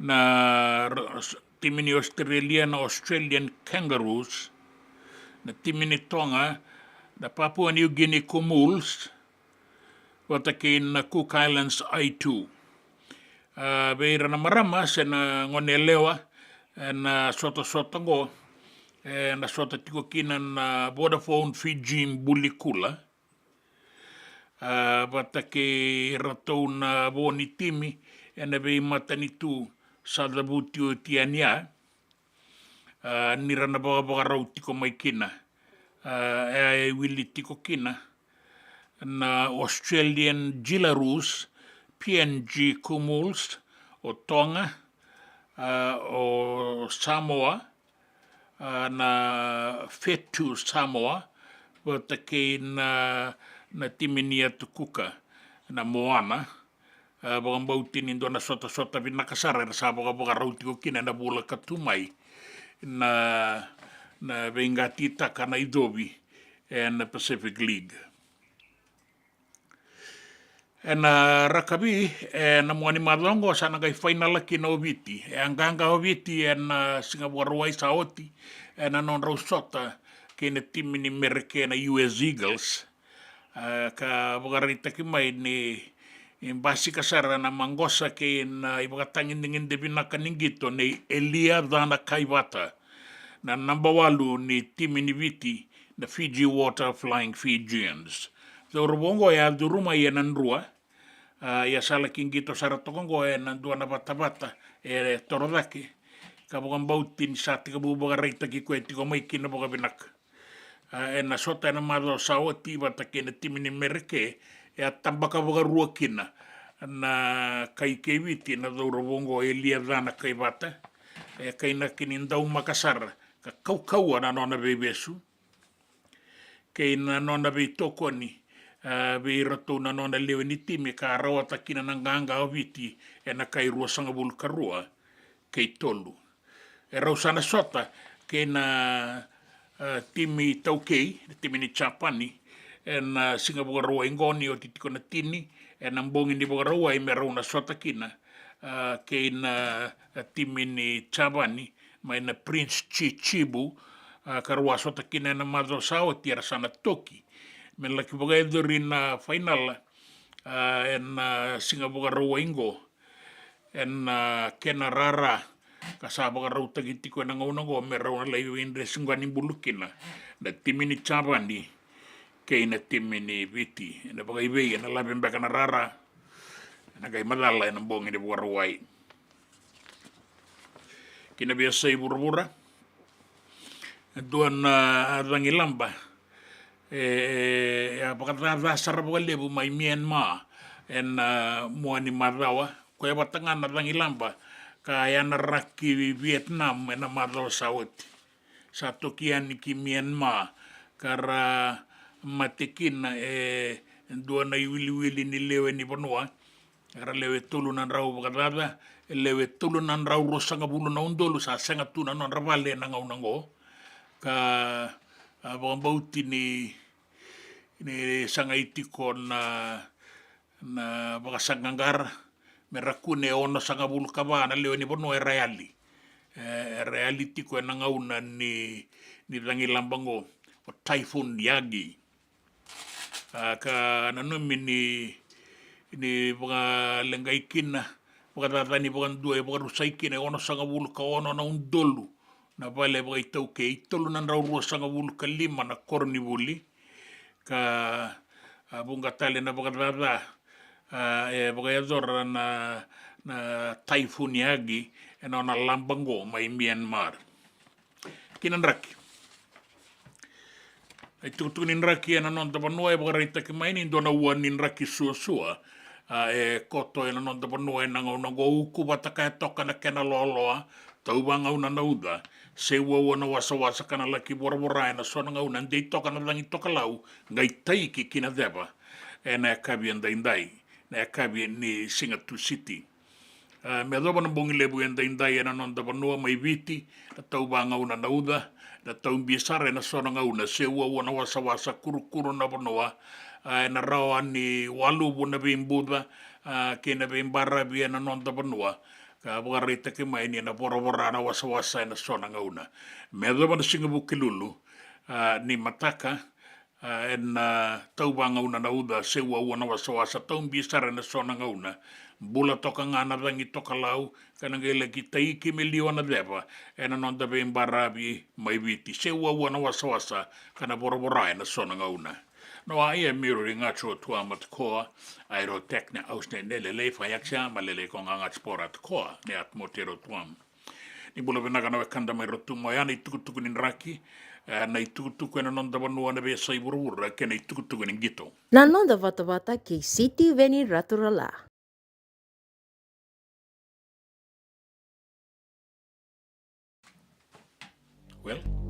Na tim ni Australian Kangaroos, na tim ni Tonga, na Papua New Guinea Kumuls, watakin na Cook Islands I2. Beira na marama sa na ngonelewa na sota ngo, na sota tiko kinan na Vodafone Fiji Bulikula. Watake rato na boni timi, na bei matanitu sa labutio tiania nira na baka raw tiko may kina wili tiko kina na Australian Gilarus PNG Kumuls o Tonga o Samoa na Fetu Samoa watake na timinia tukuka na Moana bagang bautin indo na sota binakasara sa baka rauti ko kina na bula katumai na bengatita ka na idobi and the Pacific League. Na Rakabi na mwani madongo sana kay final ki na obiti anganga obiti na Singapore Ruai Saoti na non raw sota kina team ni America na US Eagles ka bagarita ki may ni basi kasara na mangosa ke na ibakatangin dingin de binakaningito ni Elia Dana Vata na number 8 ni team ni Viti na Fiji Water Flying Fijians. So rubongo ya duruma ya nandrua ya sala kingito saratokongo ya nandua na bata torodake kabukang bautin sa tikabubaga reita ki kweti ko may kinabuga binak. Na sota na malo sa oti batake na team ni Merike ya tambaka baga ruakina na kay kewiti na dorobongo Elia Dana kay Vata kay na kinindaw makasar ka kaukawa na nona bebesu kay na nona be tokoni be rato na nona lewe ni timi ka rawata kina nanganga oviti na kay rua sanga bulkarua kay tolu raw sana sota kay na timi taukei timi ni Chapani na Singapore Ruai ngoni o titiko na tini na mbongin di boga ruai mera una sota kina kay na timi ni Chabani may na Prince Chichibu karua sota kina na mazo sao tiara sana toki men laki boga rin na final na Singapore Ruai ngo na kena rara kasaba ka raw tagitiko na ngaunango mera una layo indre sungani bulukina na timi ni Chabani kay na timi ni Viti na bagay bay na labing baka na rara na kay madala ng bongin ni Buwaraway kinabiyasay burbura doon na rangilamba pagkatasar mga lebo may Myanmar mua ni Marawa kaya batangan na rangilamba kaya naraki Vietnam na Marawa sa Tokian ni Myanmar kara matikin na doon na iwili-wili ni lewe ni Panua kara lewe tulunan raw bakadada lewe tulunan raw rosa nga bulo na undolo sa senga tunan non ravale na ngaunango ka bauti ni sangaitiko na baka sanganggar merakune ono sanga bulo kaba na lewe ni Panua reali reality ko na ngauna ni Rangi Lambango o Typhoon Yagi. Ka nanumi ni mga lengaikin na mga tatani mga dua mga rusaikin ono sanga wulu ka ono na undolu na vale mga itau ke itolu na raurua sanga wulu ka lima na korni wuli ka bunga tali na mga tata mga yadora na Typhoon Yagi na Lambango mai Myanmar kinan raki ai tukutunin raki na non tapanua mga rita ki maini dona uanin raki sua koto na non tapanua na ngo uku Vata ka toka na kena loloa tau banga una nauda se wo na wasa kana laki bora na sona ngauna ndei toka na langi toka lau ngai taiki kina deba na kabi ndai na kabi ni Singatu City me doba na bongi lebu ndai na non tapanua mai viti na tau banga una nauda na tau biasare na sona ngauna se wo na wasa kuru na panoa na rawa ni walu buna bimbuda kena bimbara bia na non tapanua ka bugarita ke mai ni na bora na wasa na sona ngauna me doba na singabu kilulu ni mataka na tau banga una nauda se wo na wasa tau biasare na sona ngauna bula toka ngana rangi toka lau kana ngele ki taiki miliona deba na non da bimbarabi mai viti se wo na wasa kana bora na sona ngauna no ai e mirroring ngacho tua mat koa aero tekna ausne nele fa yaksha malele ko nganga sporat koa ne atmotero tuam ni bula bena kana kanda mai rotu mo yani tukutuku nin raki na tukutuku na non da banua na be sai burura ke na tukutuku nin gito Na nonda Vata ke City Veni Raturala. well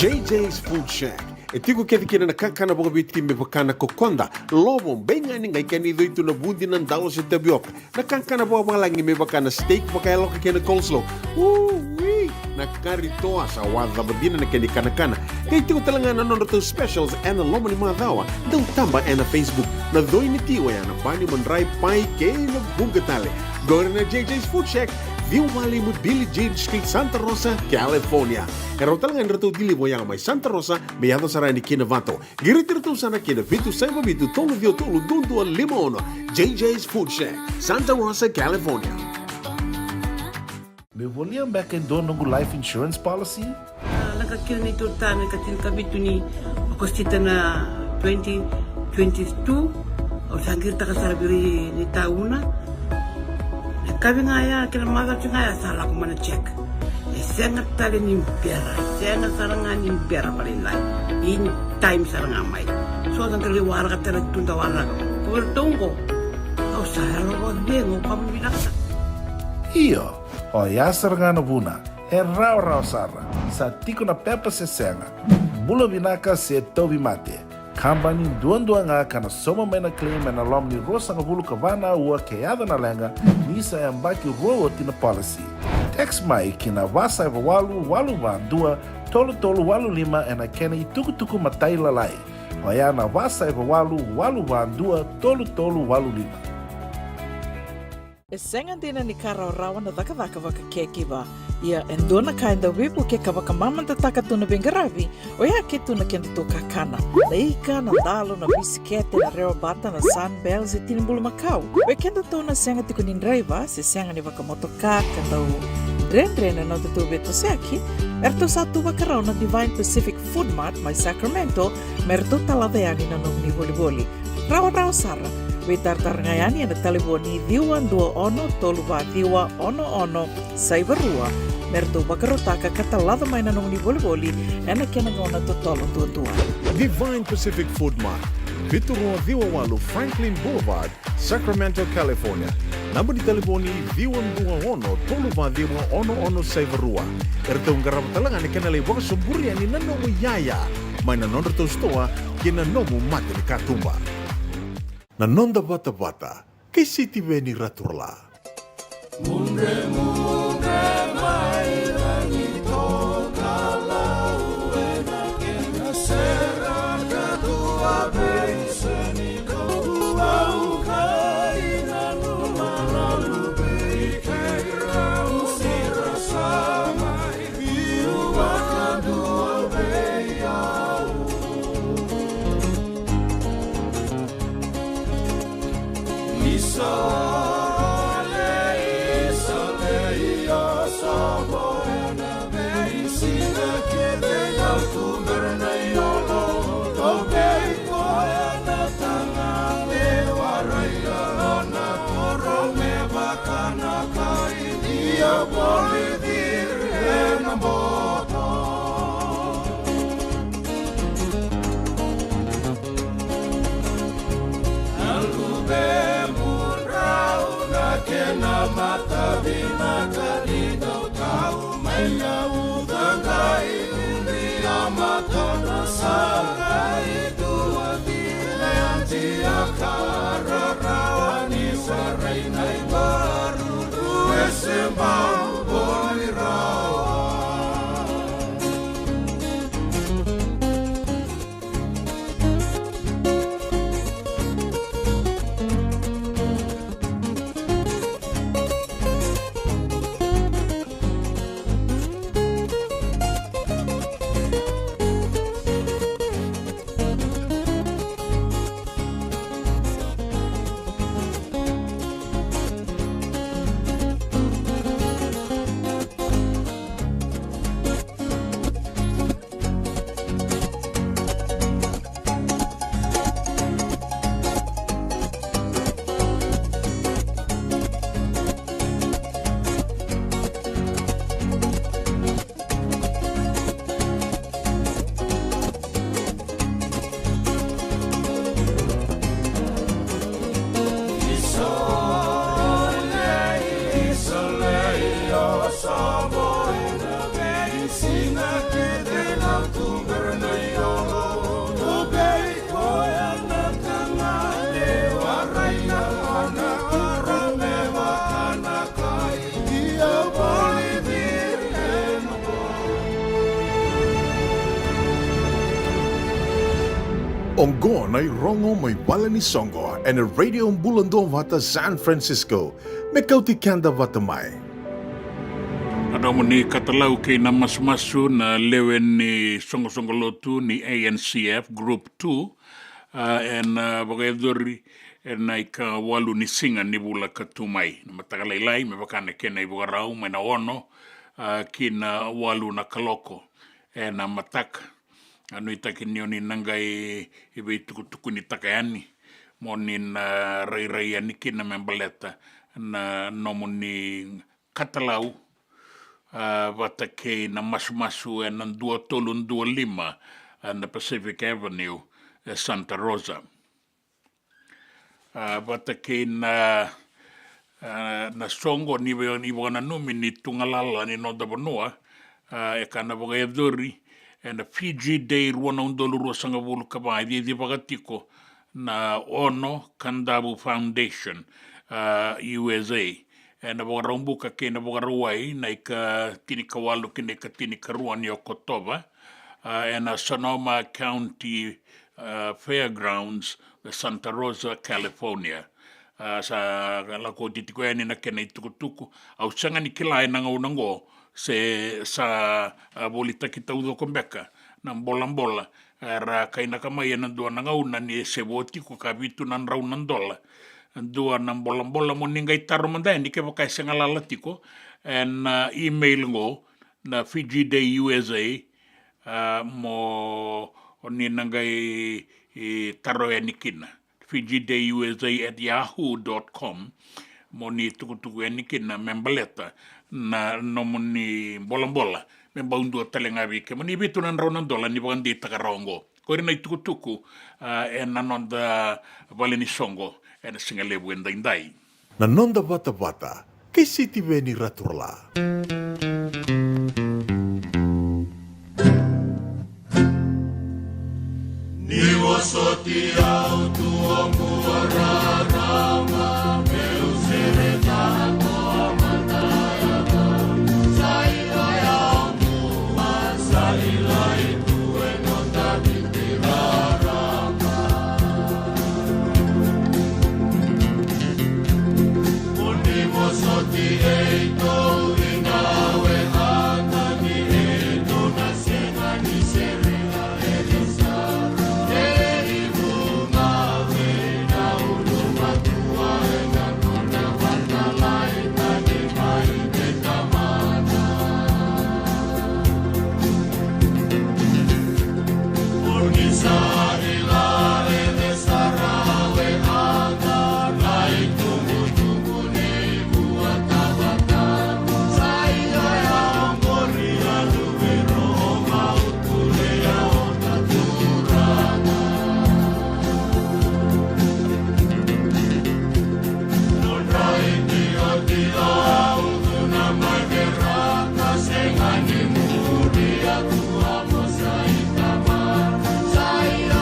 JJ's Food Shack. E tiku ke kina na kakana boka biti me bakana kokonda. Lobo benga ni ngai kani do itu na bundi nan dalos e tabiok. Na kakana boka malangi me bakana steak boka elo ke kena coleslaw. Wee! Na kari toa sa wadha badina na kani kana. Kay tiku talanga na nono to specials and na lomo ni madawa. Dau tamba na Facebook. Na doi ni tiwa ya na bani mandrai pai ke na bungatale. Go na JJ's Food Shack. Viu Valley mo Billy Jane Street, Santa Rosa, California. Karo talagang rato dili mo yang may Santa Rosa, may ato sarani kina Vato. Giritirto sana kina Vitu Saiba Vitu Tolo Vio Tolo Dundua Limono. JJ's Food Shack, Santa Rosa, California. Me volia back in dono go life insurance policy? Nakakil ni Turtana katil kabitu ni kostita na 2022 o sangir takasarabiri ni tauna. Kami ngaya kila mada ngaya salah ko mana check. Sengat tali ni pera, sengat sarangan ni pera paling lain. In time sarangan mai. So dan kali warga tera tunda warga. Ko bertunggu. Kau saya ro bengo kamu binasa. Iyo, o ya sargana buna, e rau sara, sa tiko na pepa se senga. Bula binaka se tobi mate. Kambani duan nga kana soma mena claim na lomni rosa nga bulu kavana ua keada na lenga nisa ambaki roa tina policy. Text mai kina vasa eva walu va dua tolu walu lima ena kena ituku matai lalai. Oya na vasa eva walu va dua tolu walu lima. E senga dina ni kara rawa na daka waka kekiwa. Ia endona kainda wipu ke kawaka mamanta taka tuna bengaravi, o ia ke tuna kenda to kakana. Na ika, na dalo, na bisikete, na reo bata, na sunbells e tinimbulu makau. We kenda to na senga tiko nindraiva, se senga ni waka motoka, kanda o drena no tutu beto seaki, erto satu wakarao na Divine Pacific Food Mart, mai Sacramento, merto talaveani na nung ni voli. Rawa sara. We tartarangayani na taliboni diwa dua ono toluva diwa ono saibarua merto bakarotaka katalada mai na nung ni voli ena kena ngona to tolo tua. Divine Pacific Food Mart. Viturua Diwa Walu Franklin Boulevard, Sacramento, California. Number di telefoni Diwa ono toluva diwa ono saibarua. Erto ngarabatalanga ni kena lewa sumburi ani nanomu yaya. Mai na nondra to stoa kina nomu mate ni katumba. Na nonda Vata, kay City Veni Raturla. Mundre mai ranito kalau ena kena serra katua bensani kau au kaina numana lubi kerau sirasa mai biu wakadua beyau. Mata bina kalido tau maya udangai undi amata nasagai dua dile antia kara rawani sarai nai baru dua sembau boli rawa. Ongo na rongo may wala ni Songo and a radio Bula Duavata San Francisco. Me Kauti Keda Vata mai. Ano mo ni katalau kay na masmasu na lewen ni Songo Lotu ni ANCF Group 2 and bagayadori na ika walu ni singa ni bula katumai. Na matagalaylay me bakane kena ibugarau me na ono kina walu na kaloko na matak. Ano itakinyo ni nangai iba itukutuku ni takayani mo ni rai ni kina membaleta na nomo ni katalau Vata kei na masu na 225 na Pacific Avenue Santa Rosa. Vata kei na songo ni wana numi ni tungalala ni Noda Vanua kana bagayadori and a Fiji Day ruana undoluru sangavulu kabai di bagatiko na Ono Kandabu Foundation USA. Na bogarumbuka ke na bogaruai na ika tinikawalu ke ka tinikarua ni Okotova na Sonoma County Fairgrounds Santa Rosa, California. Sa lako titiko yani na kena itukutuku au sanga ni kilai na ngaunango se sa bolita kita udo kombeka na mbola ra kaina kama yana dua na ngauna ni se botiku kabitu nan raunan dola dua na mbola mo ningai taro manda ni ke bokai sengalala tiko and email ngo na Fiji Day USA mo oni nangai taro enikina FijiDayUSA@yahoo.com mo ni tukutuku enikina membaleta na nomoni bola memba undu talenga wike mo ni bitu nan raunan dola ni bandi takarongo ko ina tukutuku nanonda valeni songo en singalebu endai Nanonda Vata kay City Veni Raturla. Ni wasoti au tuongu wararama meu sereta toa mandaya saila ya ongu saila itu enonda bitirarama Oni wasoti eito inawe hata ni eito na sena ni serena elisa Saya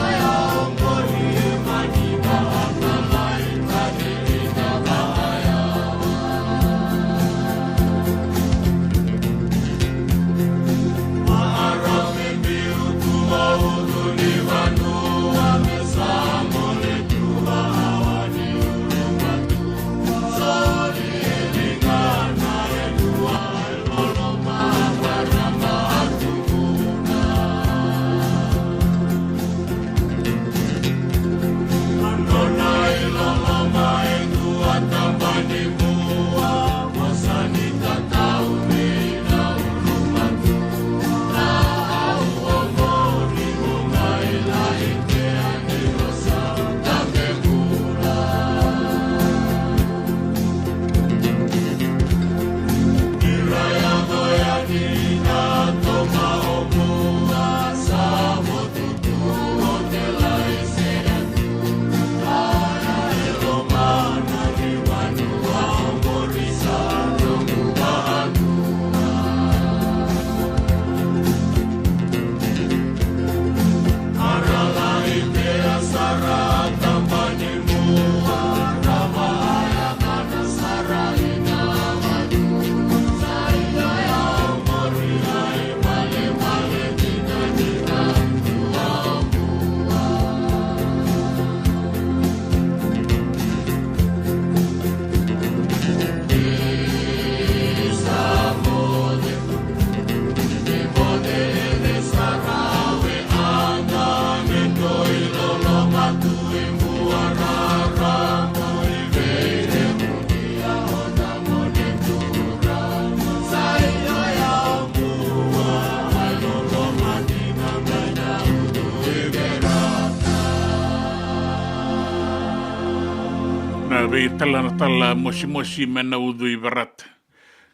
Ve tala mosi mena udu I barat.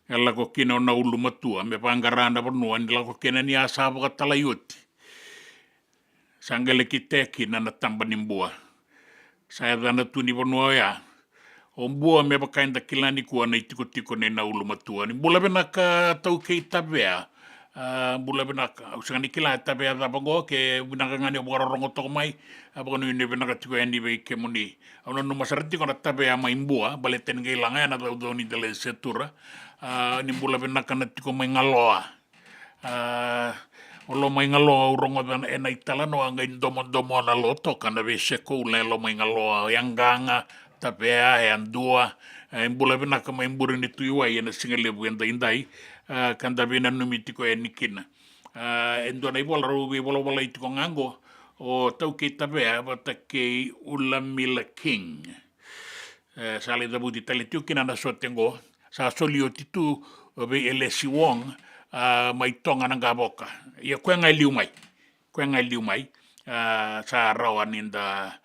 Ela ko kina na ulu matua me pangarana vanua ni la ko kina ni asava ka tala yoti. Sangale ki teki na tamba nimbua. Saya dana tuni vanua ya. O mbua me pakainda kilani kua na itiko ne na ulu matua. Ni bula bena ka tau kei tabea. Bula bena ka usangani kila tabea da bango ke binaka ngani oborongo toko mai. Abagano ni binaka tiko yani be ke muni. Ono no masarati kona tabea mai mbua bale tengai langa na do ni dele setura. Ni bula bena kana tiko mai ngaloa. Olo mai ngaloa urongo dana ena itala no anga indomo na loto kana be seko lo mai ngaloa yanganga tapea e andua mbula bina kama imburi ni tuiwa yana singalebu enda indai kanda bina numitiko e nikina endo na ibola rugi bola itiko ngango o tau ke tapea bata ke Ulamila King sali da buti tali tukina na sotengo sa solio titu be elesi wong mai tonga nanga boka ia kwenga liu mai sa rawan inda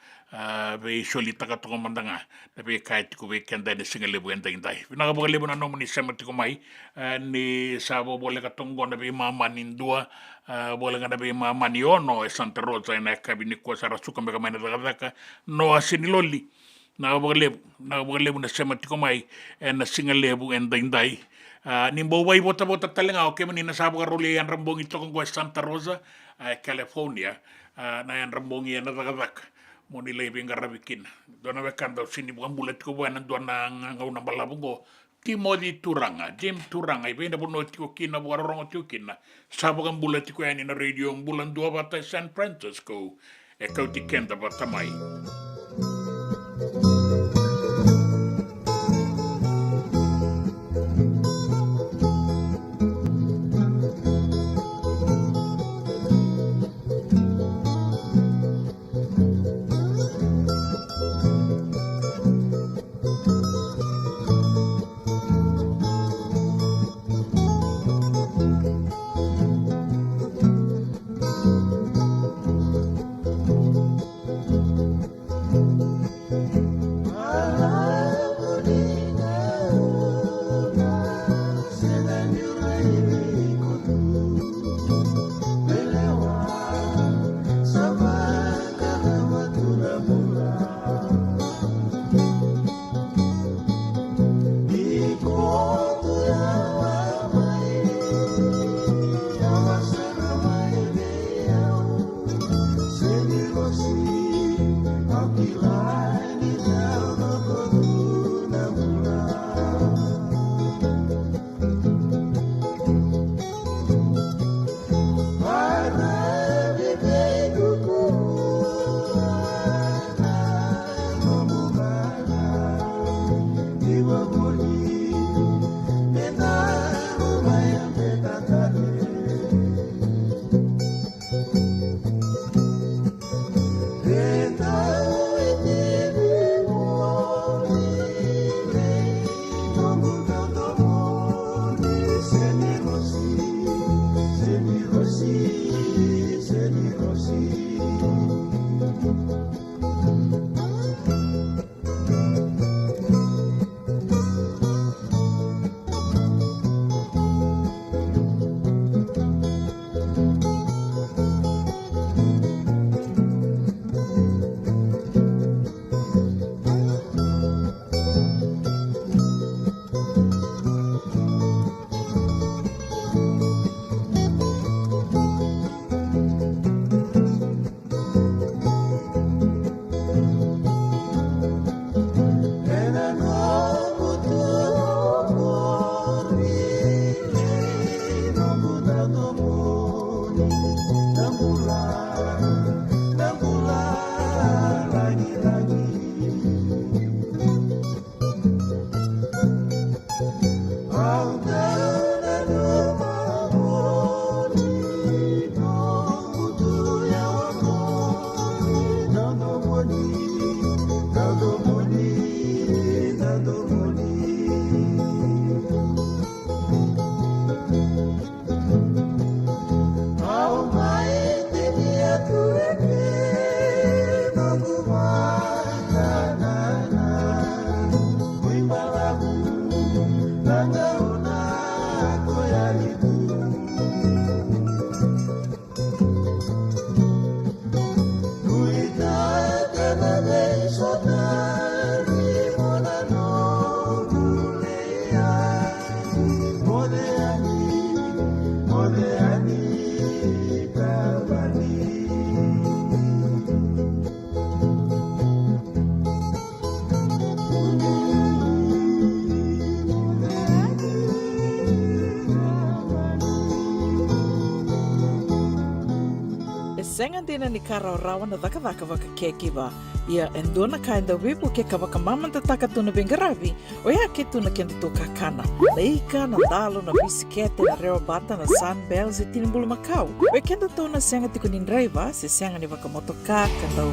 be soli taka toko mandanga na be kai tiko be kenda ni singalebu enda indai vinaka boka lebu na nomu ni sema tiko mai ni sabo bole ka tongo na be mama nindua bole ka na be mama ni ono e Santa Rosa ina kabini kwa sarasuka meka maina takataka no asini loli na boka lebu na sema tiko mai na singalebu enda indai nimbo wai bota talenga o kemani na sabo ka roli yan rambongi toko kwa Santa Rosa California na yan rambongi yan takataka moni lebe ngarabikin dona bekanda sini bukan bulat ko buana dona ngau na balabungo Timothy Turanga Jim Turanga ibe na bono tiko kina buara rongo tiko kina sabo kan bulat ko yani na radio Bula Duavata San Francisco e Kauti Keda Vata mai Almighty, E senga dina ni kara rawa na daka waka kekiwa. Ia endona kainda wipu ke kawaka mamanta taka tuna bengaravi o ia ke tuna kenda tō kakana. Na ika, na dalo, na bisikete, na reo bata, na sunbells e tinimbulu makau. O e kenda tōna senga tiko ni driver se senga ni waka motoka kandau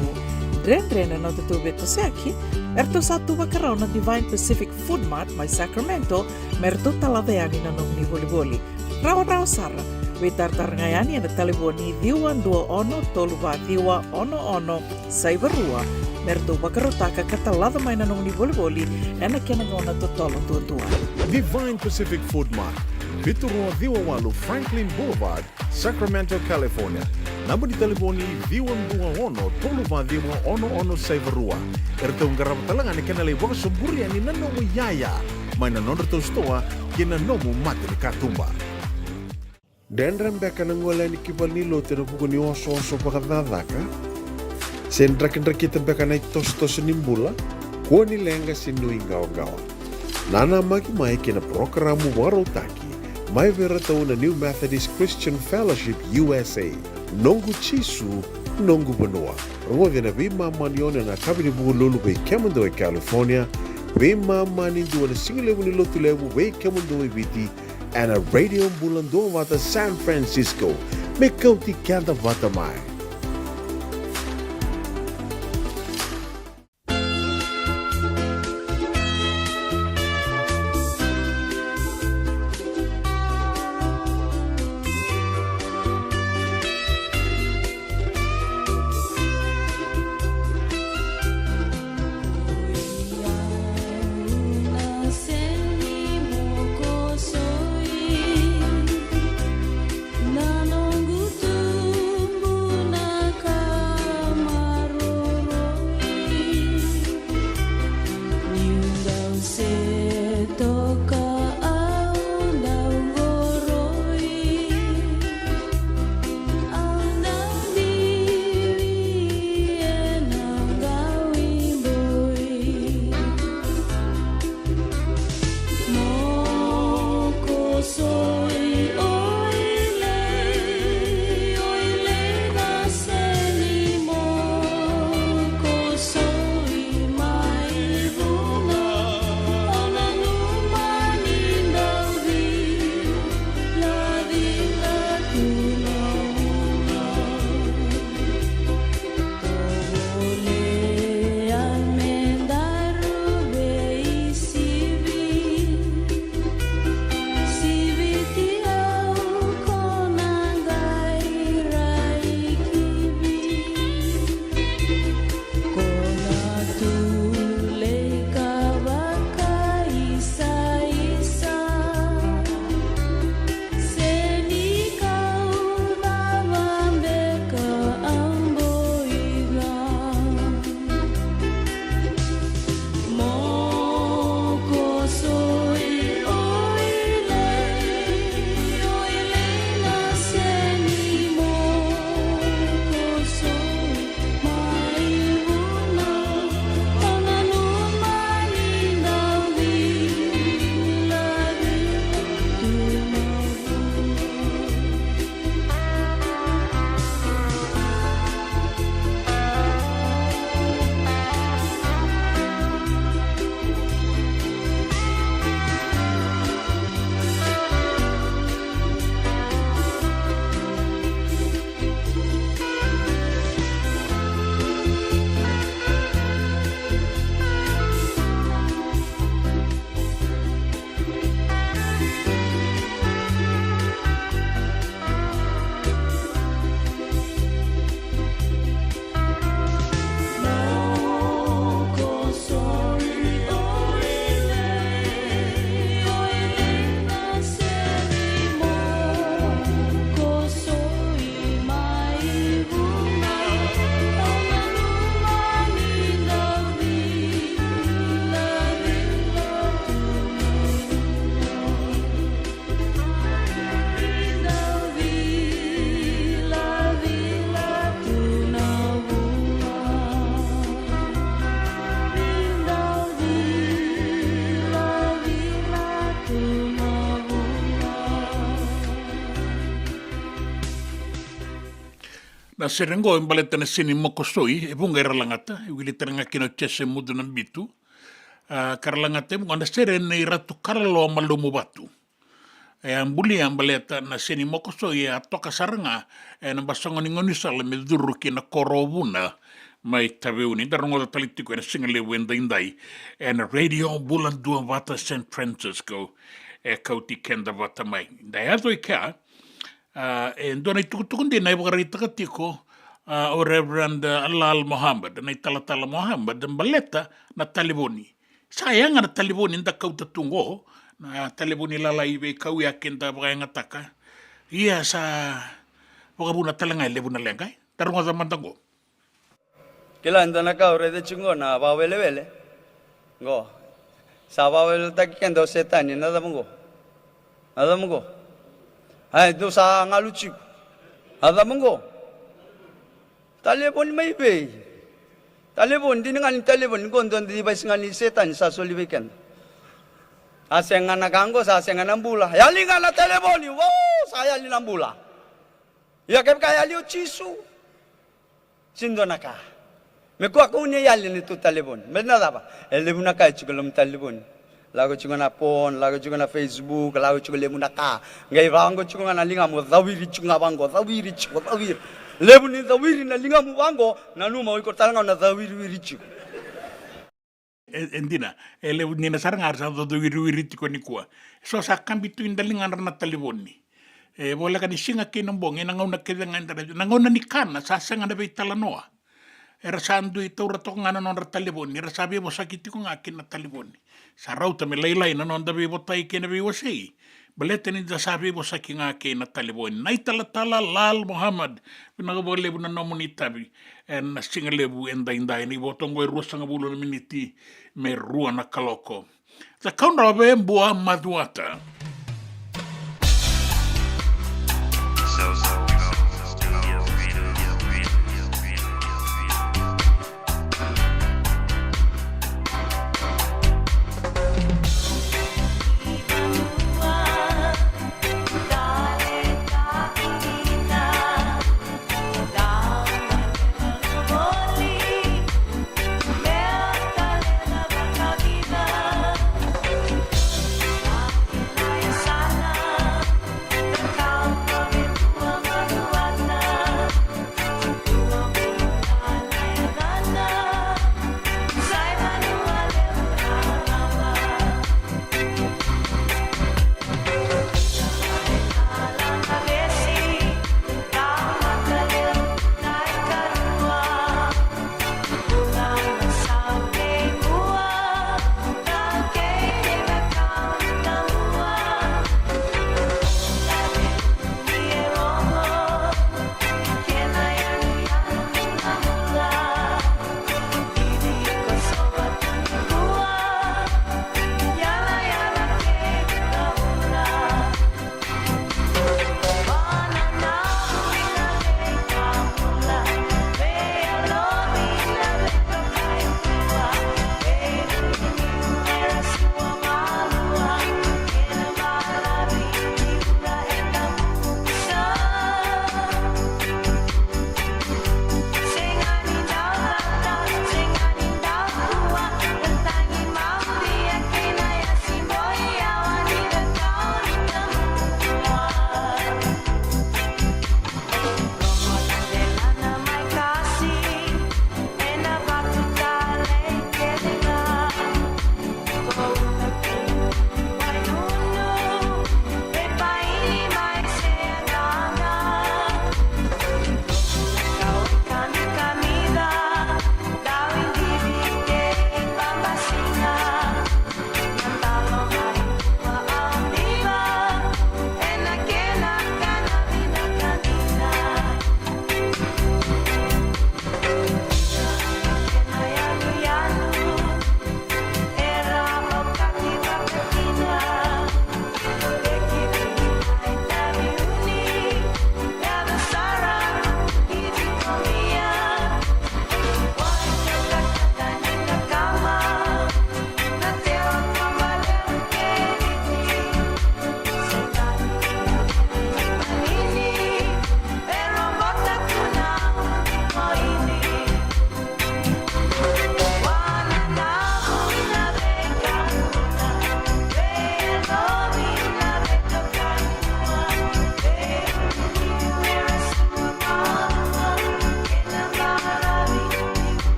dren na tatu beto seaki. Erto satu wakarau na Divine Pacific Food Mart mai Sacramento merto talaveani na nong ni voliboli. Rawa sara. We tartar ngayani na taliboni diwan 21 saivarua. Merto bakarotaka katalada mai na nong ni voliboli ena kenangona totolo tua. Divine Pacific Food Mart, Viturua Diwawalu Franklin Boulevard, Sacramento, California. Namba di telefoni 21 saivarua. Erto ngarabatalangan ni kanalay waka suburi ani nanomu yaya. May nanondo to stoa kina nomu mati ni katumba. Dendram beka nangwala ni kibalnilo tena buku ni oso pakadadaka. Sen drakin-drakitan beka na tos nimbula. Kuha ni lenga sinui gawa. Nana magi mai kina programo warotaki. Mai vera tau na New Methodist Christian Fellowship USA. Nongu chisu, nongu banua. Rungo vina vima manione na kabini buku lulu bei kemundo e California. Vima mani dua na singilewu ni lotu lewu bei kemundo e viti. And a radio Bula Duavata San Francisco. Me Kauti Keda Vata mai. Nanongu tumbu Na serengo en baleta na sini mokosoi, e bunga iralangata, e wili teranga kino chese mudu na bitu. Karalangata mo na seren na iratu karalo malumu batu. E ambuli ang baleta na sini mokosoi a toka saranga, e na basongo ni ngonisala me duru ki na korobuna, mai tabeuni, darongo da talitiko na singale wenda indai, e na radio Bula Duavata San Francisco, e Kauti Keda Vata mai. Dai ato i kia, e ndona i tukutukundi na iwakari takatiko, o Reverend Alal Muhammad, na i talatala Muhammad, ang baleta na taliboni. Sayang na taliboni nda kauta tungo, na taliboni lalaiwe kau ya kenda baka ngataka. Iya sa wakabuna talangay, lebuna lengay. Tarunga sa mantango. Kila ndo na kau rede chungo na bawele-wele. Go. Sa bawele takikendo setani, nada mungo. Nada mungo. Ay, do sa ngaluchik. Nada mungo. Talibon may be. Talibon, di nga ni talibon, kondon di ba nga ni setan sa solibiken. Aseng nga nagango sa aseng nga nambula. Yali nga na talibon, wow, saya li nambula. Yakep kaya li uchisu. Sindo na ka. Mekuha ko niya yali nito talibon. Menada ba? Lebu na ka, chikulong talibon. Lago chunga na phone, lago chunga na Facebook, lago chunga lebu na ka. Ngay bango chunga na linga mo, zawiri chunga bango, zawiri chunga, zawiri. Lebu ni zawiri na linga mo bango, nanuma wiko talanga na zawiri chunga. Endina, lebu ni na sarang arsa do zawiri chunga ni kuwa. So sa kambitu indalinga na taliboni. Bola ka ni singa kinambong, nangauna kidanga indara, nangauna ni kana, sasanga na bay talanoa. Era sandu ito ratok nga nanon talibon, era sabi mo sakiti ko nga akin na talibon. Sa rauta may laylay nanon dabi mo tayo kinabiwasay. Balete ni da sabi mo sakin nga akin na talibon. Nay talatala lal Muhammad, pinagabalebu na nomonitabi, en singalebu enday-inday, ni botong goy ruwas nga bulo na miniti, may ruwa na kaloko. Sa kaunrabe Bula Duavata.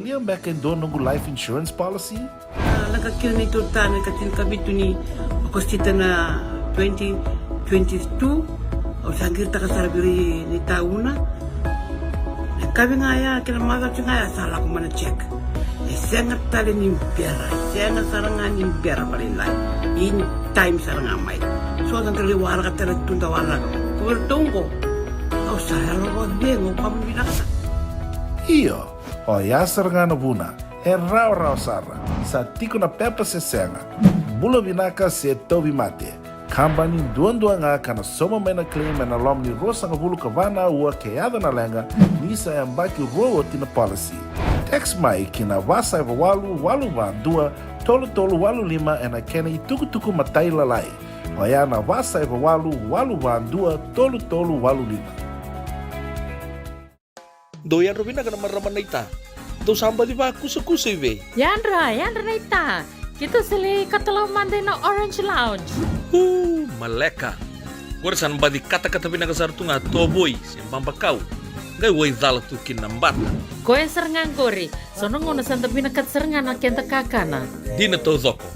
liam back and don't nungu life insurance policy? Laka kira ni tutana katin kabitu ni okostita na 2022 o sangir takasarabiri ni tauna. Kabi nga ya kila mother nga ya sala ko mana check. Sengat tali ni biara, sengat sarangan ni biara paling lain. In time sarangan mai. So ang kaliwara ka tala tunda wala. Kuwertongko. Kau saya lo dengo kamu binasa. Iyo, o yasar nga na buna, raw sara, sa tiko na pepa se senga, bula binaka se tobi mate, kambani duan nga kana soma mena claim na lom ni rosa nga bulu kavana ua keada na lenga, nisa e ambaki roa tina policy. Text mai kina wasa eva walu dua, tolu walu lima ena kena i tuku matai lalai, o ya na wasa eva walu dua, tolu walu lima. Doyan Robina ka naman raman na ita. Do samba di ba kusa iwe? Yandra na ita. Kita sili katalaw manday na Orange Lounge. Maleka. Kursan ba di kata-kata pinakasar tu nga toboy, simpang pakaw. Gay way dala tu kinambat. Koe serengan kori, sono ngono santa pinakat serengan na kenta kakana. Di na to zoko.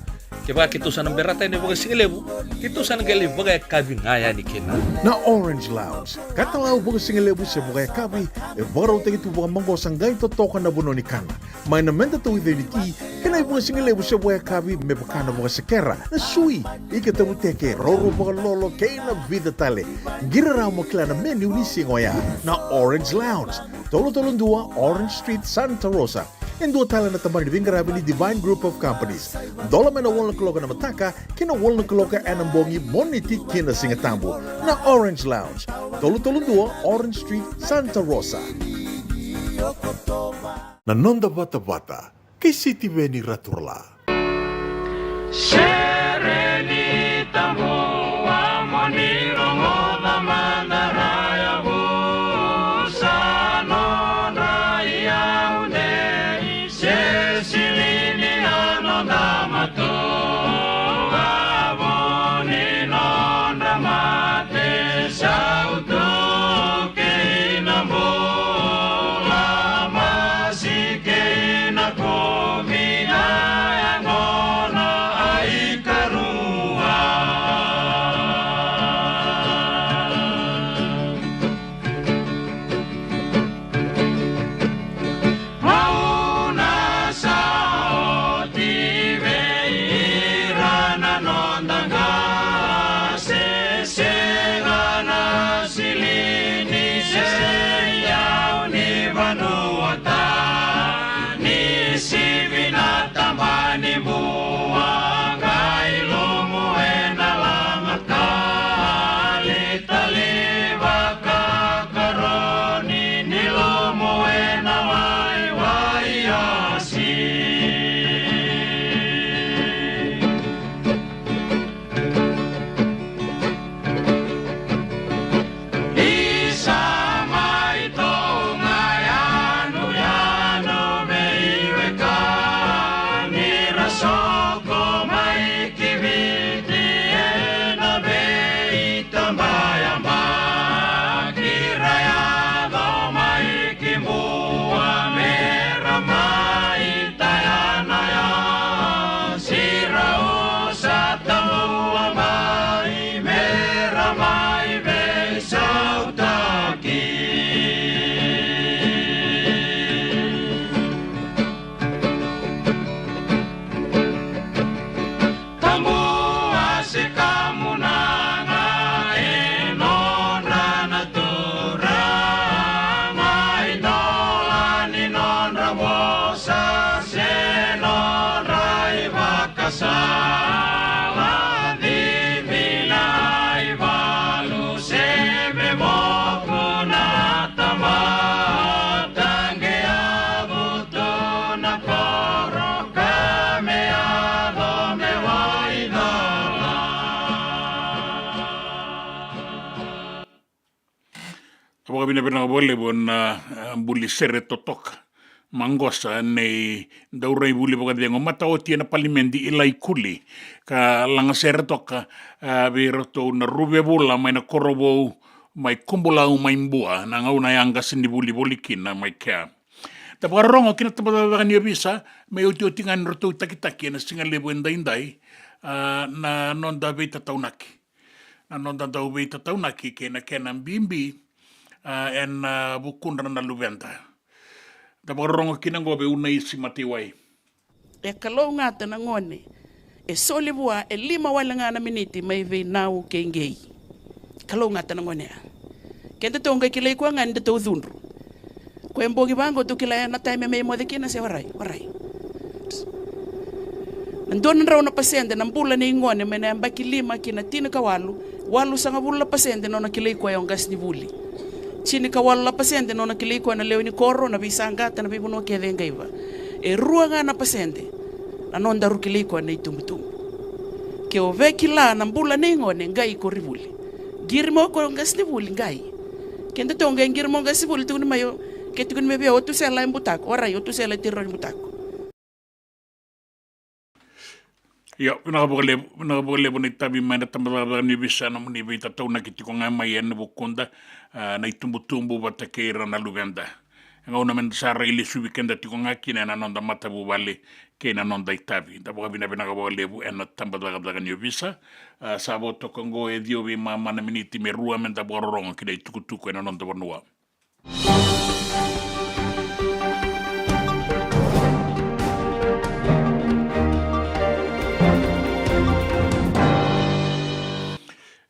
Kaya kita sana berata ini bagai singelebu, kita sana gali bagai kabin ngaya ni kena. Na Orange Lounge, katalaw bagai singelebu sa bagai kabi, baraw tayo ito bagai manggosang gay totokan na buno ni kana. May namenta to iveniti, kanay bagai singelebu sa bagai kabi, may bakana bagai sekera, na sui, ikatabuteke, roro bagai lolo, kay na vida tale. Giraraw mo kila na menu ni singoya, na Orange Lounge, tolo-tolong dua, Orange Street, Santa Rosa. And dua tala na tamang ni Vingarabi ni Divine Group of Companies. Dola may na walang kaloka na mataka, kina walang kaloka anambongi moniti kina singatambo na Orange Lounge. Tolo-tolong dua, Orange Street, Santa Rosa. Nanonda Vata, kay City Veni Raturla. Serenita mo, amoniro mo naman na raya mo. Kapag pinapinakabole po na buli sere totok. Manggosa nei daurai buli pagkat yang matao tia na palimendi ilay kuli ka lang sere tok biro to na rube bula may na korobo may kumbula may mbua na ngaw na yang gasin di buli bulikin na may kaya Tapos rongo kina tabalaga niya bisa, may uti-utingan roto taki-taki na singa lebo inday-inday na nonda vita taunaki. Na nonda daw vita taunaki kena bimbi en bukundra na luventa. Tapos rongo kina ngobe unay si matiway. E kalau ngata na ngone, e solibua e 5 wala nga na miniti may vei nau kengei. Kalau ngata na ngone. Kenda tonga kilay ko nga nda to dhunru. Ko embogi bango tu kilay na time may mo de kina se waray. Nandun raw na pasyente ng bula ni ngone may na baki 5 kina tinakawalu, walu sa nga bula pasyente no nakilay ko yung gas ni buli. Chini ka wala pasyente no nakilay ko na leo ni koro na bisangata na bibuno kede ngaiba. E rua nga na pasyente na non daru kilay ko na itumutum. Ke o vekila na bula ni ngone ngai ko ribuli. Girmo ko yung gas ni buli ngai. Kenda tonga yung girmo gas ni buli tu ni mayo ketukun mebe otu sela yung butak. Oray otu sela tiro yung butak. Ya, pinakabukale ni tabi may natambala ni bisa na muni vita tau nakiti ko nga mayan na bukunda na itumbu-tumbu bata keira na luganda. Nga una men sa raili su weekenda tiko nga kina na nonda mata bubale kena nonda itabi. Tapo kabina pinakabukale bu en natambala ni bisa sabo toko ngo e dio vi mama na miniti me rua men tapo rongo kina itukutuku na nonda wanua.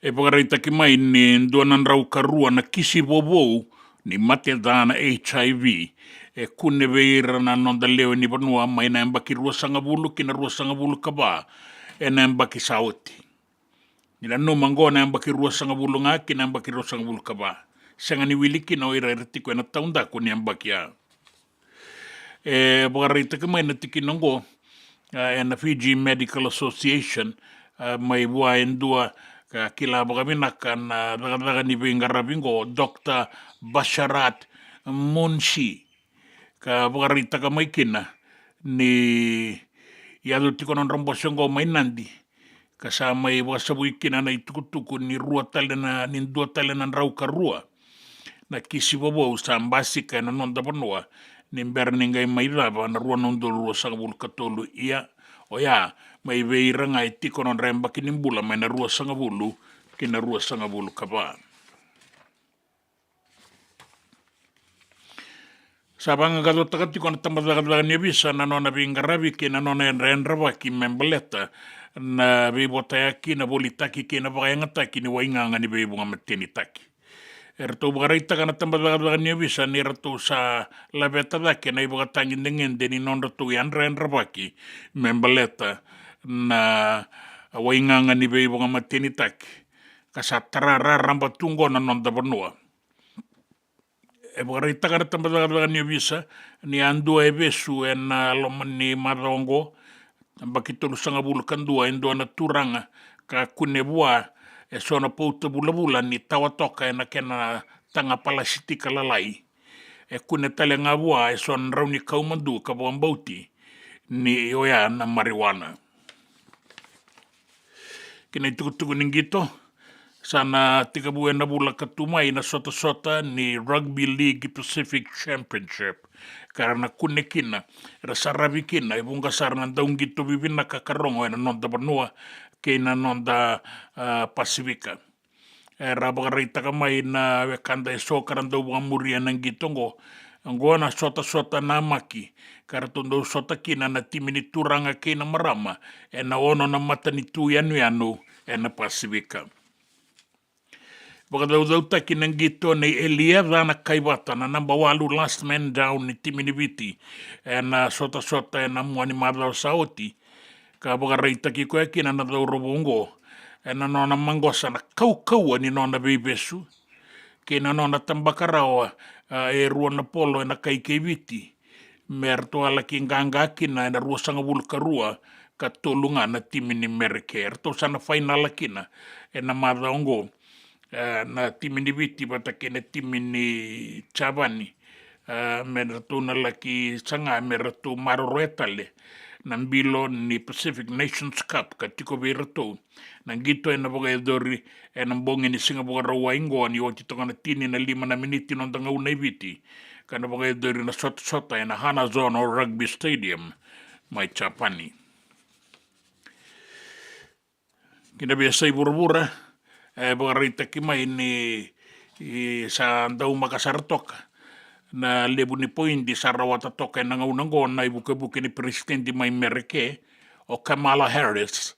E pagareita ki mai ni duanan rau karua na kisi bobou ni mate dana HIV e kune veira na nonda leo ni banua mai na embaki rua sanga bulu kina rua sanga bulu kaba e na embaki sauti. Nila no mango na embaki rua sanga bulu nga kina embaki rua sanga bulu kaba. Sanga ni wiliki na oira retiko na taunda ko ni embaki ya. E pagareita ki mai na tiki nongo e na Fijian Medical Association mai bua endua ka kila bagaminakan daga ni bingarabingo Dr. Basharat Munshi ka bagarita ka may kina ni yado tikonon rambosongo may nandi kasama i wasabuy kina na itukutuku ni rua tale na nindua tale na rau ka rua na kisi bobo sa ambasika na nonda banua ni mberningay may laba na rua nondo rua sa kabul katolu iya o ya may veira nga itiko non remba kinimbula may na rua sanga bulu kina rua sanga bulu kaba. Sabang agado takati ko na tambadagadlagan niya bisa na nona bingarabi kina nona enraba ki membeleta na bibotayaki na bolitaki kina bakayangataki ni wainganga ni bibunga matinitaki. Erto bagareita ka na tambadagadlagan niya bisa ni rato sa labeta daki na ibagatangin dengan deni non rato enraba ki membeleta na wainganga ni bei bunga matinitak kasa tarara ramba tunggo na nonda banua e bagarita kana tambadaga ni bisa ni andu e besu en loman ni marongo bakito sanga bulu kandua endo na turanga ka kunebua e sona pouta bula ni tawatoka na kena tanga palasitika lalai e kunetale ngabua e son rauni kaumandu ka bambauti ni oya na marijuana kina itukutuku ningito sana 3 buwan na bula katumay na sota-sota ni Rugby League Pacific Championship karena kunekina rasarabi kina ibung kasar na daung gito bibina kakarongo na nonda banua kina nonda Pasifika rabagarita kamay na kanda iso karanda bunga muria ng gitongo ang na sota-sota na maki karatondo sota kina na timini turanga kina marama e na ono na mata ni tuyanu e na Pasifika. Bagadaw ta kinang gito na Elia na kaibata na nambawalu last man down ni timini biti e na sota-sota e na mua ni madlaw sauti ka bagareita ki ko kina na daw robongo e na nona mangosa na kau-kaua ni nona bebesu kina nona tambakarawa e ruan na polo e na kaikeviti merto ala kinganga kina na rua sanga bulu karua katulunga na timini merker to sana final kina e na madaongo na timini viti bata kina timini chabani merto na laki sanga merto maroretale ng bilo ni Pacific Nations Cup katiko berto nang gito na bogadori nang bongin ni Singapore rawaingo ni oti tonga na tini na 5 na miniti non tanga unay viti kana mga dori na sota na hana zone o rugby stadium mai Chapani. Kina bia sai burbura mga rita kimai ni sa andau makasartok na lebu ni point di sarawata toka na ngaunango na ibuke-buke ni presidente mai Merike o Kamala Harris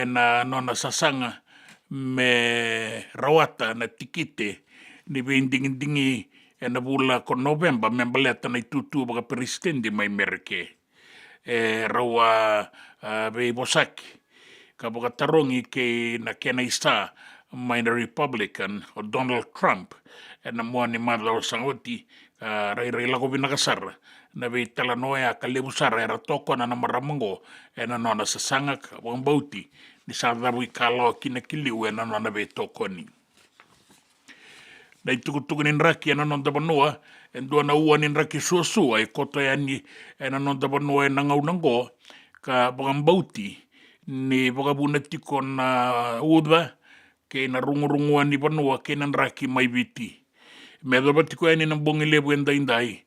na nona sasanga me rawata na tikite ni binding-dingi na bula ko November membaleta na itutu baka presidente mai Merike rawa be bosaki kabuka tarongi ke na kenaista mai na Republican o Donald Trump na mua ni madlaw sangoti rai lago binakasar na be tala noya kalebusara era toko na maramango na nona sasangak wang bauti ni sardawi kalo kinakiliu na nona be toko ni na itukutukunin raki na nonda banua dua na uanin raki suasua koto yani na nonda banua na ngaunango ka wang bauti ni bukabuna tiko na udwa ke na rungu-runguan ni banua ke nan raki mai biti. Medo ba tiko yani nang bongi lebu endai-endai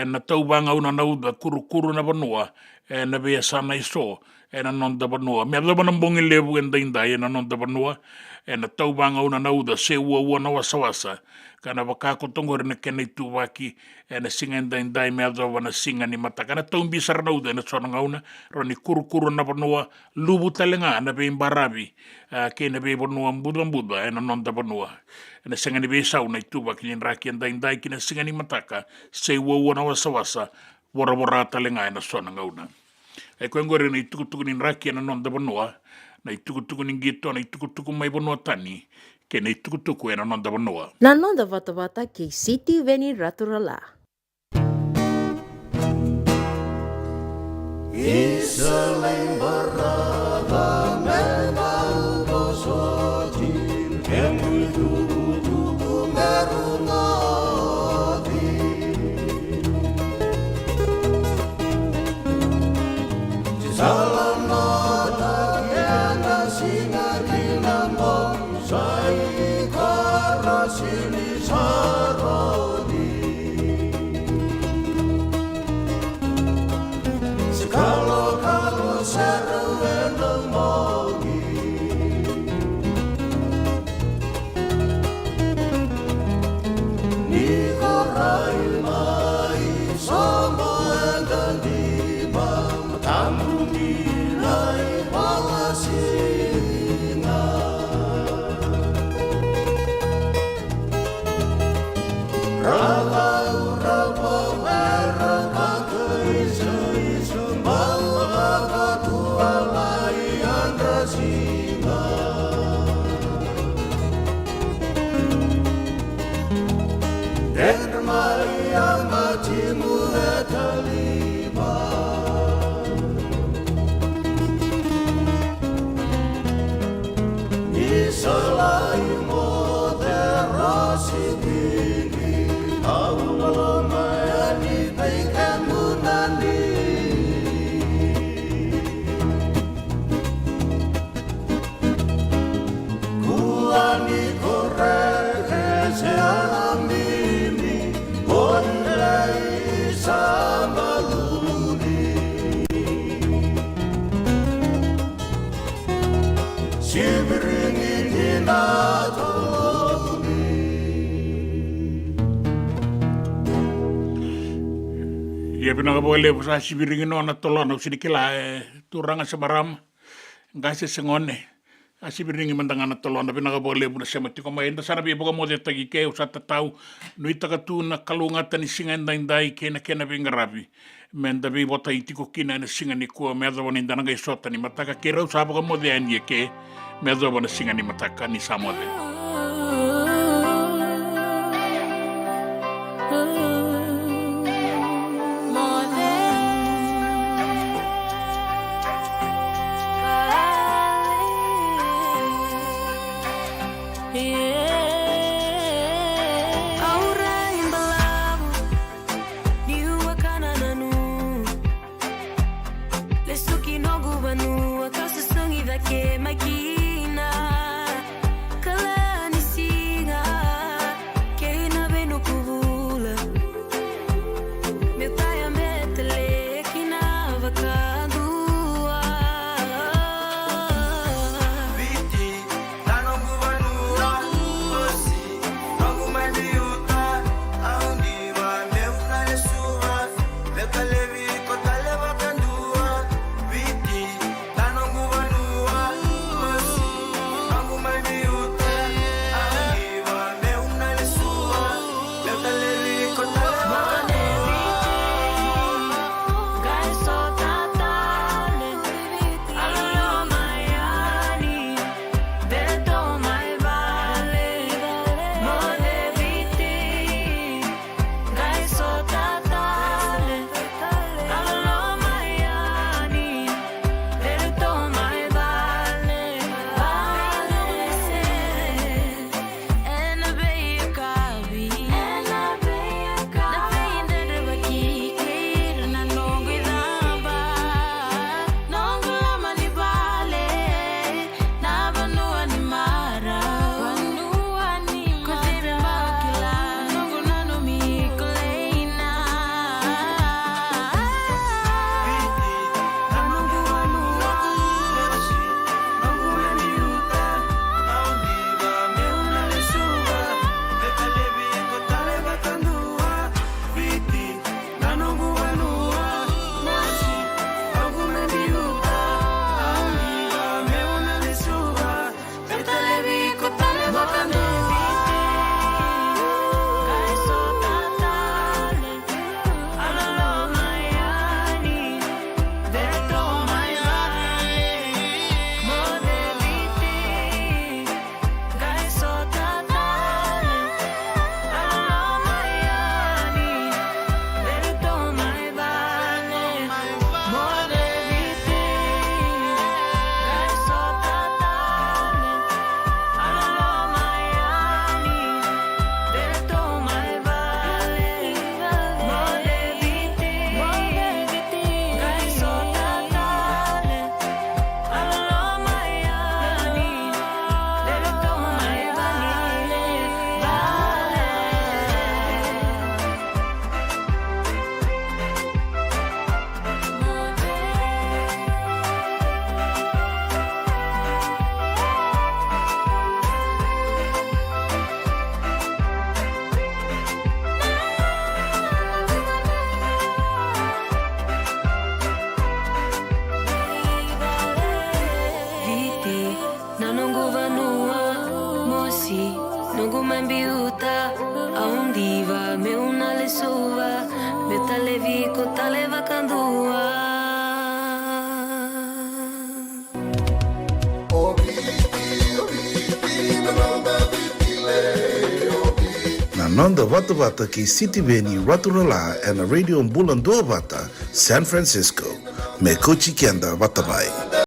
na tau banga una na udwa kuru-kuru na banua na bea sana iso na nonda banua. Medo ba nang bongi lebu endai-endai na nonda banua na tau banga una na udwa se ua na wasa-wasa kana bakako tongor na kena itu waki na singa endai-endai medo ba na singa ni mata kana tau bisar na udwa na sona ngauna roni kuru-kuru na banua lubu talenga na be imbarabi ke na be banua mbudwa na nonda banua na singa ni be sau na itu waki ni raki endai-endai kina singa ni mataka se ua na wasa-wasa wara talenga na sona ngauna ko ngore na itukutuku ni raki na nonda banua na itukutuku ni gito na itukutuku mai banua tani ke na itukutuku na nonda banua Na nonda Vata ke City Veni Raturala. Isaling barada memang bosotin kemul tugu merungati salam nada kena singa kinambong sai karasili sarodi kalau serwendeng mogi ni korai mai sama dan di bang tamu nilai palasinga selain moderasi tinggi Allah mayani baikkan munani kuani korek sealam ini ondai samaluni sibiringi ia pinakabuale sa sibiringin no na tolon o sinikila turanga sa maram ngase sengone sibiringin mandanga na tolon na pinakabuale mo na siya matiko maenda sana biya mo de tagi ke usa tatau nui takatu na kalungatan ni singa endai kena bingarabi menda bi bota itiko kina na singa ni kuwa medo ni ndananga isota ni mataka kera usa mo de anie ke medo na singa ni mataka ni samode Makina, kala Nanda Vata Vata ki Sitiveni Raturala and a radio Bula Duavata, San Francisco. Me Kochi Kenda Vatamai.